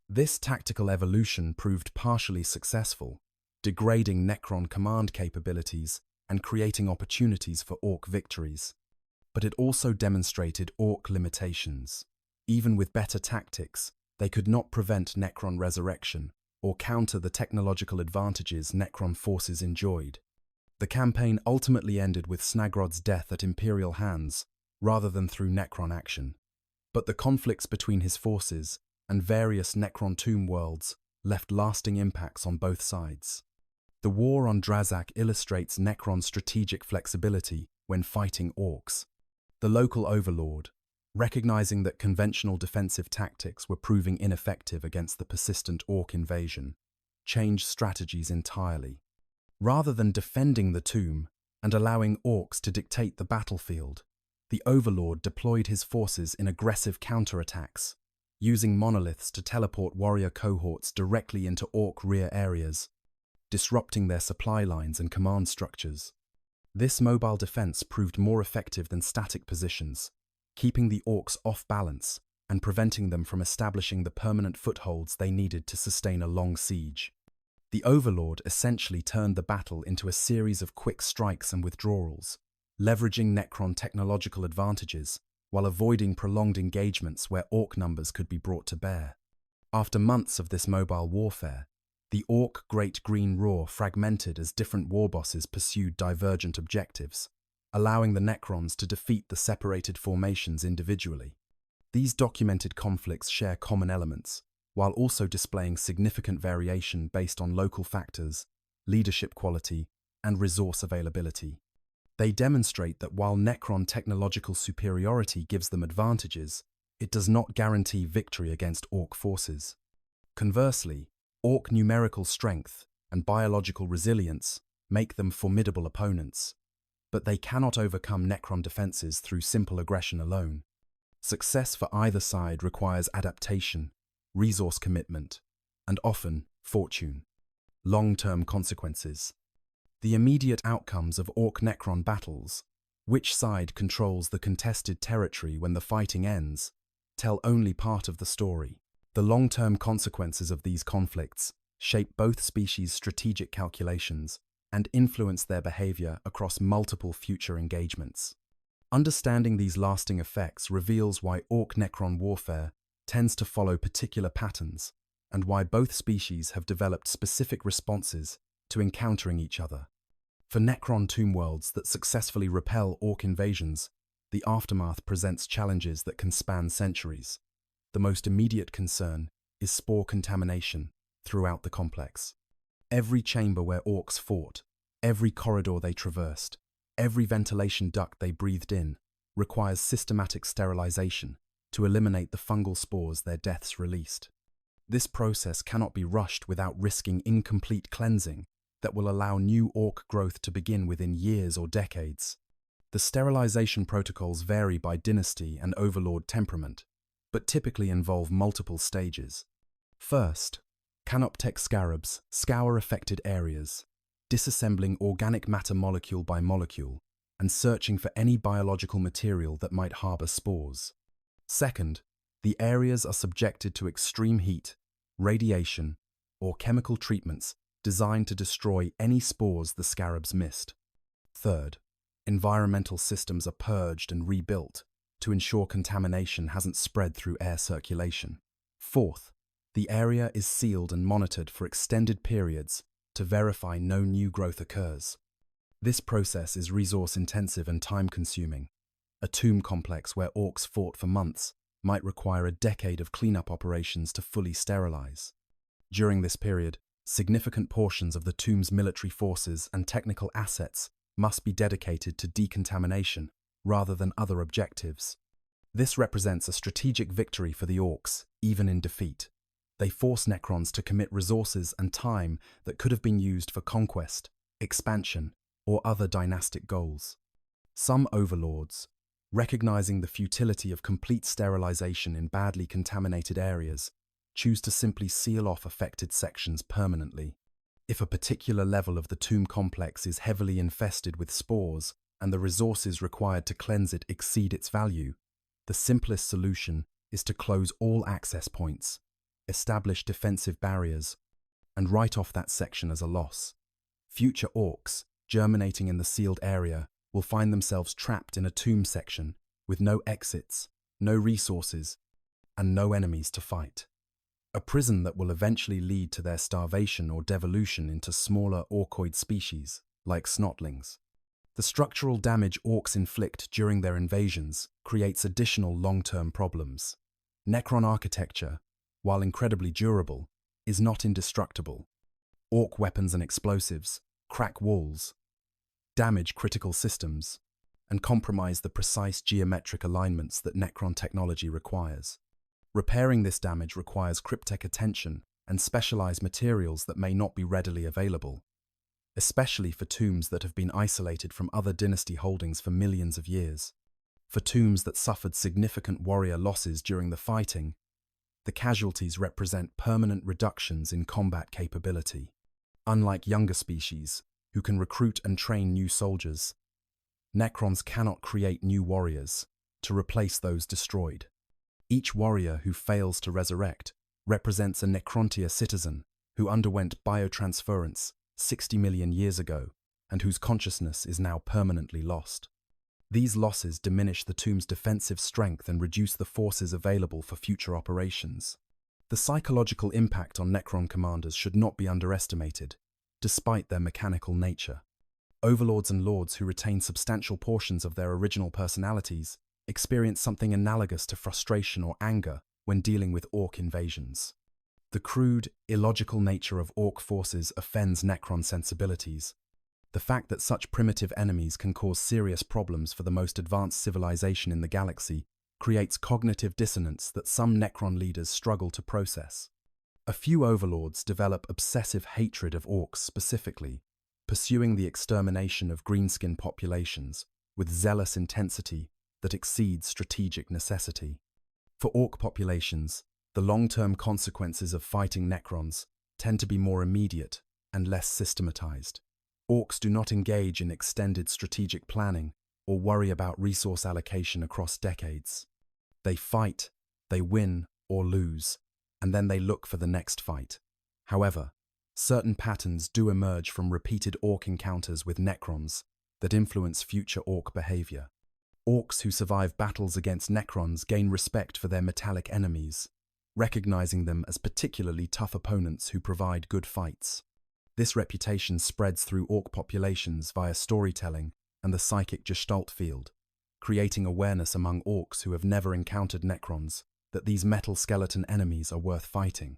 This tactical evolution proved partially successful, degrading Necron command capabilities and creating opportunities for Ork victories. But it also demonstrated Ork limitations. Even with better tactics, they could not prevent Necron resurrection or counter the technological advantages Necron forces enjoyed. The campaign ultimately ended with Snagrod's death at Imperial hands, rather than through Necron action. But the conflicts between his forces and various Necron tomb worlds left lasting impacts on both sides. The war on Drazak illustrates Necron's strategic flexibility when fighting Orks. The local Overlord, recognizing that conventional defensive tactics were proving ineffective against the persistent Ork invasion, changed strategies entirely. Rather than defending the tomb and allowing Orks to dictate the battlefield, the Overlord deployed his forces in aggressive counterattacks, using monoliths to teleport warrior cohorts directly into Ork rear areas, disrupting their supply lines and command structures. This mobile defense proved more effective than static positions, keeping the Orks off balance and preventing them from establishing the permanent footholds they needed to sustain a long siege. The Overlord essentially turned the battle into a series of quick strikes and withdrawals, leveraging Necron technological advantages while avoiding prolonged engagements where Ork numbers could be brought to bear. After months of this mobile warfare, the Ork Great Green Roar fragmented as different warbosses pursued divergent objectives, allowing the Necrons to defeat the separated formations individually. These documented conflicts share common elements, while also displaying significant variation based on local factors, leadership quality, and resource availability. They demonstrate that while Necron technological superiority gives them advantages, it does not guarantee victory against Ork forces. Conversely, Ork numerical strength and biological resilience make them formidable opponents, but they cannot overcome Necron defenses through simple aggression alone. Success for either side requires adaptation, resource commitment, and often fortune. Long-term consequences. The immediate outcomes of Ork-Necron battles, which side controls the contested territory when the fighting ends, tell only part of the story. The long-term consequences of these conflicts shape both species' strategic calculations and influence their behavior across multiple future engagements. Understanding these lasting effects reveals why Orc-Necron warfare tends to follow particular patterns, and why both species have developed specific responses to encountering each other. For Necron tomb worlds that successfully repel Orc invasions, the aftermath presents challenges that can span centuries. The most immediate concern is spore contamination throughout the complex. Every chamber where Orcs fought, every corridor they traversed, every ventilation duct they breathed in requires systematic sterilization to eliminate the fungal spores their deaths released. This process cannot be rushed without risking incomplete cleansing that will allow new Orc growth to begin within years or decades. The sterilization protocols vary by dynasty and overlord temperament, but typically involve multiple stages. First, Canoptech scarabs scour affected areas, disassembling organic matter molecule by molecule and searching for any biological material that might harbor spores. Second, the areas are subjected to extreme heat, radiation, or chemical treatments designed to destroy any spores the scarabs missed. Third, environmental systems are purged and rebuilt to ensure contamination hasn't spread through air circulation. Fourth, the area is sealed and monitored for extended periods to verify no new growth occurs. This process is resource-intensive and time-consuming. A tomb complex where Orcs fought for months might require a decade of cleanup operations to fully sterilize. During this period, significant portions of the tomb's military forces and technical assets must be dedicated to decontamination rather than other objectives. This represents a strategic victory for the Orcs, even in defeat. They force Necrons to commit resources and time that could have been used for conquest, expansion, or other dynastic goals. Some overlords, recognizing the futility of complete sterilization in badly contaminated areas, choose to simply seal off affected sections permanently. If a particular level of the tomb complex is heavily infested with spores and the resources required to cleanse it exceed its value, the simplest solution is to close all access points, establish defensive barriers, and write off that section as a loss. Future Orcs, germinating in the sealed area, will find themselves trapped in a tomb section with no exits, no resources, and no enemies to fight. A prison that will eventually lead to their starvation or devolution into smaller Orcoid species, like snotlings. The structural damage Orcs inflict during their invasions creates additional long-term problems. Necron architecture, while incredibly durable, is not indestructible. Orc weapons and explosives crack walls, damage critical systems, and compromise the precise geometric alignments that Necron technology requires. Repairing this damage requires cryptech attention and specialized materials that may not be readily available, especially for tombs that have been isolated from other dynasty holdings for millions of years. For tombs that suffered significant warrior losses during the fighting, the casualties represent permanent reductions in combat capability. Unlike younger species, who can recruit and train new soldiers, Necrons cannot create new warriors to replace those destroyed. Each warrior who fails to resurrect represents a Necrontia citizen who underwent biotransference 60 million years ago and whose consciousness is now permanently lost. These losses diminish the tomb's defensive strength and reduce the forces available for future operations. The psychological impact on Necron commanders should not be underestimated, despite their mechanical nature. Overlords and lords who retain substantial portions of their original personalities experience something analogous to frustration or anger when dealing with Orc invasions. The crude, illogical nature of Orc forces offends Necron sensibilities. The fact that such primitive enemies can cause serious problems for the most advanced civilization in the galaxy creates cognitive dissonance that some Necron leaders struggle to process. A few overlords develop obsessive hatred of Orcs specifically, pursuing the extermination of greenskin populations with zealous intensity that exceeds strategic necessity. For Orc populations, the long-term consequences of fighting Necrons tend to be more immediate and less systematized. Orcs do not engage in extended strategic planning or worry about resource allocation across decades. They fight, they win or lose, and then they look for the next fight. However, certain patterns do emerge from repeated Orc encounters with Necrons that influence future Orc behavior. Orks who survive battles against Necrons gain respect for their metallic enemies, recognizing them as particularly tough opponents who provide good fights. This reputation spreads through Ork populations via storytelling and the psychic gestalt field, creating awareness among Orks who have never encountered Necrons that these metal skeleton enemies are worth fighting.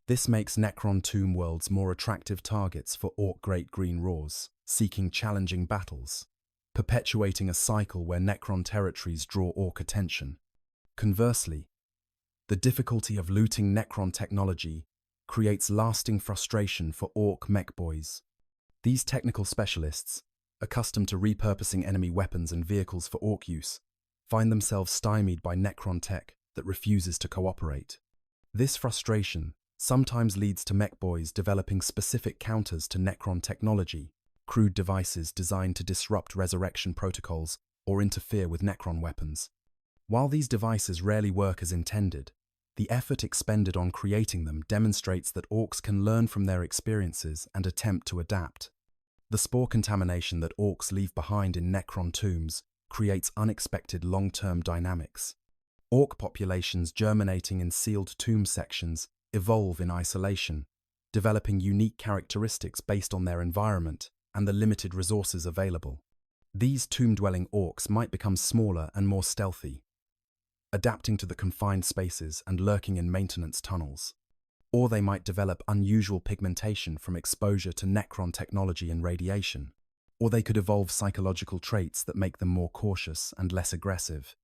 This makes Necron tomb worlds more attractive targets for Ork Great Green Roars, seeking challenging battles, perpetuating a cycle where Necron territories draw Ork attention. Conversely, the difficulty of looting Necron technology creates lasting frustration for Ork mech boys. These technical specialists, accustomed to repurposing enemy weapons and vehicles for Ork use, find themselves stymied by Necron tech that refuses to cooperate. This frustration sometimes leads to mech boys developing specific counters to Necron technology, crude devices designed to disrupt resurrection protocols or interfere with Necron weapons. While these devices rarely work as intended, the effort expended on creating them demonstrates that Orks can learn from their experiences and attempt to adapt. The spore contamination that Orks leave behind in Necron tombs creates unexpected long-term dynamics. Ork populations germinating in sealed tomb sections evolve in isolation, developing unique characteristics based on their environment and the limited resources available. These tomb-dwelling Orks might become smaller and more stealthy, adapting to the confined spaces and lurking in maintenance tunnels. Or they might develop unusual pigmentation from exposure to Necron technology and radiation. Or they could evolve psychological traits that make them more cautious and less aggressive.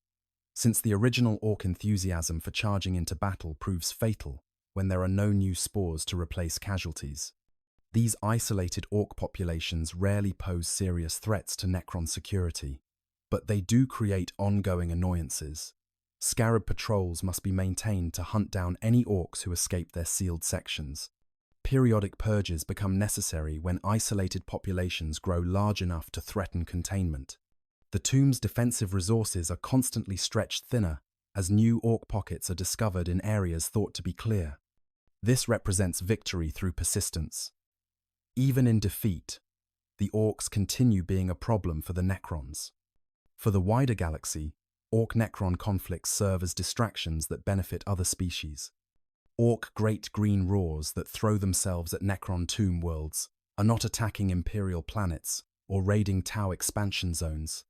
Since the original Ork enthusiasm for charging into battle proves fatal when there are no new spores to replace casualties, these isolated Ork populations rarely pose serious threats to Necron security, but they do create ongoing annoyances. Scarab patrols must be maintained to hunt down any Orks who escape their sealed sections. Periodic purges become necessary when isolated populations grow large enough to threaten containment. The tomb's defensive resources are constantly stretched thinner as new Ork pockets are discovered in areas thought to be clear. This represents victory through persistence. Even in defeat, the Orks continue being a problem for the Necrons. For the wider galaxy, Ork-Necron conflicts serve as distractions that benefit other species. Ork Great Green Roars that throw themselves at Necron tomb worlds are not attacking Imperial planets or raiding Tau expansion zones.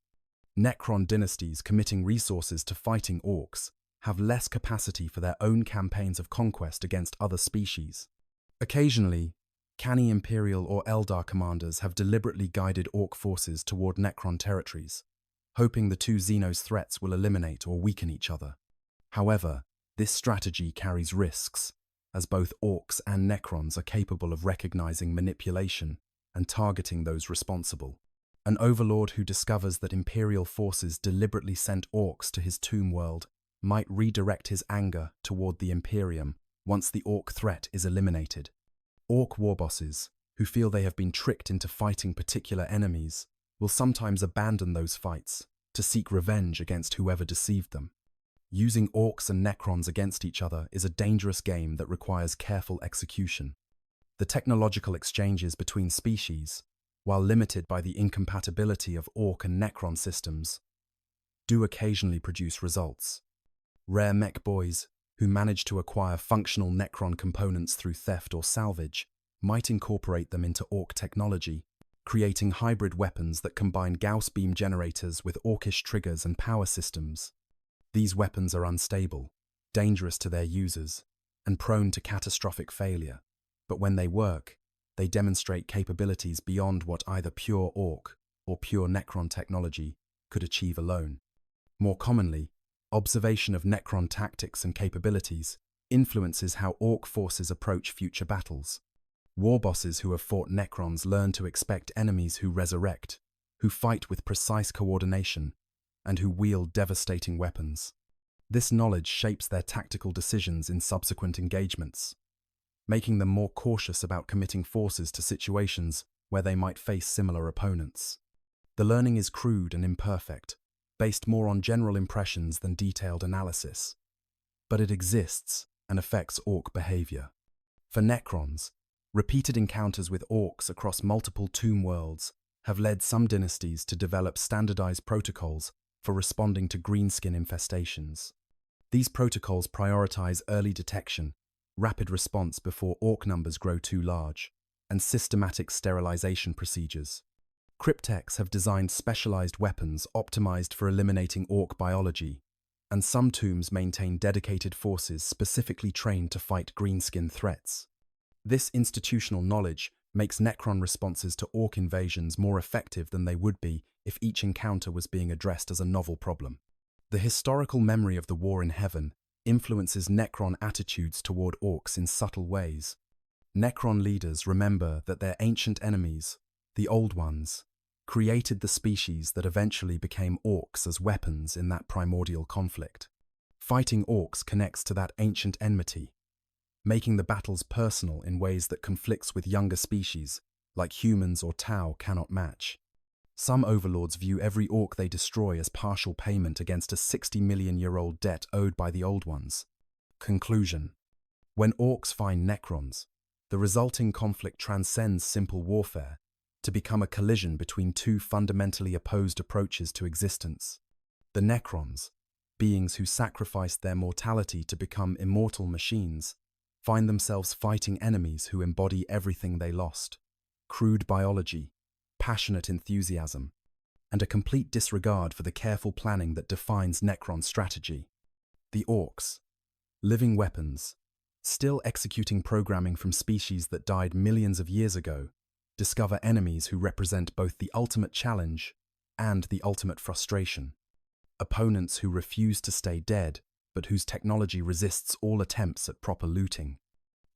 Necron dynasties committing resources to fighting Orks have less capacity for their own campaigns of conquest against other species. Occasionally, canny Imperial or Eldar commanders have deliberately guided Ork forces toward Necron territories, hoping the two Xenos threats will eliminate or weaken each other. However, this strategy carries risks, as both Orks and Necrons are capable of recognizing manipulation and targeting those responsible. An overlord who discovers that Imperial forces deliberately sent Orks to his tomb world might redirect his anger toward the Imperium once the Ork threat is eliminated. Ork warbosses, who feel they have been tricked into fighting particular enemies, will sometimes abandon those fights to seek revenge against whoever deceived them. Using Orks and Necrons against each other is a dangerous game that requires careful execution. The technological exchanges between species, while limited by the incompatibility of Ork and Necron systems, do occasionally produce results. Rare mech boys who manage to acquire functional Necron components through theft or salvage might incorporate them into Ork technology, creating hybrid weapons that combine Gauss beam generators with Orkish triggers and power systems. These weapons are unstable, dangerous to their users, and prone to catastrophic failure, but when they work, they demonstrate capabilities beyond what either pure Ork or pure Necron technology could achieve alone. More commonly, observation of Necron tactics and capabilities influences how Ork forces approach future battles. War bosses who have fought Necrons learn to expect enemies who resurrect, who fight with precise coordination, and who wield devastating weapons. This knowledge shapes their tactical decisions in subsequent engagements, making them more cautious about committing forces to situations where they might face similar opponents. The learning is crude and imperfect, based more on general impressions than detailed analysis, but it exists and affects Ork behavior. For Necrons, repeated encounters with Orks across multiple tomb worlds have led some dynasties to develop standardized protocols for responding to greenskin infestations. These protocols prioritize early detection, rapid response before orc numbers grow too large, and systematic sterilization procedures. Cryptechs have designed specialized weapons optimized for eliminating orc biology, and some tombs maintain dedicated forces specifically trained to fight greenskin threats. This institutional knowledge makes Necron responses to orc invasions more effective than they would be if each encounter was being addressed as a novel problem. The historical memory of the War in Heaven influences Necron attitudes toward orcs in subtle ways. Necron leaders remember that their ancient enemies, the Old Ones, created the species that eventually became orcs as weapons in that primordial conflict. Fighting orcs connects to that ancient enmity, making the battles personal in ways that conflicts with younger species, like humans or Tau, cannot match. Some overlords view every orc they destroy as partial payment against a 60-million-year-old debt owed by the Old Ones. Conclusion: when orcs find Necrons, the resulting conflict transcends simple warfare to become a collision between two fundamentally opposed approaches to existence. The Necrons, beings who sacrificed their mortality to become immortal machines, find themselves fighting enemies who embody everything they lost: crude biology, passionate enthusiasm, and a complete disregard for the careful planning that defines Necron strategy. The Orks, living weapons, still executing programming from species that died millions of years ago, discover enemies who represent both the ultimate challenge and the ultimate frustration. Opponents who refuse to stay dead, but whose technology resists all attempts at proper looting.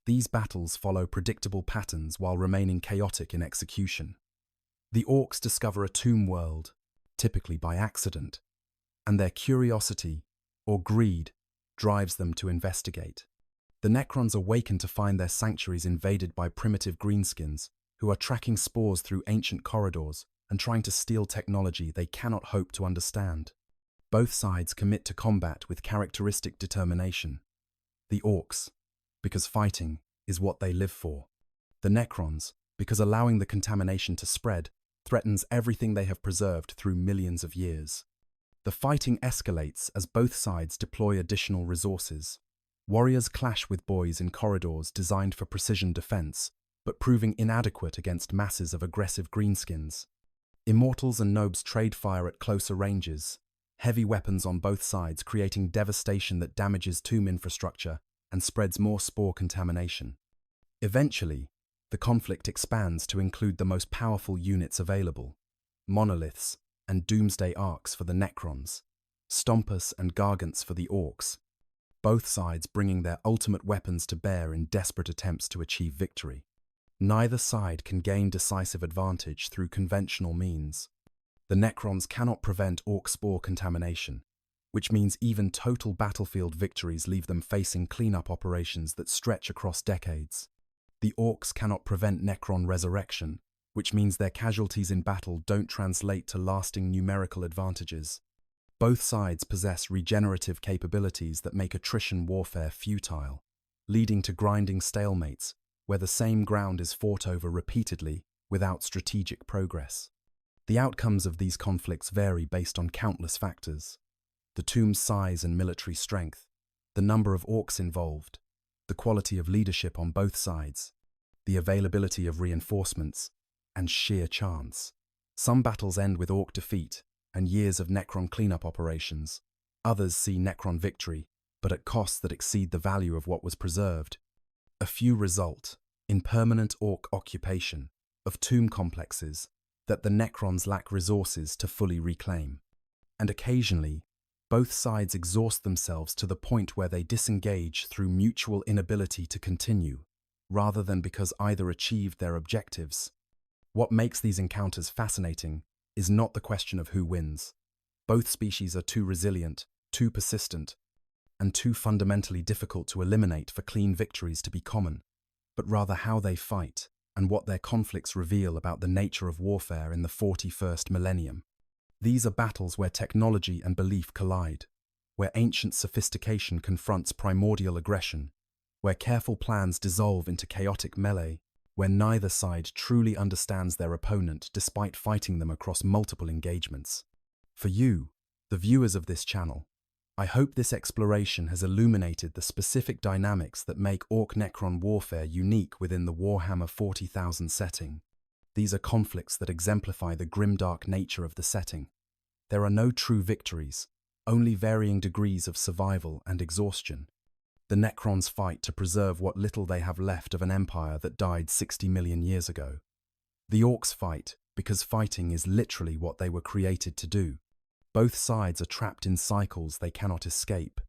These battles follow predictable patterns while remaining chaotic in execution. The Orks discover a tomb world, typically by accident, and their curiosity, or greed, drives them to investigate. The Necrons awaken to find their sanctuaries invaded by primitive greenskins, who are tracking spores through ancient corridors and trying to steal technology they cannot hope to understand. Both sides commit to combat with characteristic determination. The Orks, because fighting is what they live for. The Necrons, because allowing the contamination to spread threatens everything they have preserved through millions of years. The fighting escalates as both sides deploy additional resources. Warriors clash with boys in corridors designed for precision defense, but proving inadequate against masses of aggressive greenskins. Immortals and nobs trade fire at closer ranges, heavy weapons on both sides creating devastation that damages tomb infrastructure and spreads more spore contamination. Eventually, the conflict expands to include the most powerful units available: monoliths and doomsday arcs for the Necrons, stompers and gargants for the Orks, both sides bringing their ultimate weapons to bear in desperate attempts to achieve victory. Neither side can gain decisive advantage through conventional means. The Necrons cannot prevent orc spore contamination, which means even total battlefield victories leave them facing cleanup operations that stretch across decades. The Orks cannot prevent Necron resurrection, which means their casualties in battle don't translate to lasting numerical advantages. Both sides possess regenerative capabilities that make attrition warfare futile, leading to grinding stalemates, where the same ground is fought over repeatedly without strategic progress. The outcomes of these conflicts vary based on countless factors: the tomb's size and military strength, the number of orcs involved, the quality of leadership on both sides, the availability of reinforcements, and sheer chance. Some battles end with orc defeat and years of Necron cleanup operations. Others see Necron victory, but at costs that exceed the value of what was preserved. A few result in permanent orc occupation of tomb complexes that the Necrons lack resources to fully reclaim. And occasionally, both sides exhaust themselves to the point where they disengage through mutual inability to continue, rather than because either achieved their objectives. What makes these encounters fascinating is not the question of who wins. Both species are too resilient, too persistent, and too fundamentally difficult to eliminate for clean victories to be common, but rather how they fight and what their conflicts reveal about the nature of warfare in the 41st millennium. These are battles where technology and belief collide, where ancient sophistication confronts primordial aggression, where careful plans dissolve into chaotic melee, where neither side truly understands their opponent despite fighting them across multiple engagements. For you, The viewers of this channel, I hope this exploration has illuminated the specific dynamics that make Orc-Necron warfare unique within the Warhammer 40,000 setting. These are conflicts that exemplify the grimdark nature of the setting. There are no true victories, only varying degrees of survival and exhaustion. The Necrons fight to preserve what little they have left of an empire that died 60 million years ago. The Orcs fight because fighting is literally what they were created to do. Both sides are trapped in cycles they cannot escape,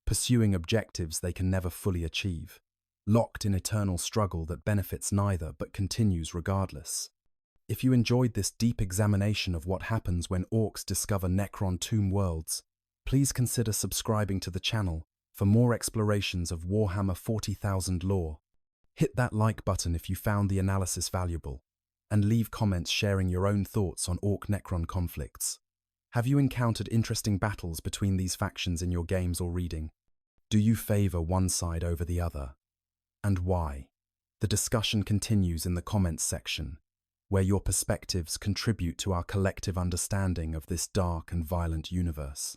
pursuing objectives they can never fully achieve, locked in eternal struggle that benefits neither but continues regardless. If you enjoyed this deep examination of what happens when Orcs discover Necron tomb worlds, please consider subscribing to the channel for more explorations of Warhammer 40,000 lore. Hit that like button if you found the analysis valuable, and leave comments sharing your own thoughts on Orc-Necron conflicts. Have you encountered interesting battles between these factions in your games or reading? Do you favor one side over the other? And why? The discussion continues in the comments section, where your perspectives contribute to our collective understanding of this dark and violent universe.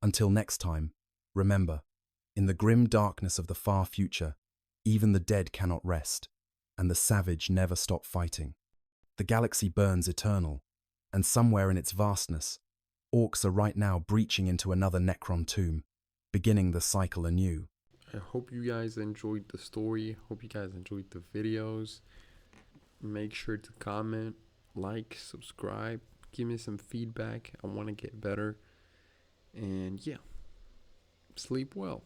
Until next time, remember, in the grim darkness of the far future, even the dead cannot rest, and the savage never stop fighting. The galaxy burns eternal, and somewhere in its vastness, Orcs are right now breaching into another Necron tomb, beginning the cycle anew. I hope you guys enjoyed the story. Hope you guys enjoyed the videos. Make sure to comment, like, subscribe, give me some feedback. I want to get better. And yeah, sleep well.